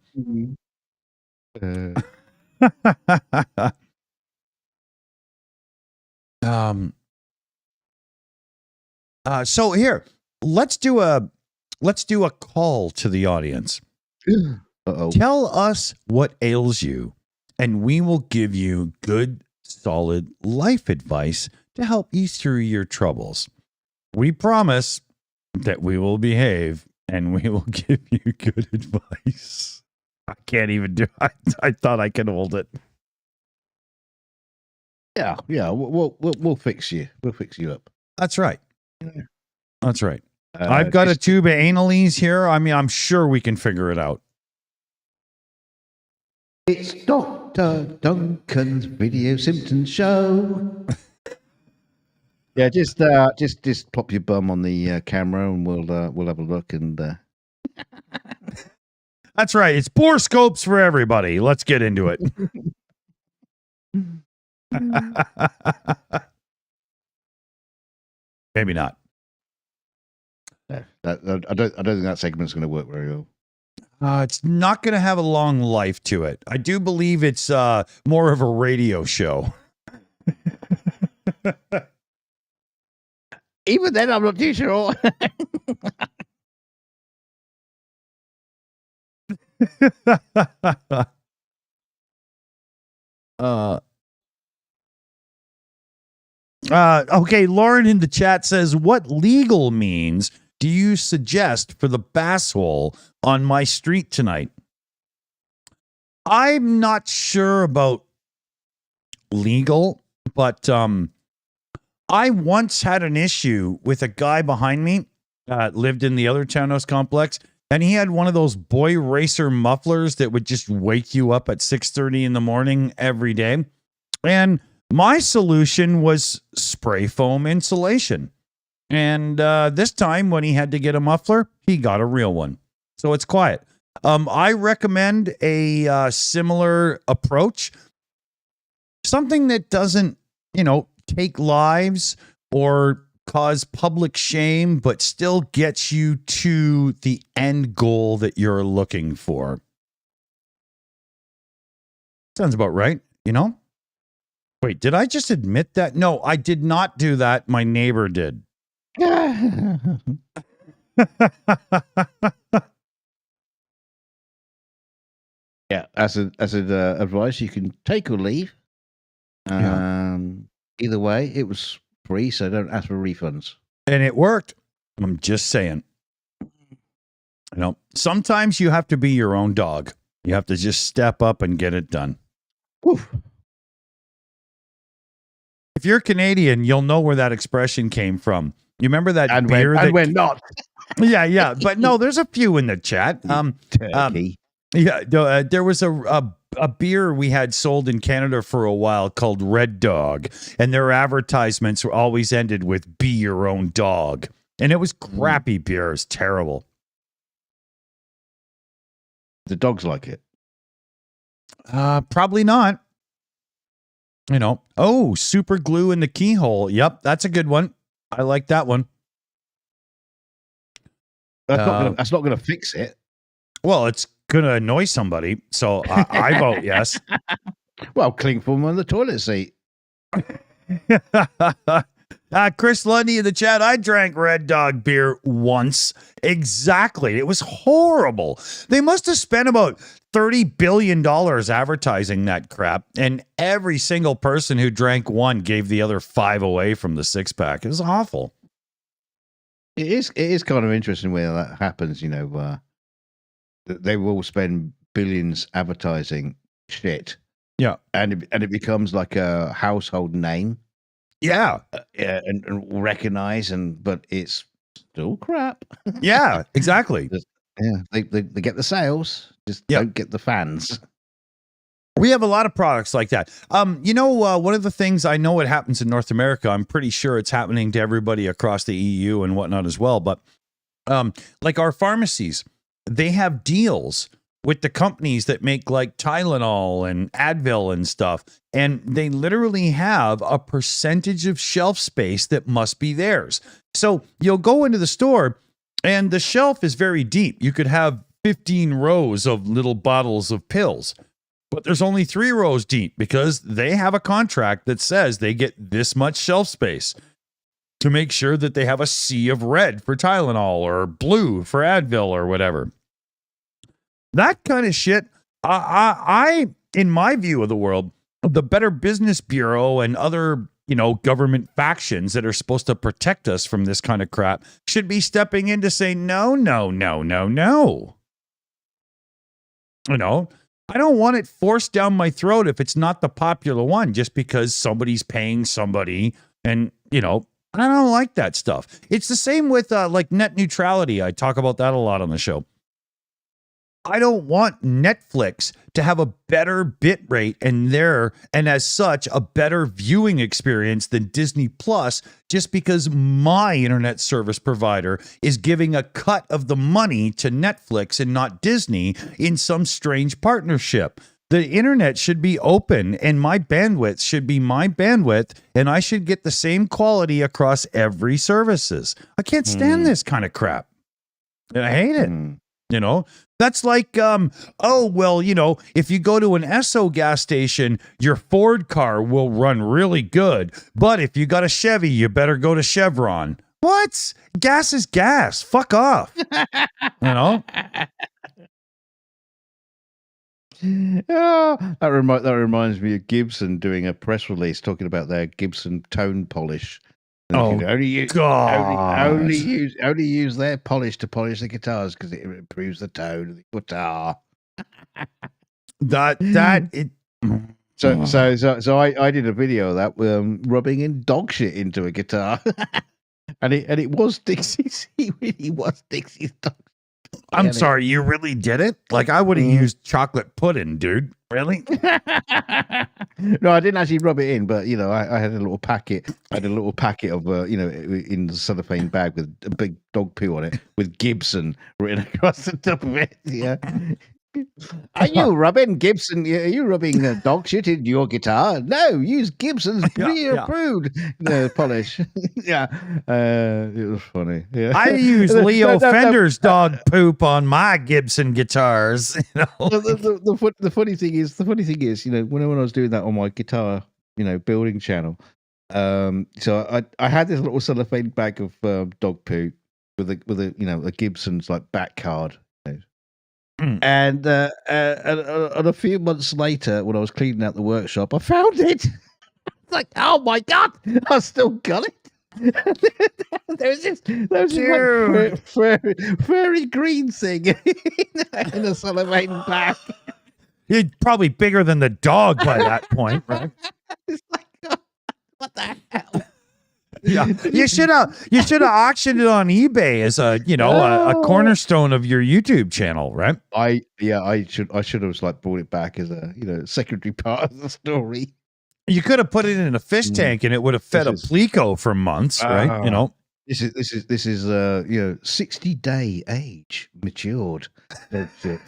So here. Let's do a call to the audience. Uh-oh. Tell us what ails you, and we will give you good, solid life advice to help you through your troubles. We promise that we will behave and we will give you good advice. I can't even do it. I thought I could hold it. Yeah. We'll fix you. We'll fix you up. That's right. That's right. I've got a tube of analies here. I mean, I'm sure we can figure it out. It's Dr. Duncan's Video Symptoms Show. Yeah, just pop your bum on the camera and we'll have a look and. That's right. It's bore scopes for everybody. Let's get into it. Maybe not. I don't think that segment's going to work very well. It's not going to have a long life to it. I do believe it's more of a radio show. Even then, I'm not too sure. Okay, Lauren in the chat says, what legal means do you suggest for the bass hole on my street tonight? I'm not sure about legal, but I once had an issue with a guy behind me, lived in the other townhouse complex, and he had one of those boy racer mufflers that would just wake you up at 6:30 in the morning every day. And my solution was spray foam insulation. And this time when he had to get a muffler, he got a real one. So it's quiet. I recommend a similar approach. Something that doesn't, take lives or cause public shame, but still gets you to the end goal that you're looking for. Sounds about right, Wait, did I just admit that? No, I did not do that. My neighbor did. Yeah, as an advice, you can take or leave. Either way, it was free, so don't ask for refunds. And it worked. I'm just saying. Sometimes you have to be your own dog. You have to just step up and get it done. Woof. If you're Canadian, you'll know where that expression came from. You remember that And beer? we're not. Yeah. But no, there's a few in the chat. Turkey. There was a beer we had sold in Canada for a while called Red Dog, and their advertisements were always ended with "Be your own dog," and it was crappy beer. It was terrible. The dogs like it. Probably not. Oh, super glue in the keyhole. Yep, that's a good one. I like that one. That's not going to fix it. Well, it's going to annoy somebody, so I vote yes. Well, cling film on the toilet seat. Chris Lundy in the chat, I drank Red Dog beer once. Exactly. It was horrible. They must have spent about $30 billion advertising that crap, and every single person who drank one gave the other 5 away from the 6-pack. It was awful. It is kind of interesting where that happens, they will spend billions advertising shit. Yeah. And it becomes like a household name. Yeah. And recognize, but it's still crap. Yeah, exactly. They get the sales, just don't get the fans. We have a lot of products like that. One of the things I know it happens in North America, I'm pretty sure it's happening to everybody across the EU and whatnot as well. But like our pharmacies, they have deals with the companies that make like Tylenol and Advil and stuff. And they literally have a percentage of shelf space that must be theirs. So you'll go into the store and the shelf is very deep. You could have 15 rows of little bottles of pills, but there's only 3 rows deep because they have a contract that says they get this much shelf space to make sure that they have a sea of red for Tylenol or blue for Advil or whatever. That kind of shit, I, in my view of the world, the Better Business Bureau and other, government factions that are supposed to protect us from this kind of crap should be stepping in to say, no. I don't want it forced down my throat if it's not the popular one just because somebody's paying somebody. And, I don't like that stuff. It's the same with like net neutrality. I talk about that a lot on the show. I don't want Netflix to have a better bit rate and as such, a better viewing experience than Disney Plus just because my internet service provider is giving a cut of the money to Netflix and not Disney in some strange partnership. The internet should be open and my bandwidth should be my bandwidth and I should get the same quality across every services. I can't stand this kind of crap. I hate it. That's like, if you go to an Esso gas station, your Ford car will run really good. But if you got a Chevy, you better go to Chevron. What? Gas is gas. Fuck off. That reminds me of Gibson doing a press release talking about their Gibson tone polish. And only use their polish to polish the guitars because it improves the tone of the guitar. It. So I did a video of that, rubbing in dog shit into a guitar, and it was Dixie's. He really was Dixie's dog. I'm sorry, you really did it? Like I would have used chocolate pudding, dude. Really? No, I didn't actually rub it in, but I had a little packet. I had a little packet of in the cellophane bag with a big dog poo on it, with Gibson written across the top of it. Yeah. Are you rubbing Gibson? Are you rubbing dog shit in your guitar? No, use Gibson's pre-approved polish. Yeah, it was funny. Yeah. I use Leo Fender's dog poop on my Gibson guitars. The funny thing is, when I was doing that on my guitar, building channel, so I had this little cellophane bag of dog poo with a Gibson's like back card. And a few months later, when I was cleaning out the workshop, I found it. It's like, oh my god, I still got it. There's this like furry green thing in a cellophane bag. It's probably bigger than the dog by that point, right? It's like, oh, what the hell? Yeah, you should have auctioned it on eBay as a cornerstone of your YouTube channel, right? I should have like brought it back as a secondary part of the story. You could have put it in a fish tank and it would have fed a plico for months, right? This is 60-day age matured. That's it.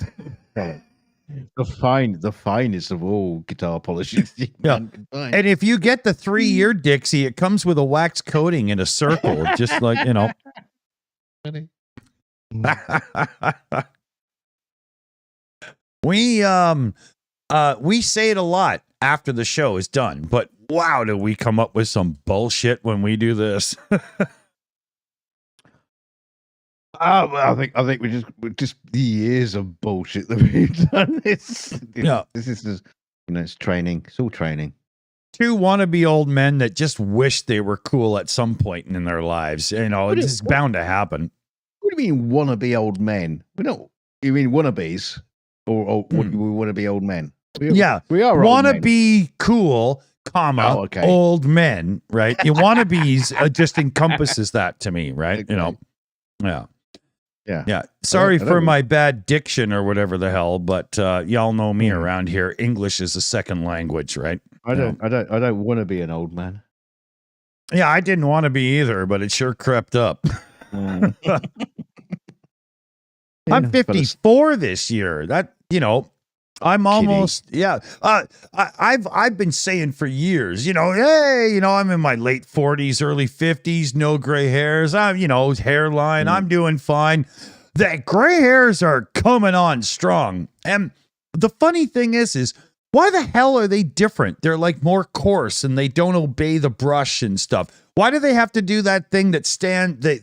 The finest of all guitar polishes. And if you get the 3-year Dixie, it comes with a wax coating in a circle, just like we say it a lot after the show is done, but wow, do we come up with some bullshit when we do this? I think we just the years of bullshit that we've done. This is it's training. It's all training. 2 wannabe old men that just wish they were cool at some point in their lives. This is bound to happen. What do you mean wannabe old men? We don't. You mean wannabes, or we want to be old men? We are. Want to be cool, old men, right? You wannabes just encompasses that to me, right? Okay. Yeah. Sorry for my bad diction or whatever the hell, but y'all know me around here. English is a second language, right? I don't want to be an old man. Yeah, I didn't want to be either, but it sure crept up. I'm 54 this year. I'm almost I've been saying for years, I'm in my late 40s, early 50s, no gray hairs. I'm, hairline, I'm doing fine. The gray hairs are coming on strong. And the funny thing is why the hell are they different? They're like more coarse and they don't obey the brush and stuff. Why do they have to do that thing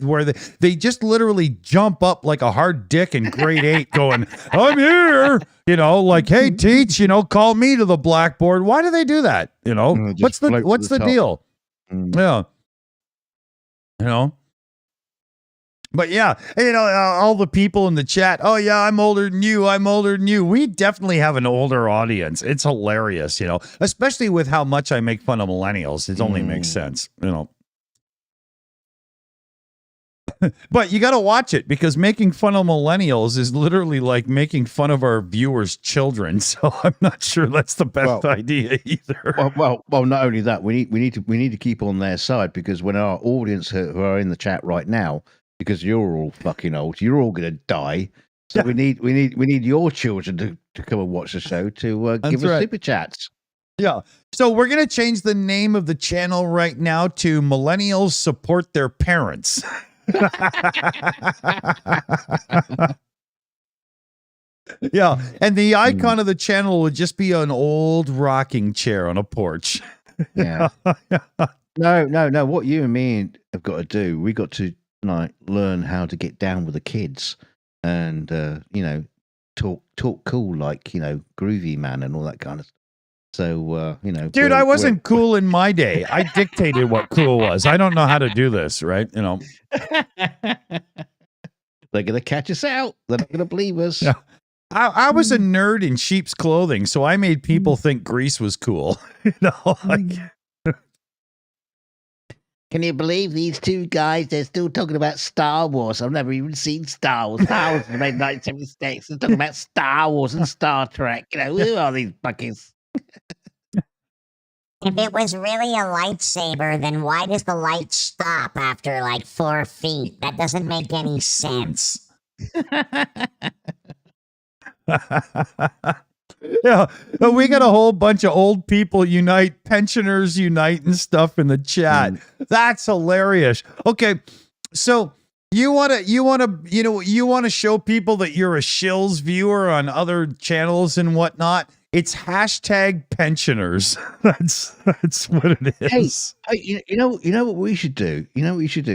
where they just literally jump up like a hard dick in grade 8 going, I'm here, like, hey, teach, call me to the blackboard. Why do they do that? What's the deal? Yeah. But yeah, all the people in the chat, oh yeah, I'm older than you. We definitely have an older audience. It's hilarious, especially with how much I make fun of millennials. It only makes sense, But you got to watch it because making fun of millennials is literally like making fun of our viewers' children. So I'm not sure that's the best idea either. Well, not only that, we need to keep on their side, because when our audience who are in the chat right now, because you're all fucking old, you're all going to die. So we need your children to come and watch the show to give us super chats. Yeah. So we're going to change the name of the channel right now to Millennials Support Their Parents. Yeah, and the icon of the channel would just be an old rocking chair on a porch. Yeah. No. What you and me have got to do, we got to learn how to get down with the kids, and talk cool, like groovy man and all that kind of stuff. So dude, I wasn't cool in my day. I dictated what cool was. I don't know how to do this, right? They're gonna catch us out. They're not gonna believe us. Yeah. I was a nerd in sheep's clothing, so I made people think Greece was cool. Can you believe these two guys? They're still talking about Star Wars. I've never even seen Star Wars. Star Wars was made in 1976. They're talking about Star Wars and Star Trek. Who are these buckets? If it was really a lightsaber, then why does the light stop after like 4 feet? That doesn't make any sense. Yeah, we got a whole bunch of old people unite, pensioners unite, and stuff in the chat. That's hilarious. Okay, so you want to show people that you're a Shills viewer on other channels and whatnot. It's hashtag pensioners. That's what it is. Hey, you know what we should do? You know what we should do?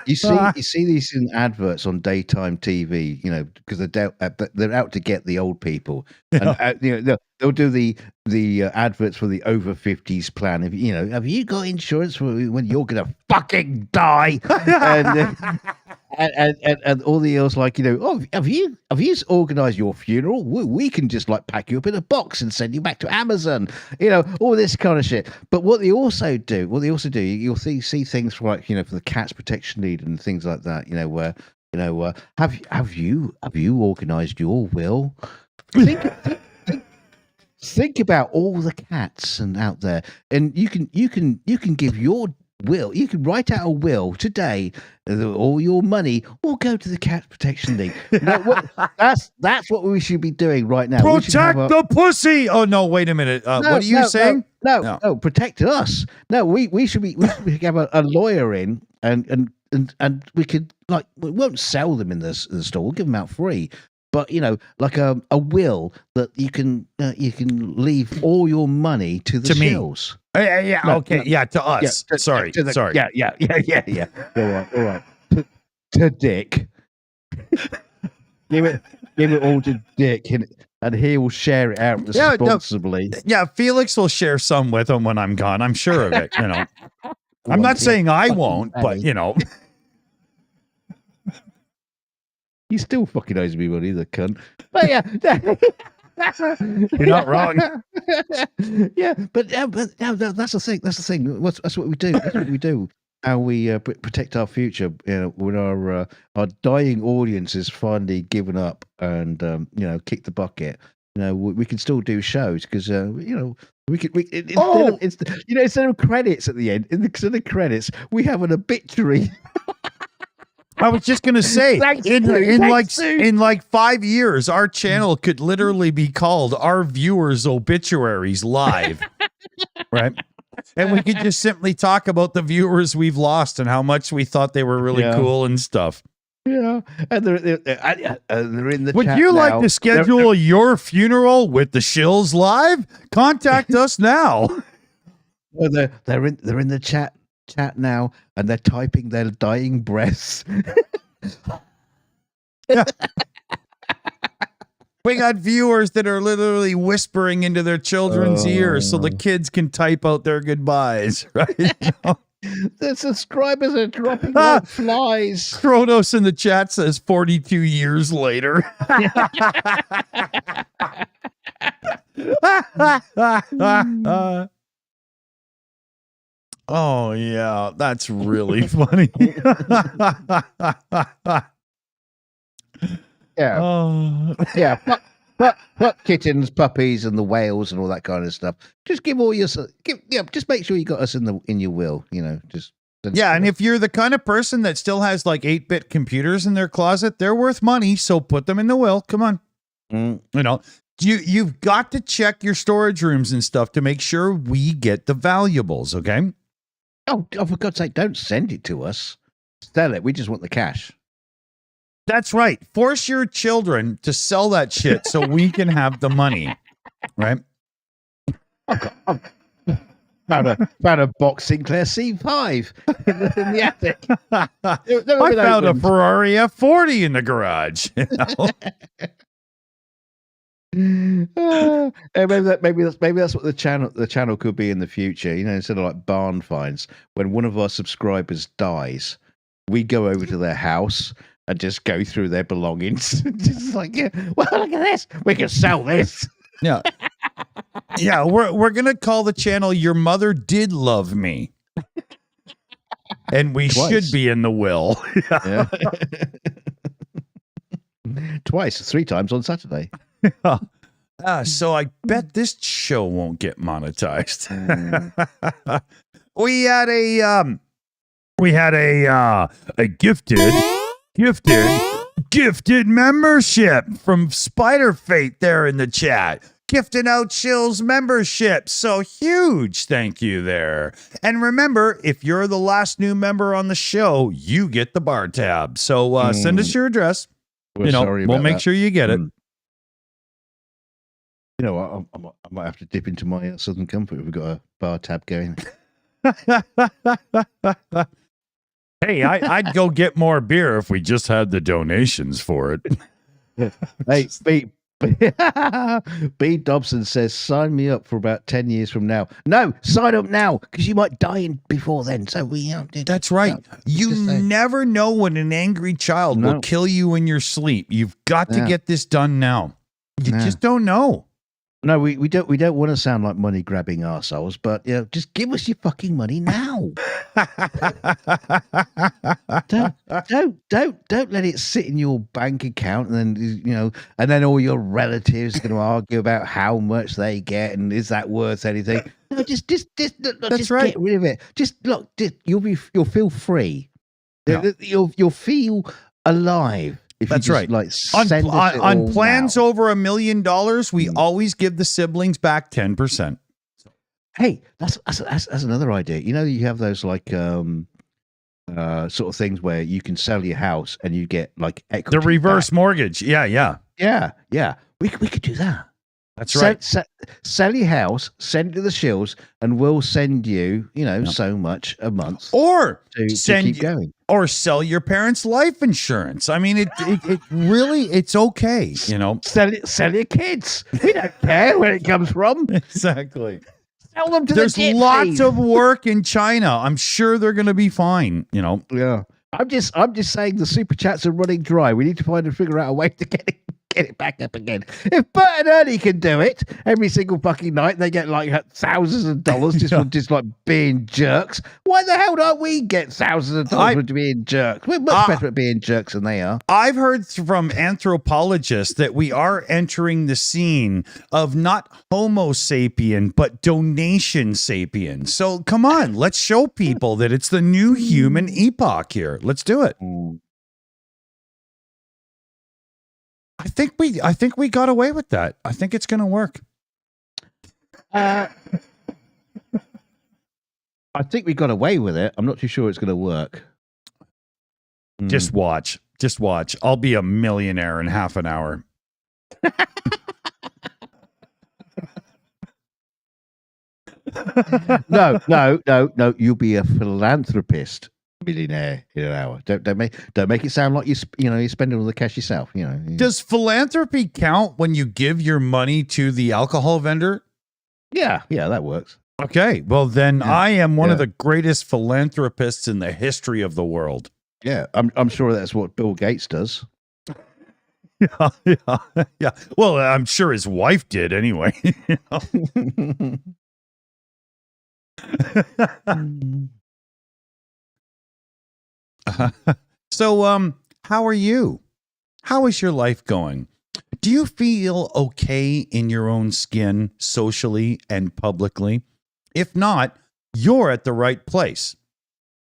You see these in adverts on daytime TV. Because they're out to get the old people, and they'll do the adverts for the over 50s plan. Have you got insurance for when you're gonna fucking die? And all the else, like, have you organized your funeral? We can just like pack you up in a box and send you back to Amazon. All this kind of shit. But what they also do, you'll see things for like, for the Cats Protection League and things like that. Where have you organized your will? Think about all the cats and out there, and you can give your will. You can write out a will today. All your money will go to the Cat Protection League. That's what we should be doing right now. Protect the pussy. Oh no! Wait a minute. What are you saying? No, protect us. No, we should have a lawyer in, and we could, like, we won't sell them in the store. We'll give them out free. But like a will that you can leave all your money to the Shills. To us. Sorry. Yeah. All right. To Dick. give it all to Dick, and he will share it out responsibly. Felix will share some with him when I'm gone. I'm sure of it. I'm not saying I won't, but He still fucking owes me money, the cunt. But yeah, you're not wrong. Yeah, but that's the thing. That's what we do. That's what we do. How we protect our future. When our dying audience is finally given up and kick the bucket. We can still do shows because we could. Instead of credits at the end, instead of credits, we have an obituary. I was just gonna say, in like 5 years, our channel could literally be called "Our Viewers' Obituaries Live," right? And we could just simply talk about the viewers we've lost and how much we thought they were really cool and stuff. Yeah, and they're in the. Would chat you now. like to schedule your funeral with the Shills Live? Contact us now. Well, they're in the chat now, and they're typing their dying breaths. We got viewers that are literally whispering into their children's ears so the kids can type out their goodbyes, right? The subscribers are dropping like flies. Kronos in the chat says 42 years later. Oh, yeah, that's really funny. Yeah. Oh. Yeah. Fuck kittens, puppies, and the whales and all that kind of stuff. Just give all your just make sure you got us in your will. And if you're the kind of person that still has like 8-bit computers in their closet, they're worth money. So put them in the will. Come on. You've got to check your storage rooms and stuff to make sure we get the valuables. Okay. Oh, for God's sake, don't send it to us. Sell it. We just want the cash. That's right. Force your children to sell that shit so we can have the money. Right? I've found a box Sinclair C5 in the attic. I found a Ferrari F40 in the garage. Maybe that's what the channel could be in the future. Instead of like barn finds, when one of our subscribers dies, we go over to their house, and just go through their belongings. Just like, yeah, well, look at this. We can sell this. Yeah. Yeah, we're gonna call the channel Your Mother Did Love Me. And we Twice. should be in the will. Yeah. Twice, 3 times on Saturday. So I bet this show won't get monetized. We had a gifted membership from Spider Fate there in the chat. Gifting out Shills membership. So huge thank you there. And remember, if you're the last new member on the show, you get the bar tab. So send us your address. We're sorry we'll about make that. sure you get it. You know what? I might have to dip into my Southern Comfort if we've got a bar tab going. Hey, I'd go get more beer if we just had the donations for it. Hey, B. Dobson says, sign me up for about 10 years from now. No, sign up now because you might die before then. So That's right. You never know when an angry child will kill you in your sleep. You've got to get this done now. You just don't know. No, we don't want to sound like money grabbing arseholes, but just give us your fucking money now. don't let it sit in your bank account and then and then all your relatives are going to argue about how much they get and is that worth anything. No, just right. Get rid of it. You'll feel free. You'll feel alive. That's right. On plans over $1 million, we always give the siblings back 10%. Hey, that's another idea. You have those like sort of things where you can sell your house and you get like equity. The reverse mortgage. Yeah. We could do that. That's right. Sell your house, send it to the Shills, and we'll send you, so much a month. Or to keep going. Or sell your parents' life insurance. I mean, it really, it's okay, Sell your kids. We don't care where it comes from. Exactly. Sell them to There's the lots of work in China. I'm sure they're going to be fine, Yeah. I'm just saying the super chats are running dry. We need to figure out a way to get it back up again. If Bert and Ernie can do it every single fucking night, they get like thousands of dollars just like being jerks. Why the hell don't we get thousands of dollars for being jerks? We're much better at being jerks than they are. I've heard from anthropologists that we are entering the scene of not Homo sapien, but donation sapien. So come on, let's show people that it's the new human epoch here. Let's do it. I think we got away with that. I think it's going to work. I think we got away with it. I'm not too sure it's going to work. Just watch. I'll be a millionaire in half an hour. No. You'll be a philanthropist. Millionaire in an hour. Don't make it sound like you're spending all the cash yourself. Does philanthropy count when you give your money to the alcohol vendor? Yeah, that works. Okay, well then I am one of the greatest philanthropists in the history of the world. Yeah, I'm sure that's what Bill Gates does. Yeah. Well, I'm sure his wife did anyway. So, how are you? How is your life going? Do you feel okay in your own skin socially and publicly? If not, you're at the right place.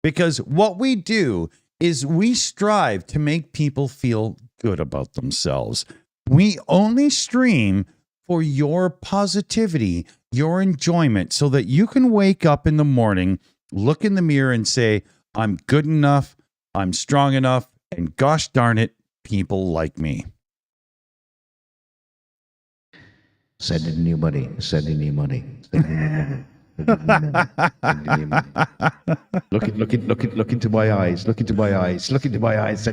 Because what we do is we strive to make people feel good about themselves. We only stream for your positivity, your enjoyment, so that you can wake up in the morning, look in the mirror and say, I'm good enough, I'm strong enough, and gosh darn it, people like me. Send in new money. Look into my eyes. Send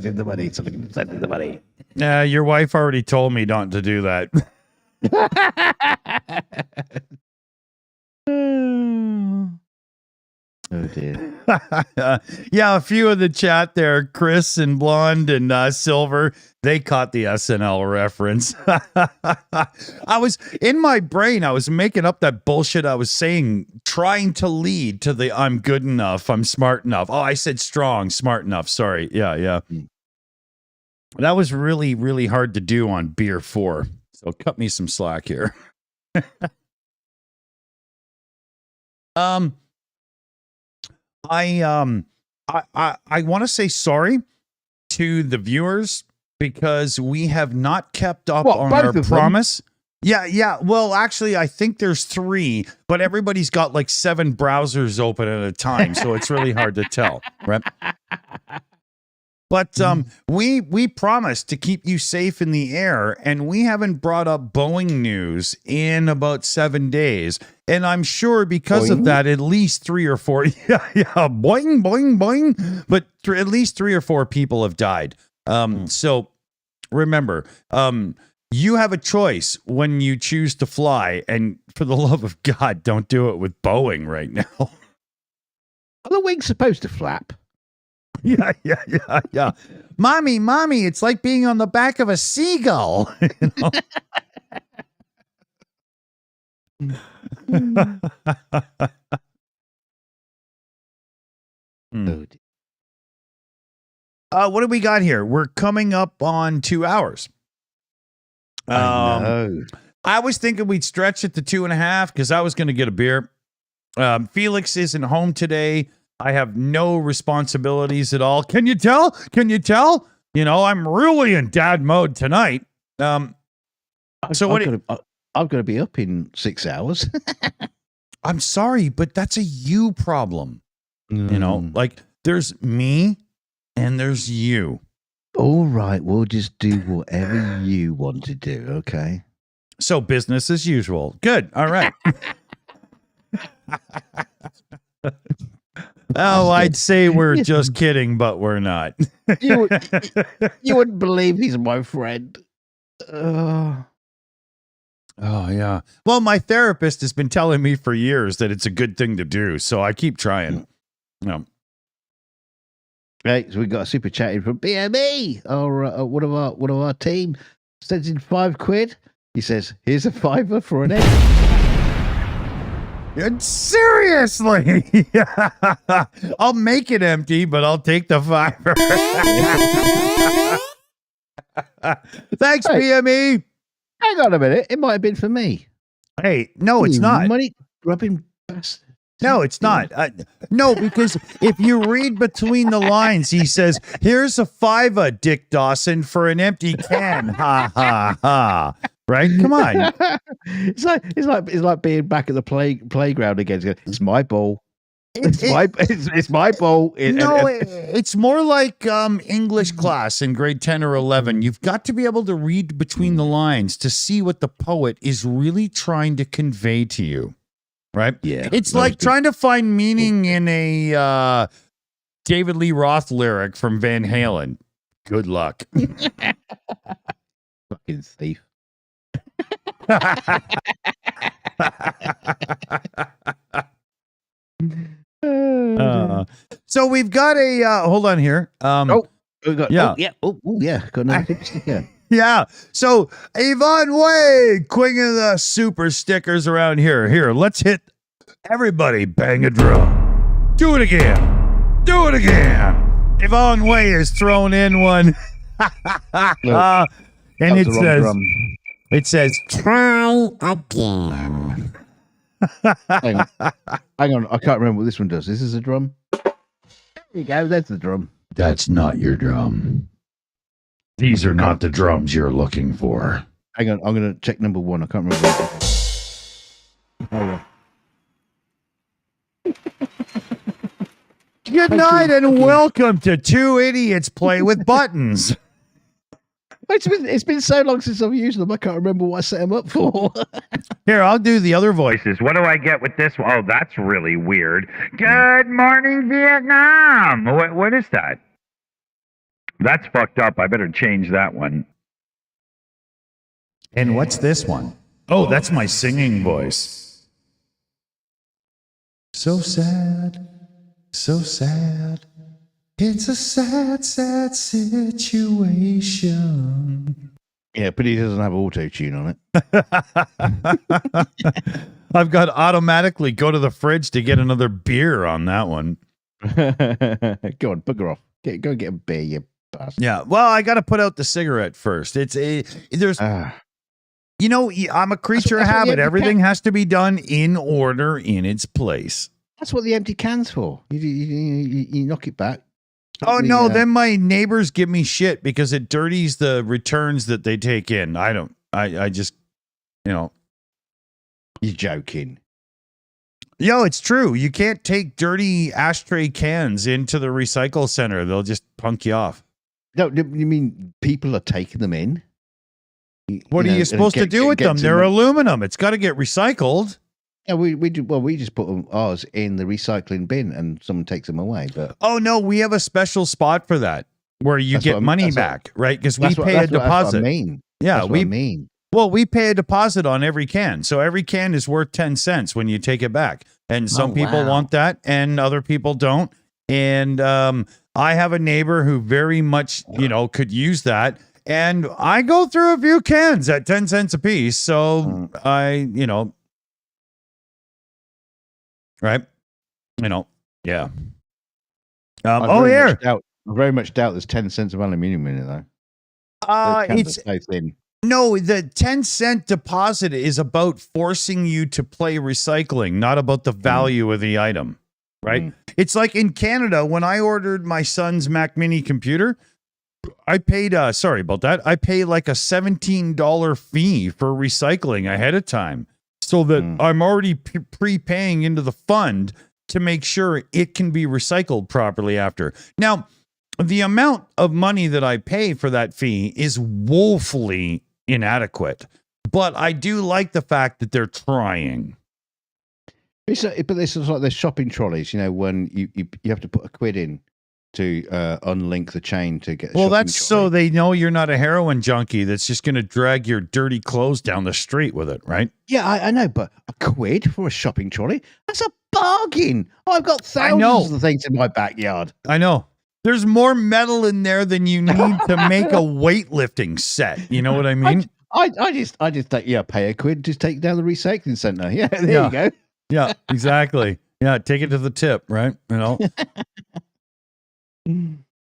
in the money. Your wife already told me not to do that. Oh dear. Yeah, a few of the chat there, Chris and Blonde and Silver, they caught the SNL reference. I was in my brain, I was making up that bullshit I was saying, trying to lead to the I'm good enough, I'm smart enough. Oh, I said strong, smart enough. Sorry. Yeah. That was really, really hard to do on Beer 4. So cut me some slack here. I want to say sorry to the viewers because we have not kept up on our promise. Yeah. Well, actually, I think there's 3, but everybody's got like 7 browsers open at a time, so it's really hard to tell, right? But we promised to keep you safe in the air, and we haven't brought up Boeing news in about 7 days. And I'm sure because of that, at least 3 or 4, boing. But at least 3 or 4 people have died. So remember, you have a choice when you choose to fly, and for the love of God, don't do it with Boeing right now. Are the wings supposed to flap? Yeah. Mommy, it's like being on the back of a seagull. You know? What do we got here? We're coming up on 2 hours. I was thinking we'd stretch it to 2.5 because I was going to get a beer. Felix isn't home today. I have no responsibilities at all. Can you tell? You know, I'm really in dad mode tonight. I'm going to be up in 6 hours. I'm sorry, but that's a you problem. You know, like there's me and there's you. All right, we'll just do whatever you want to do, okay? So business as usual. Good. All right. Oh, I'd say we're just kidding, but we're not. You wouldn't believe he's my friend. Oh, yeah. Well, my therapist has been telling me for years that it's a good thing to do, so I keep trying. No. Right, so we got a super chat in from BME, or one of our team. Sends in £5. He says, "Here's a £5 for an egg." Seriously? I'll make it empty, but I'll take the $5. Thanks, BME. Hang on a minute. It might have been for me. Hey, no, it's not. Money grubbing bastard. No, it's not. No, because if you read between the lines, he says, "Here's a $5, Dick Dawson, for an empty can." Ha ha ha. Right? Come on. It's like being back at the playground again. It's my ball. It's my ball. It's more like English class in grade 10 or 11. You've got to be able to read between the lines to see what the poet is really trying to convey to you. Right? Yeah. It's like trying to find meaning in a David Lee Roth lyric from Van Halen. Good luck. Fucking thief. So we've got a hold on here. Got another super sticker. Yeah. So Yvonne Way, queen of the super stickers around here. Here, let's hit everybody. Bang a drum. Do it again. Yvonne Way is thrown in one. And it says, try again. Hang on. I can't remember what this one does. This is a drum. There you go. That's the drum. "That's not your drum. These are not the drums you're looking for." Hang on. I'm going to check number 1. I can't remember what it is. Oh, yeah. Good night and welcome to Two Idiots Play with Buttons. It's been so long since I've used them. I can't remember what I set them up for. Here, I'll do the other voices. What do I get with this one? Oh, that's really weird. Good morning, Vietnam. What is that? That's fucked up. I better change that one. And what's this one? Oh, that's my singing voice. So sad. so sad. It's a sad, sad situation. Yeah, but he doesn't have auto tune on I've got automatically go to the fridge to get another beer on that one. it. Go on, bugger off. Go get a beer, you bastard. Yeah. Well, I got to put out the cigarette first. There's, you know, I'm a creature of that's what the habit. empty Everything has to be done in order, in its place. That's what the empty can's for. You knock it back. Oh, no. Then my neighbors give me shit because it dirties the returns that they take in. I just, you know. You're joking. Yo, it's true. You can't take dirty ashtray cans into the recycle center. They'll just punk you off. No, you mean people are taking them in? What are you supposed to do with them? They're aluminum. It's got to get recycled. Yeah, we just put ours in the recycling bin and someone takes them away. But oh no, we have a special spot for that where you get money back, right? Because we pay a deposit. Yeah, we mean. Well, we pay a deposit on every can, so every can is worth 10 cents when you take it back. And some people want that, and other people don't. And I have a neighbor who very much, could use that. And I go through a few cans at 10 cents a piece, so right? Yeah. I very much doubt there's 10 cents of aluminium in it, though. It's so thin. No, the 10-cent deposit is about forcing you to play recycling, not about the value of the item, right? It's like in Canada, when I ordered my son's Mac Mini computer, I paid, sorry about that, I pay like a $17 fee for recycling ahead of time so that I'm already prepaying into the fund to make sure it can be recycled properly after. Now, the amount of money that I pay for that fee is woefully inadequate, but I do like the fact that they're trying. But this is like the shopping trolleys, when you have to put £1 in to unlink the chain to get. Well, that's trolley. So they know you're not a heroin junkie that's just going to drag your dirty clothes down the street with it, right? Yeah, I know, but £1 for a shopping trolley, that's a bargain. I've got thousands of things in my backyard. I know. There's more metal in there than you need to make a weightlifting set. You know what I mean? I just pay £1 to take down the recycling center. Yeah, there you go. Yeah, exactly. Yeah, take it to the tip, right? Oh yeah,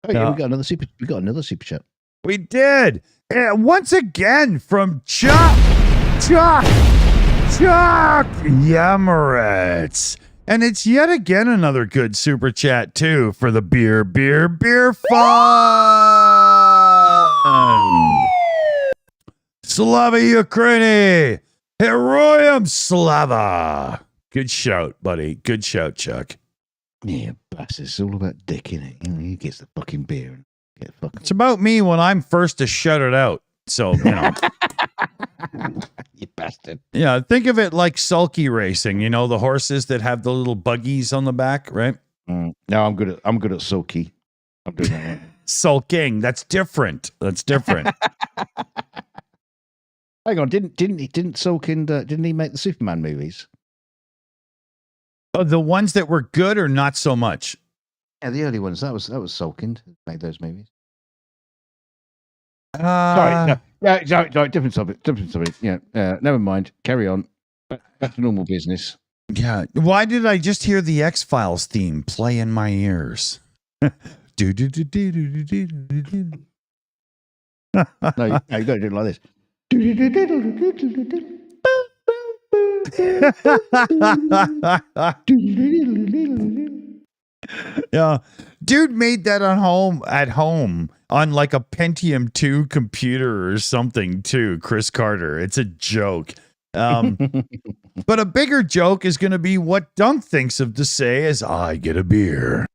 we got another super chat. We did. Once again from Chuck Yamaretz. And it's yet again another good super chat, too, for the beer fun. Slava Ukraini. Heroyam Slava. Good shout, buddy. Good shout, Chuck. Yeah, bastard. It's all about dick, innit? He gets the fucking beer. And get fucking... It's about me when I'm first to shout it out. So, you bastard. Yeah, think of it like sulky racing. The horses that have the little buggies on the back, right? No, I'm good at sulky. I'm doing that. Sulking. That's different. Hang on, didn't Sulkin? Didn't he make the Superman movies? Oh, the ones that were good or not so much? Yeah, the early ones. That was Sulkin made those movies. Sorry, different topic. Yeah, never mind. Carry on. Back to normal business. Yeah. Why did I just hear the X-Files theme play in my ears? No, you got to do it like this. Yeah, dude made that at home on like a Pentium 2 computer or something too. Chris Carter, it's a joke. But a bigger joke is going to be what Dunk thinks of to say as I get a beer.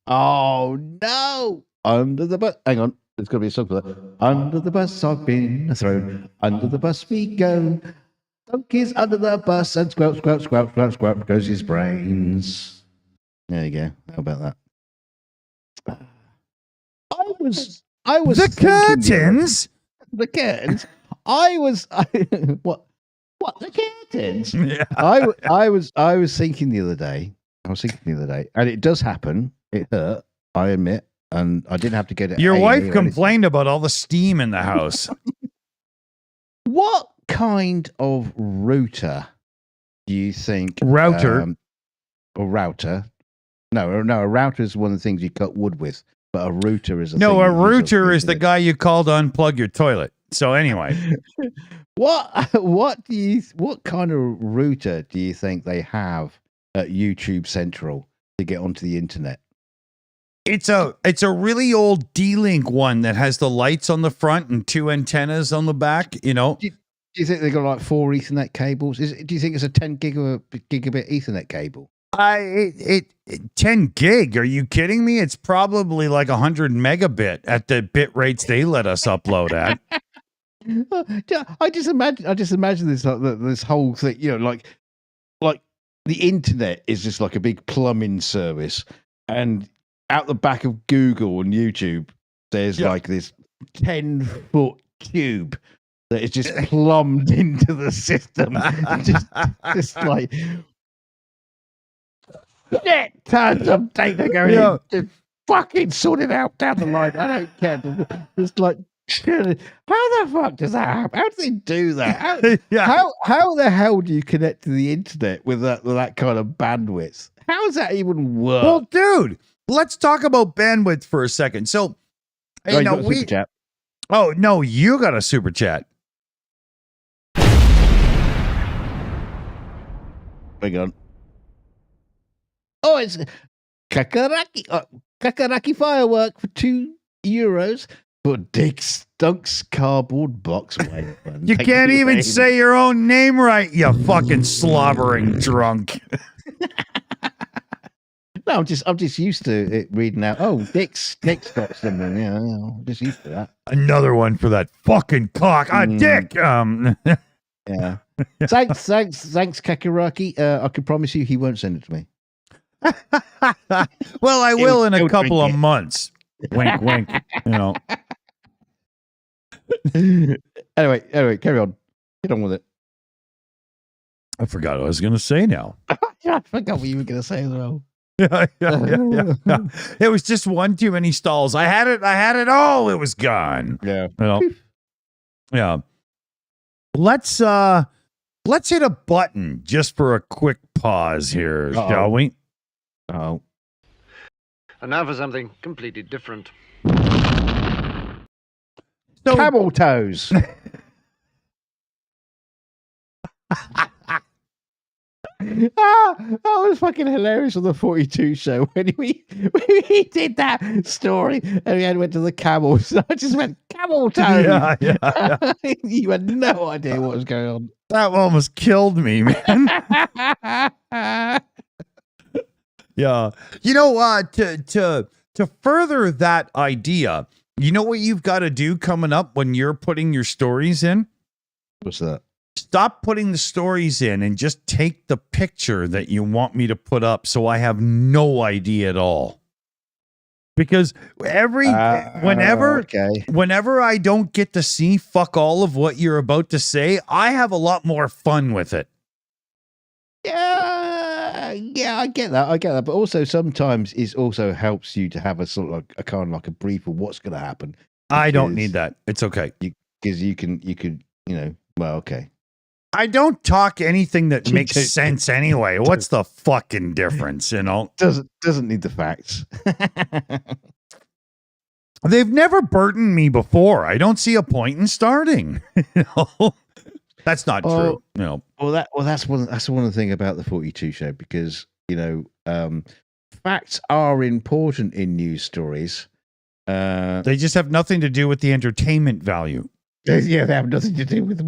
Oh no! Under the bus. Hang on, there's got to be a song for that. Under the bus I've been thrown. Under the bus we go. Dunk is under the bus and squelch goes his brains. There you go. How about that? I was the curtains. The curtains. What the curtains? Yeah. I was thinking the other day. I was thinking the other day, and it does happen. It hurt, I admit, and I didn't have to get it. Your A&E wife or complained about all the steam in the house. What kind of router do you think? Router. Or router? No, a router is one of the things you cut wood with, but a router is No, a thing you use router off is the internet. guy you call to unplug your toilet. So anyway, What kind of router do you think they have at YouTube Central to get onto the internet? it's a really old D-Link one that has the lights on the front and 2 antennas on the back, you know. Do you think they got like 4 Ethernet cables? Do you think it's a 10 gigabit Ethernet cable? 10 gig. Are you kidding me? It's probably like 100 megabit at the bit rates they let us upload at. I just imagine this this whole thing, you know, like the internet is just like a big plumbing service, and out the back of Google and YouTube, there's like this 10-foot tube that is just plumbed into the system, just like tons of data going in. Just fucking sort it out down the line. I don't care. It's like, how the fuck does that happen? How do they do that? How the hell do you connect to the internet with that kind of bandwidth? How does that even work? Well, dude, let's talk about bandwidth for a second. So, you know, super chat. Oh no, you got a super chat. Hang on. Oh, it's Kakaraki firework for €2 for Dick Stunk's cardboard box. You can't even say your own name right, you fucking slobbering drunk. No, I'm just used to it reading out. Oh, Dick's got something. Yeah, I'm just used to that. Another one for that fucking cock. Dick. Yeah. Thanks, Kakaraki. I can promise you he won't send it to me. Well, I will in a He'll couple of drink it. months. Wink, wink. You know. Anyway, carry on. Get on with it. I forgot what I was going to say now. I forgot what you were going to say as well. Yeah. It was just one too many stalls. I had it all. It was gone. Yeah. You know? Yeah. Let's hit a button just for a quick pause here, shall we? Oh. And now for something completely different. So, Camel toes. That was fucking hilarious on the 42 show when we did that story and we went to the camels. I just went camel toes. Yeah. You had no idea what was going on. That almost killed me, man. Yeah. You know, to further that idea, you know what you've got to do coming up when you're putting your stories in? What's that? Stop putting the stories in and just take the picture that you want me to put up so I have no idea at all. Because whenever I don't get to see fuck all of what you're about to say, I have a lot more fun with it. Yeah, I get that. But also sometimes it also helps you to have a sort of like a kind of like a brief of what's going to happen. I don't need that. It's okay. Because you can, well, okay. I don't talk anything that makes sense anyway. What's the fucking difference, you know? Doesn't need the facts. They've never burdened me before. I don't see a point in starting. You know? That's not true. You know. That's one of the thing about the 42 show, because facts are important in news stories. They just have nothing to do with the entertainment value. Yeah, they have nothing to do with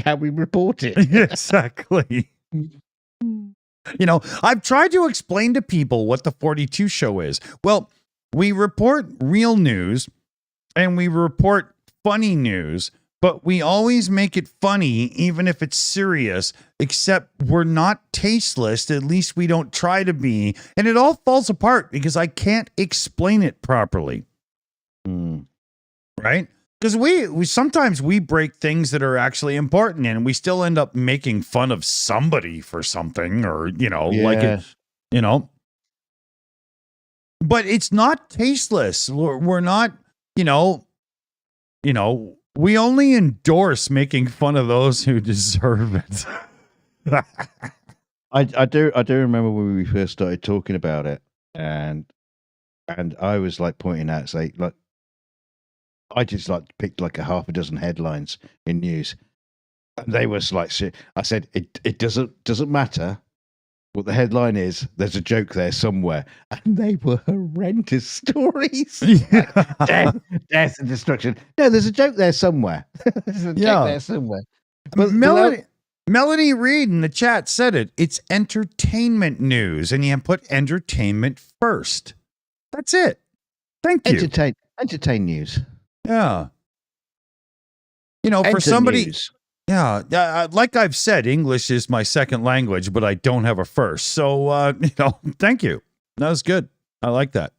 how we report it. Exactly. You know, I've tried to explain to people what the 42 show is. Well, we report real news and we report funny news, but we always make it funny, even if it's serious, except we're not tasteless. At least we don't try to be. And it all falls apart because I can't explain it properly. Right? Because we sometimes we break things that are actually important, and we still end up making fun of somebody for something, or but it's not tasteless. We're not, you know, we only endorse making fun of those who deserve it. I do remember when we first started talking about it, and I was like pointing out, say, like, I just like picked like a half a dozen headlines in news, and they was like, I said, it doesn't matter what the headline is. There's a joke there somewhere, and they were horrendous stories. Death and destruction. No, there's a joke there somewhere. There's a joke there somewhere. But Melanie Reed in the chat said it. It's entertainment news, and you put entertainment first. That's it. Thank you. Entertain news. Yeah. You know, for somebody. News. Yeah, like I've said, English is my second language, but I don't have a first. So, thank you. That was good. I like that.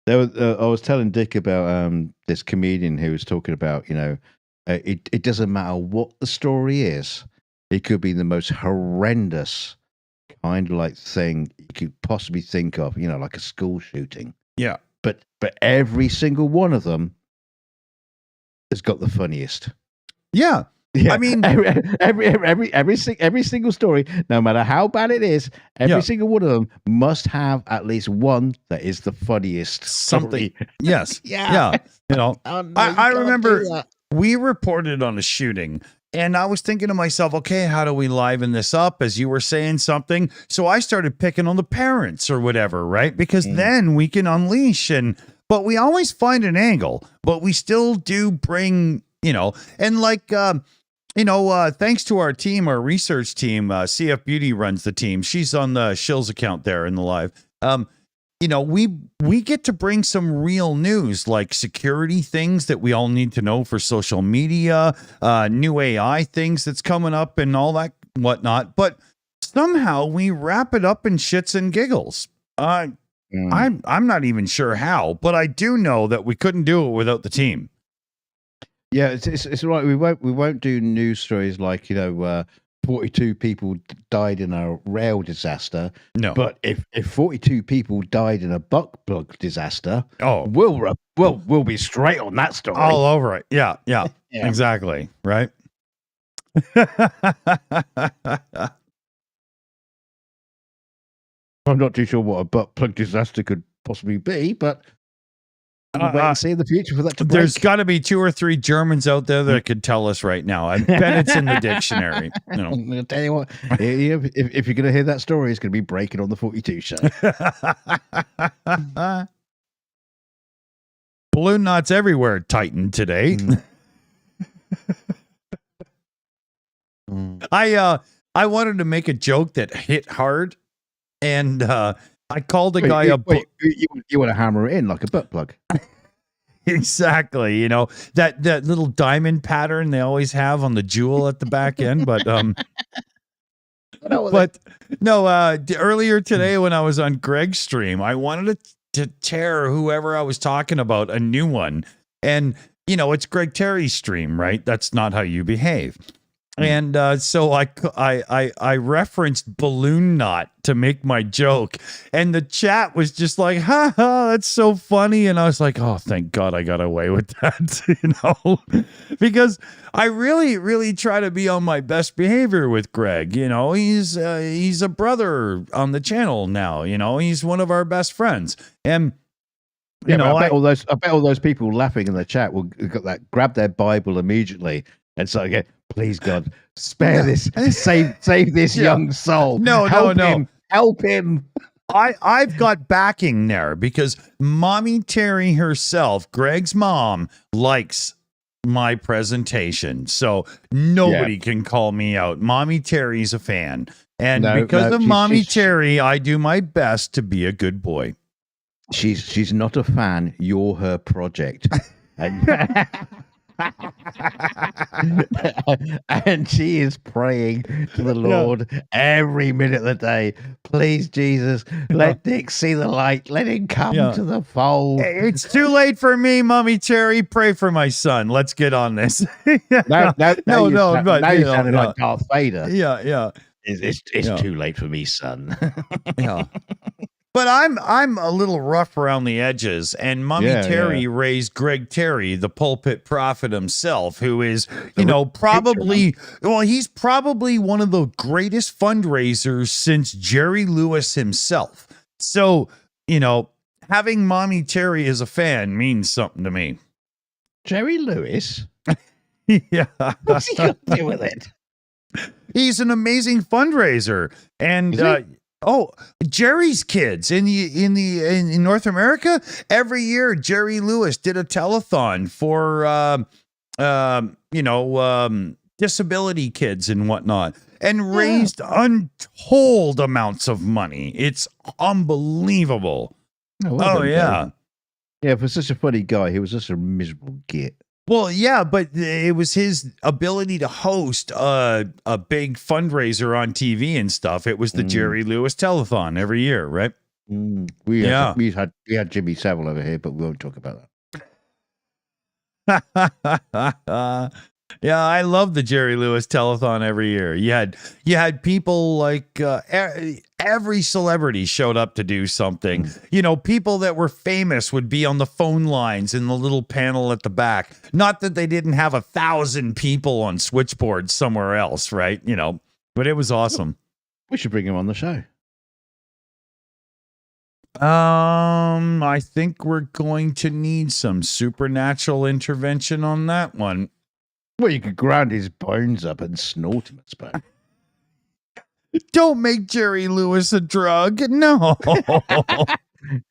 There was, I was telling Dick about this comedian who was talking about, it doesn't matter what the story is. It could be the most horrendous kind of like thing you could possibly think of, like a school shooting. Yeah. But every single one of them has got the funniest. Yeah. I mean, every single story, no matter how bad it is, every single one of them must have at least one that is the funniest. Something. Story. Yes. Yeah. Oh, no, I remember we reported on a shooting, and I was thinking to myself, okay, how do we liven this up? As you were saying something, so I started picking on the parents or whatever, right? Because then we can unleash, but we always find an angle, but we still do bring. And like, thanks to our team, our research team, CF Beauty runs the team. She's on the Shills account there in the live. We get to bring some real news, like security things that we all need to know for social media, new AI things that's coming up and all that whatnot. But somehow we wrap it up in shits and giggles. I'm not even sure how, but I do know that we couldn't do it without the team. Yeah, it's right. We won't do news stories like 42 people died in a rail disaster. No, but if 42 people died in a butt plug disaster, we'll be straight on that story. All over it. Yeah. Exactly. Right. I'm not too sure what a butt plug disaster could possibly be, but we'll wait and see in the future for that to break. There's got to be 2 or 3 Germans out there that could tell us right now. I bet it's in the dictionary. I'm going to tell you what, if you're going to hear that story, it's going to be breaking on the 42 show. Balloon knots everywhere tightened today. I wanted to make a joke that hit hard, and I called a guy you want to hammer it in like a butt plug. Exactly. That little diamond pattern they always have on the jewel at the back end. But earlier today when I was on Greg's stream, I wanted to tear whoever I was talking about a new one. And, it's Greg Terry's stream, right? That's not how you behave. And so I referenced balloon knot to make my joke, and the chat was just like, "Ha ha, that's so funny!" And I was like, "Oh, thank God I got away with that," because I really, really try to be on my best behavior with Greg. He's a brother on the channel now. He's one of our best friends, and. I bet all those people laughing in the chat will grab their Bible immediately and say, "Please God, spare this, save this young soul. Help him." I've got backing there because Mommy Terry herself, Greg's mom, likes my presentation, so nobody can call me out. Mommy Terry's a fan, and because of Mommy Terry, I do my best to be a good boy. She's not a fan. You're her project. And she is praying to the Lord every minute of the day. Please, Jesus, let Dick see the light. Let him come to the fold. It's too late for me, Mommy Terry. Pray for my son. Let's get on this. No, but you sounded like Darth Vader. Yeah. It's too late for me, son. Yeah. But I'm a little rough around the edges, and Mummy Yeah, Terry raised Greg Terry, the pulpit prophet himself, who is, probably he's probably one of the greatest fundraisers since Jerry Lewis himself. So, having Mommy Terry as a fan means something to me. Jerry Lewis? Yeah. What's he got to do with it? He's an amazing fundraiser. And Jerry's kids in North America, every year Jerry Lewis did a telethon for disability kids and whatnot, and raised untold amounts of money. It's unbelievable. Well, yeah. Yeah, for such a funny guy, he was just a miserable git. Well, yeah, but it was his ability to host a big fundraiser on TV and stuff. It was the Jerry Lewis telethon every year, right? We had Jimmy Savile over here, but we won't talk about that. Yeah, I love the Jerry Lewis telethon every year. You had people like every celebrity showed up to do something. People that were famous would be on the phone lines in the little panel at the back. Not that they didn't have 1,000 people on switchboards somewhere else, right? But it was awesome. We should bring him on the show. I think we're going to need some supernatural intervention on that one. Well, you could grind his bones up and snort him, I suppose. Don't make Jerry Lewis a drug. No.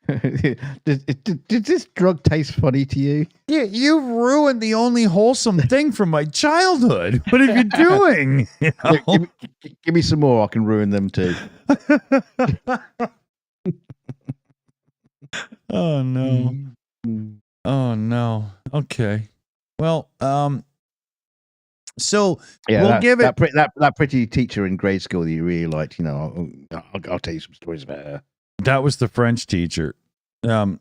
Did this drug taste funny to you? Yeah, you ruined the only wholesome thing from my childhood. What are you doing? Give me some more. I can ruin them too. Oh, no. Oh, no. Okay. Well, so we'll give it that pretty teacher in grade school that you really liked. I'll tell you some stories about her. That was the French teacher. But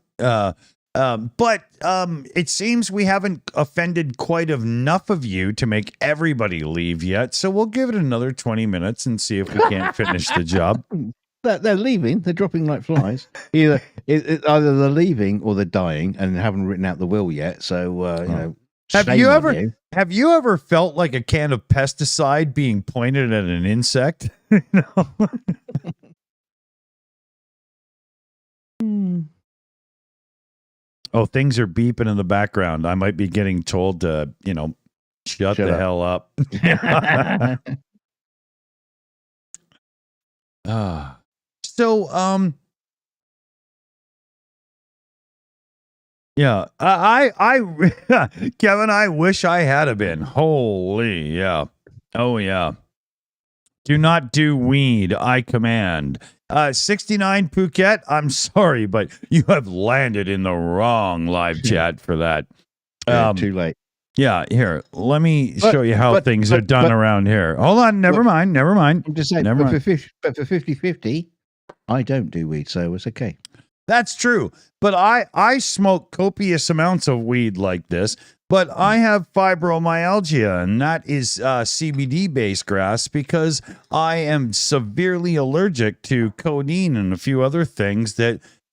it seems we haven't offended quite enough of you to make everybody leave yet. So we'll give it another 20 minutes and see if we can't finish the job. They're leaving. They're dropping like flies. Either they're leaving or they're dying and haven't written out the will yet. So Have you ever felt like a can of pesticide being pointed at an insect? Oh, things are beeping in the background. I might be getting told to, shut the hell up. Yeah, I Kevin, I wish I had been. Holy, yeah. Oh, yeah. Do not do weed, I command. 69 Puket, I'm sorry, but you have landed in the wrong live chat for that. Too late. Yeah, here, let me show you how things are done around here. Hold on, never mind. I'm just saying, but for 50-50, I don't do weed, so it's okay. That's true. But I smoke copious amounts of weed like this, but I have fibromyalgia, and that is CBD-based grass because I am severely allergic to codeine and a few other things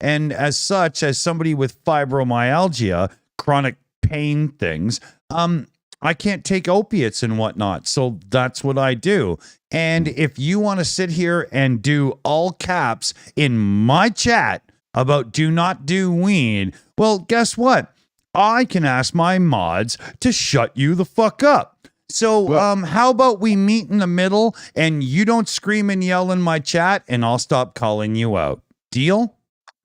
and as such, as somebody with fibromyalgia, chronic pain things, I can't take opiates and whatnot. So that's what I do. And if you want to sit here and do all caps in my chat about do not do weed, well, guess what? I can ask my mods to shut you the fuck up. So how about we meet in the middle and you don't scream and yell in my chat and I'll stop calling you out. Deal?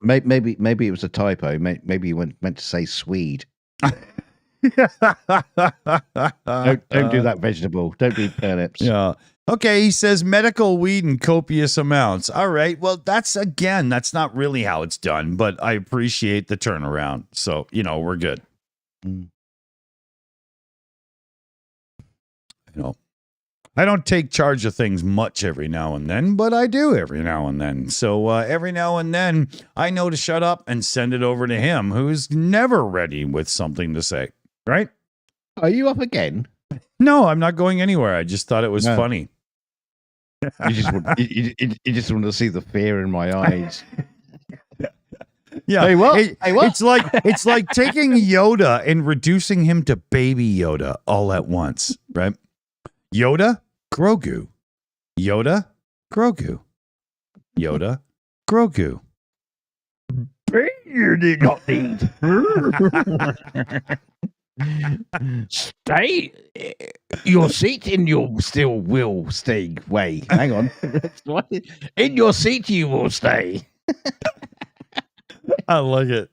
Maybe it was a typo. Maybe you meant to say Swede. Don't do that vegetable. Don't do turnips. Yeah. Okay, he says medical weed in copious amounts. All right. Well, that's not really how it's done, but I appreciate the turnaround. So, we're good. I don't take charge of things much every now and then, but I do every now and then. So every now and then I know to shut up and send it over to him, who's never ready with something to say. Right? Are you up again? No, I'm not going anywhere. I just thought it was funny. You just want to see the fear in my eyes. Yeah. Hey, what? Hey, what? It's like taking Yoda and reducing him to baby Yoda all at once, right? Yoda, Grogu. Yoda, Grogu. Yoda, Grogu. You did not need. Stay. Your seat in your still will stay. Way. Hang on. In your seat you will stay. I like it.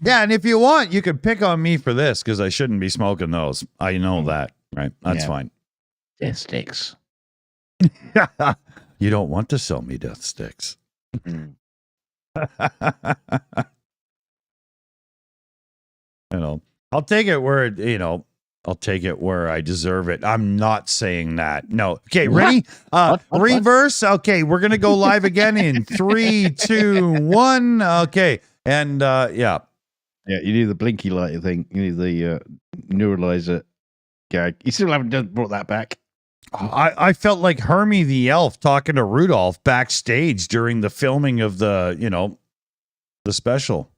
Yeah, and if you want, you could pick on me for this because I shouldn't be smoking those. I know that, right? That's fine. Death sticks. You don't want to sell me death sticks. I'll take it where I'll take it where I deserve it. I'm not saying that. No. Okay, ready? What? Reverse. Okay, we're gonna go live again in 3, 2, 1. Okay, and yeah. Yeah, you need the blinky light thing. You need the neuralizer gag. You still haven't brought that back. I felt like Hermie the elf talking to Rudolph backstage during the filming of the special.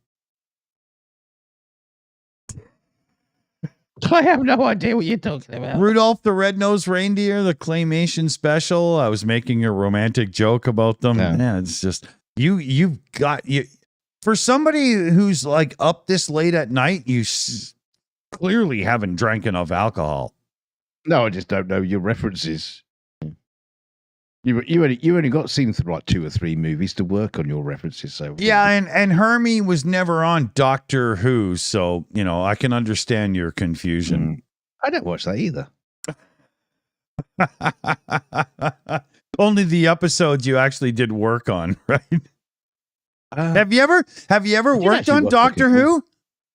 I have no idea what you're talking about. Rudolph the Red-Nosed Reindeer, the claymation special. I was making a romantic joke about them. Yeah, it's just you've got for somebody who's like up this late at night, you clearly haven't drank enough alcohol. No, I just don't know your references. You only got seen through like 2 or 3 movies to work on your references. So yeah, and Hermie was never on Doctor Who, so I can understand your confusion. I don't watch that either. Only the episodes you actually did work on, right? Have you ever worked on Doctor Who?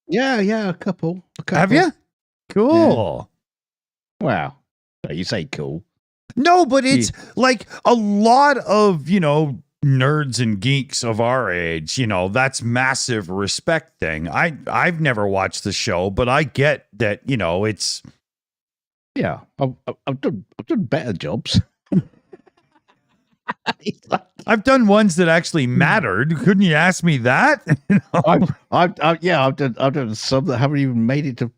Yeah, a couple. Have you? Cool. Yeah. Wow. You say cool. No, but it's like a lot of, nerds and geeks of our age, that's massive respect thing. I've never watched the show, but I get that, it's. Yeah, I've done better jobs. I've done ones that actually mattered. Couldn't you ask me that? I've done some that haven't even made it to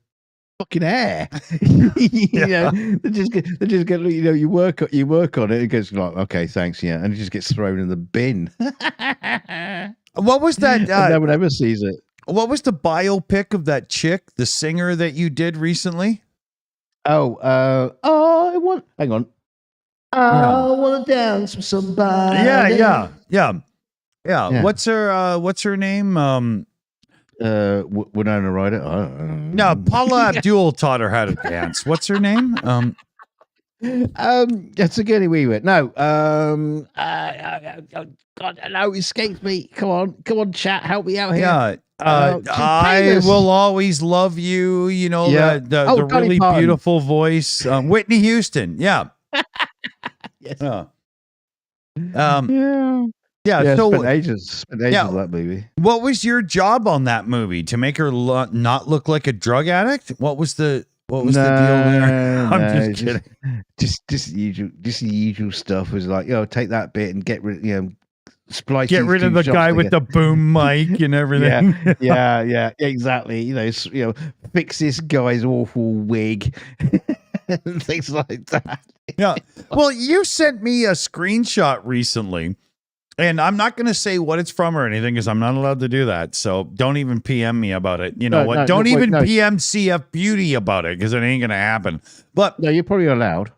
fucking air. They just get you work on it. It goes like, okay, thanks, yeah, and it just gets thrown in the bin. What was that? No one ever sees it. What was the biopic of that chick, the singer that you did recently? Hang on. I want to dance with somebody. Yeah. What's her name? Winona Ryder. No, Paula Abdul taught her how to dance. What's her name? That's a Sigourney Weaver. No, God, no, escapes me. Come on, chat, help me out here. Yeah, I will always love you. The really beautiful voice, Whitney Houston. Yeah. Yes. Yeah, so spent ages on that movie. What was your job on that movie? To make her not look like a drug addict? What was the deal there? I'm just kidding. Just the usual stuff was like, take that bit and get rid, splice. Get rid of the guy with the boom mic and everything. yeah, exactly. Fix this guy's awful wig. And things like that. Yeah. Well, you sent me a screenshot recently. And I'm not going to say what it's from or anything because I'm not allowed to do that. So don't even PM me about it. You know what? Don't even PM CF Beauty about it because it ain't going to happen. But no, you're probably allowed.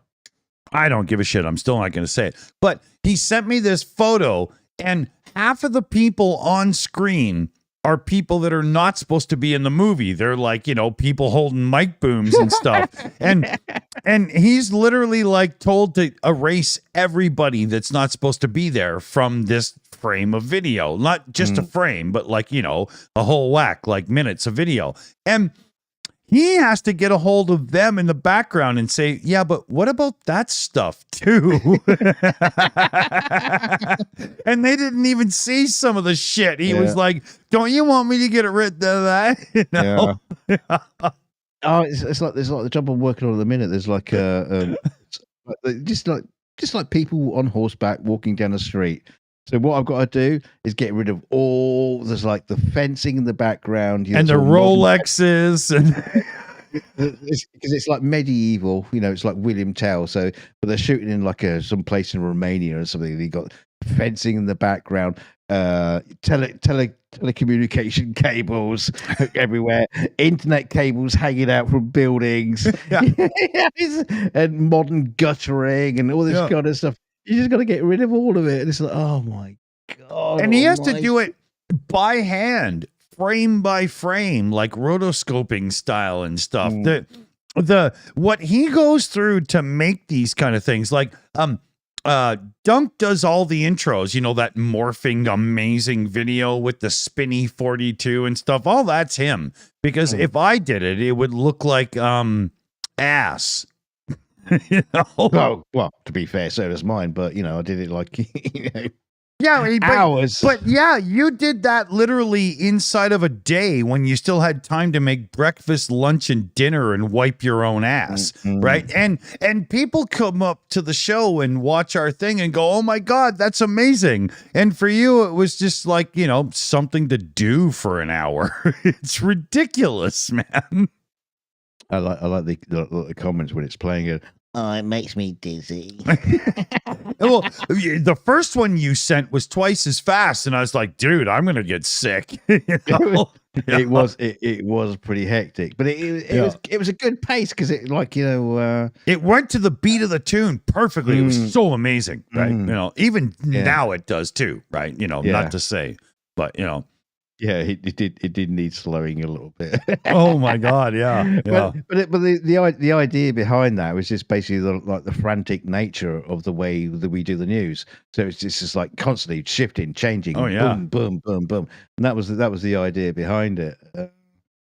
I don't give a shit. I'm still not going to say it. But he sent me this photo, and half of the people on screen are people that are not supposed to be in the movie. They're like, people holding mic booms and stuff. and he's literally like told to erase everybody that's not supposed to be there from this frame of video. Not just a frame, but like, a whole whack, like minutes of video. And he has to get a hold of them in the background and say, yeah, but what about that stuff too? And they didn't even see some of the shit. He was like, don't you want me to get rid of that? Yeah. Oh, it's like the job I'm working on at the minute. There's like just like people on horseback walking down the street. So what I've got to do is get rid of all. There's like the fencing in the background, and the Rolexes, and because it's like medieval. It's like William Tell. So, but they're shooting in like some place in Romania or something. They got fencing in the background, telecommunication cables everywhere, internet cables hanging out from buildings, and modern guttering and all this kind of stuff. You just got to get rid of all of it. And it's like, oh my God. And he has to do it by hand, frame by frame, like rotoscoping style and stuff. The what he goes through to make these kind of things, like Dunk does all the intros, that morphing amazing video with the spinny 42 and stuff. All that's him. Because if I did it, it would look like ass. Oh, well, to be fair, so does mine, but I did it like hours. But yeah, you did that literally inside of a day when you still had time to make breakfast, lunch, and dinner and wipe your own ass, right? And people come up to the show and watch our thing and go, "Oh my God, that's amazing!" And for you, it was just like something to do for an hour. It's ridiculous, man. I like the comments when it's playing it. Oh, it makes me dizzy. Well, the first one you sent was twice as fast, and I was like, "Dude, I'm gonna get sick." It was pretty hectic, but it was a good pace because it it went to the beat of the tune perfectly. It was so amazing, right? Even now it does too, right? Not to say, but Yeah, it did need slowing a little bit. Oh my God, yeah. But the idea behind that was just basically the frantic nature of the way that we do the news. So it's just like constantly shifting, changing. Oh yeah, boom, boom, boom, boom. And that was the idea behind it.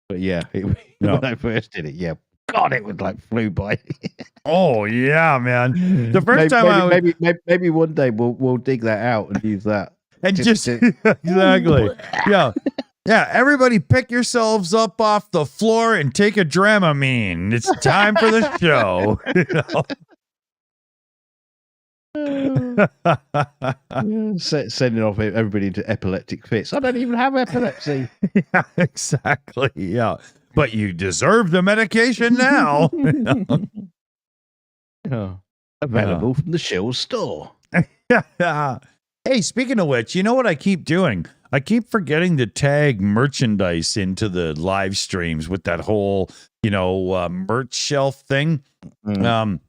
But yeah, when I first did it, God, it was like flew by. Oh yeah, man. The first time maybe one day we'll dig that out and use that. And exactly. Yeah. Everybody pick yourselves up off the floor and take a Dramamine. It's time for the show. Sending off everybody into epileptic fits. I don't even have epilepsy. Yeah, exactly. Yeah. But you deserve the medication now. Available from the Shills store. Yeah. Hey, speaking of which, you know what I keep doing? I keep forgetting to tag merchandise into the live streams with that whole, merch shelf thing. We need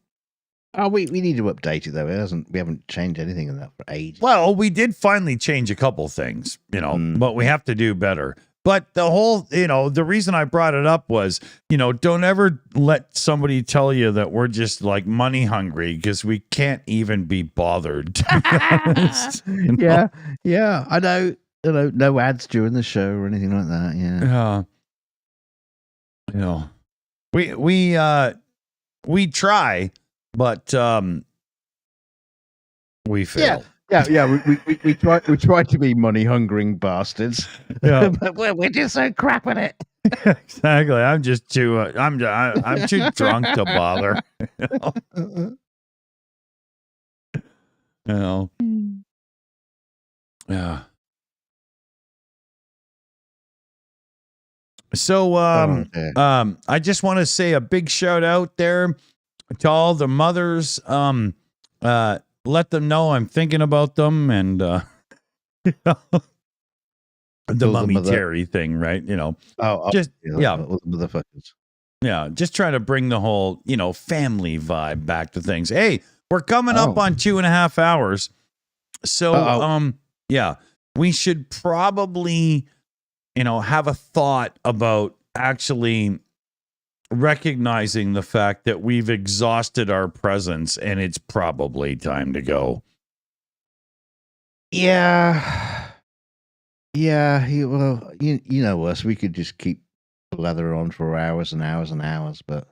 to update it though. We haven't changed anything in that for ages. Well, we did finally change a couple things, but we have to do better. But the whole, the reason I brought it up was, don't ever let somebody tell you that we're just like money hungry because we can't even be bothered. To be honest, Yeah. I know. No ads during the show or anything like that. Yeah. We try, but we fail. Yeah. We try to be money hungering bastards. Yeah. But we're just so crap at it. Exactly. I'm just too. I'm too drunk to bother. Yeah. So I just want to say a big shout out there to all the mothers. Let them know I'm thinking about them and the Mummy Terry thing, right? Motherfuckers. Yeah, just trying to bring the whole, family vibe back to things. Hey, we're coming up on 2.5 hours. So, we should probably, have a thought about actually recognizing the fact that we've exhausted our presence and it's probably time to go. Yeah. Well, you know us. We could just keep blathering on for hours and hours and hours, but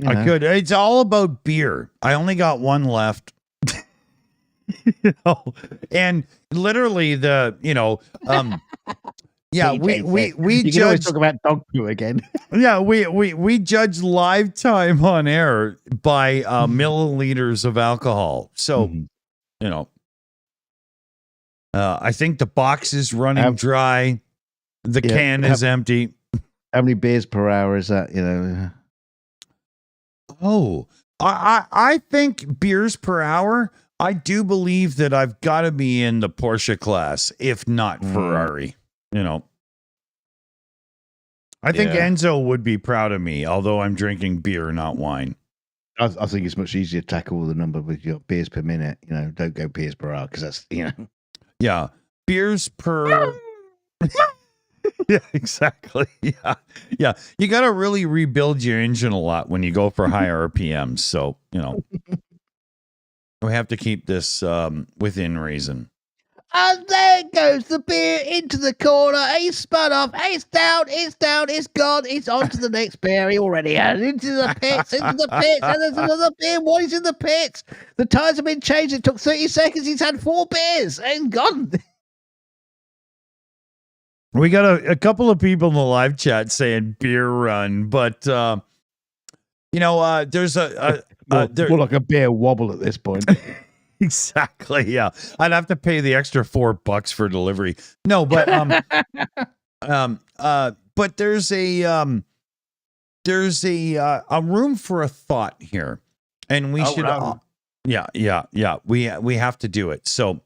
I could. It's all about beer. I only got one left. And literally we you can always talk about dog poo again. Yeah, we judge live time on air by milliliters of alcohol. So, I think the box is running dry. The Yeah, can is empty. How many beers per hour is that? You know. Oh, I think beers per hour. I do believe that I've got to be in the Porsche class, if not Ferrari. You know, I think Enzo would be proud of me, although I'm drinking beer, not wine. I think it's much easier to tackle the number with your beers per minute. You know, don't go beers per hour because that's Yeah, beers per. Yeah, exactly. Yeah. You got to really rebuild your engine a lot when you go for higher RPMs. So, you know, we have to keep this within reason. And there goes the beer into the corner. He's spun off. It's down. It's gone. It's on to the next beer. He already had it into the pits. And there's another beer. What is in the pits? The tires have been changed. It took 30 seconds. He's had 4 beers and gone. We got a couple of people in the live chat saying beer run, but you know, there's more like a beer wobble at this point. Exactly. Yeah, I'd have to pay the extra $4 for delivery. No, but but there's a room for a thought here, and we should. We have to do it. So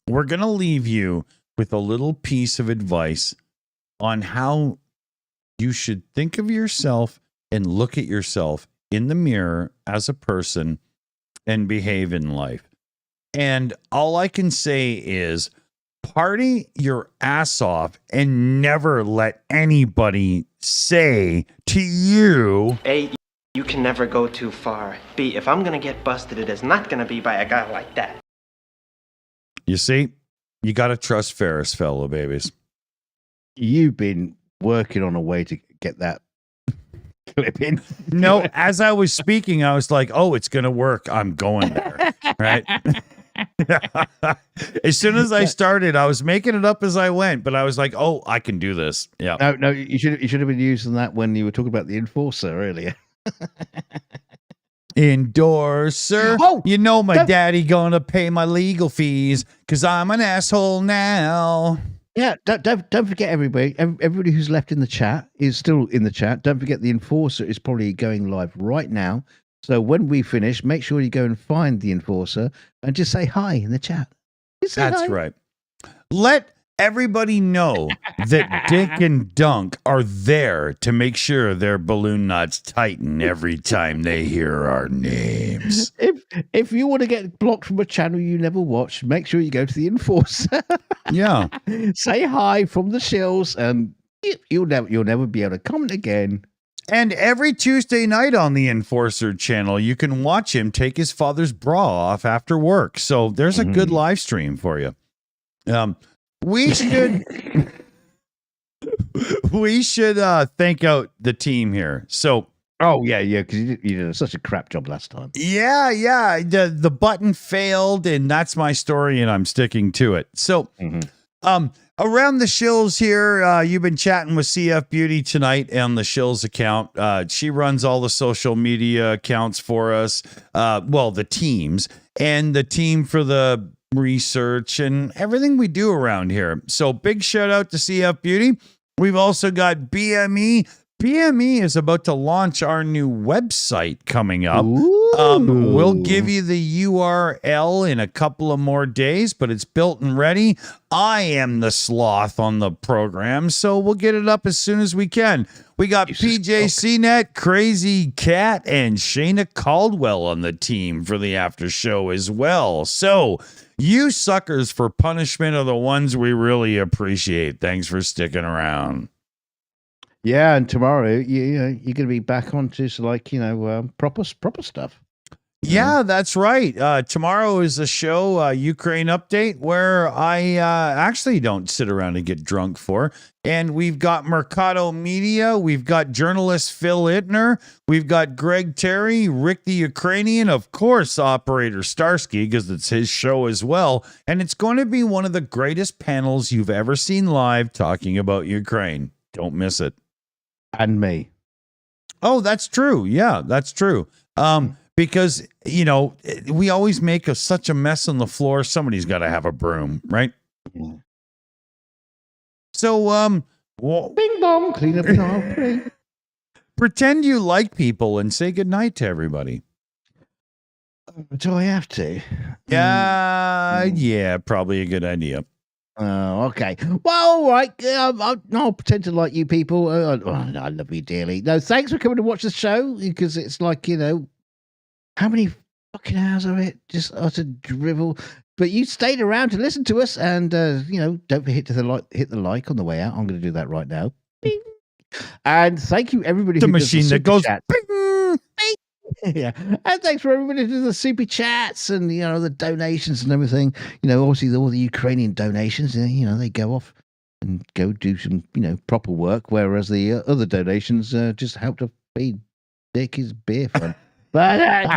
we're gonna leave you with a little piece of advice on how you should think of yourself and look at yourself in the mirror as a person and behave in life. And all I can say is party your ass off and never let anybody say to you, A, you can never go too far. B, if I'm going to get busted, it is not going to be by a guy like that. You see? You got to trust Ferris, fellow babies. You've been working on a way to get that clip in. No, as I was speaking, I was like, oh, it's going to work. I'm going there. Right? As soon as I started, I was making it up as I went, but I was like, oh, I can do this. Yeah. No, you should have been using that when you were talking about the enforcer earlier. Endorser. Oh, you know my daddy gonna pay my legal fees because I'm an asshole now. Yeah, don't forget everybody who's left in the chat is still in the chat. Don't forget the enforcer is probably going live right now. So when we finish, make sure you go and find the enforcer and just say hi in the chat. That's hi. Right. Let everybody know that Dick and Dunk are there to make sure their balloon knots tighten every time they hear our names. If you want to get blocked from a channel you never watched, make sure you go to the enforcer. Yeah. Say hi from the Shills, and you'll never be able to comment again. And every Tuesday night on the Enforcer channel, you can watch him take his father's bra off after work. So there's a good live stream for you. We should thank out the team here. So because you did such a crap job last time. Yeah. The button failed, and that's my story, and I'm sticking to it. So around the Shills here, you've been chatting with CF Beauty tonight on the Shills account. She runs all the social media accounts for us. The teams and the team for the research and everything we do around here. So big shout out to CF Beauty. We've also got BME. BME is about to launch our new website coming up. We'll give you the URL in a couple of more days, but it's built and ready. I am the sloth on the program, so we'll get it up as soon as we can. We got PJ CNET, Crazy Cat, and Shayna Caldwell on the team for the after show as well. So you suckers for punishment are the ones we really appreciate. Thanks for sticking around. Yeah, and tomorrow you're going to be back onto proper stuff. Yeah, that's right. Tomorrow is a show, Ukraine Update, where I actually don't sit around and get drunk for. And we've got Mercado Media. We've got journalist Phil Ittner. We've got Greg Terry, Rick the Ukrainian, of course, Operator Starsky, because it's his show as well. And it's going to be one of the greatest panels you've ever seen live talking about Ukraine. Don't miss it. And me. Oh, that's true. Yeah, that's true. because, you know, we always make such a mess on the floor. Somebody's got to have a broom, right? Yeah. So, Bing bong, clean up and all. pretend you like people and say goodnight to everybody. Do I have to? Yeah, probably a good idea. Oh, okay. Well, all right. I'll pretend to like you people. I love you dearly. No, thanks for coming to watch the show, because it's like, you know, how many fucking hours of it? Just utter drivel. But you stayed around to listen to us, and you know, don't forget to hit the like on the way out. I'm going to do that right now. Bing. And thank you, everybody. The who does machine that super goes. chat. Bing. Yeah, and thanks for everybody who does the super chats and, you know, the donations and everything. You know, obviously all the Ukrainian donations, you know, they go off and go do some, you know, proper work, whereas the other donations just help to feed Dick his beer fund. But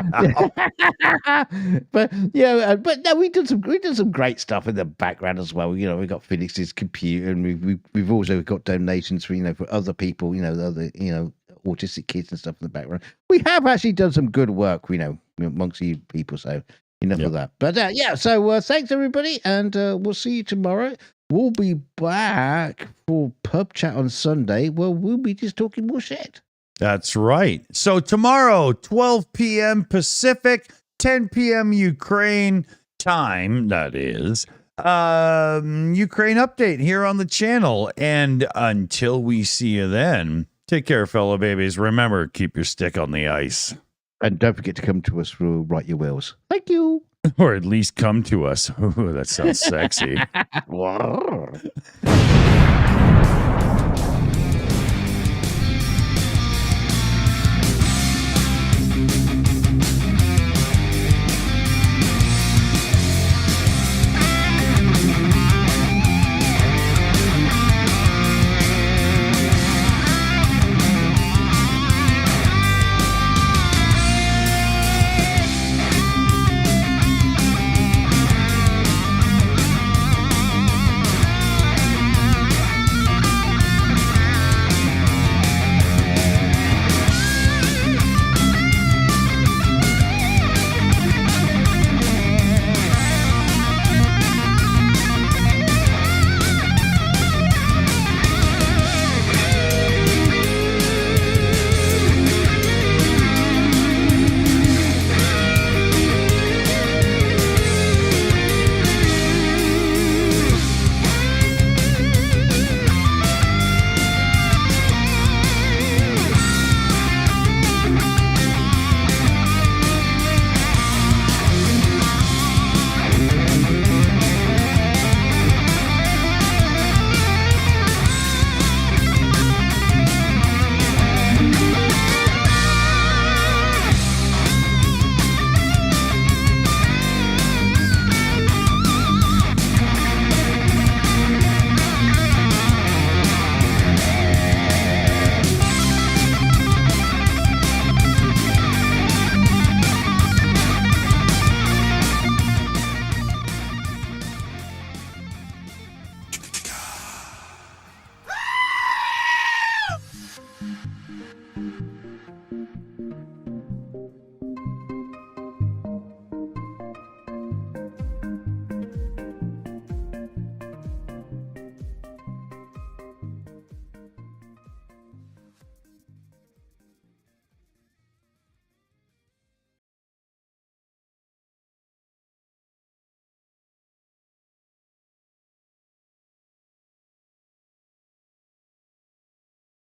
but yeah, but no, we did some great stuff in the background as well. You know, we got Felix's computer, and we've also got donations for, you know, for other people, you know, the other, you know, autistic kids and stuff in the background. We have actually done some good work, you know, amongst you people. So enough of that. But yeah, so thanks everybody, and we'll see you tomorrow. We'll be back for PubChat on Sunday. Well, we'll be just talking more shit. That's right. So tomorrow, 12 p.m. Pacific, 10 p.m. Ukraine time, that is. Ukraine update here on the channel. And until we see you then, take care, fellow babies. Remember, keep your stick on the ice. And don't forget to come to us for Write Your Wills. Thank you. Or at least come to us. Ooh, that sounds sexy.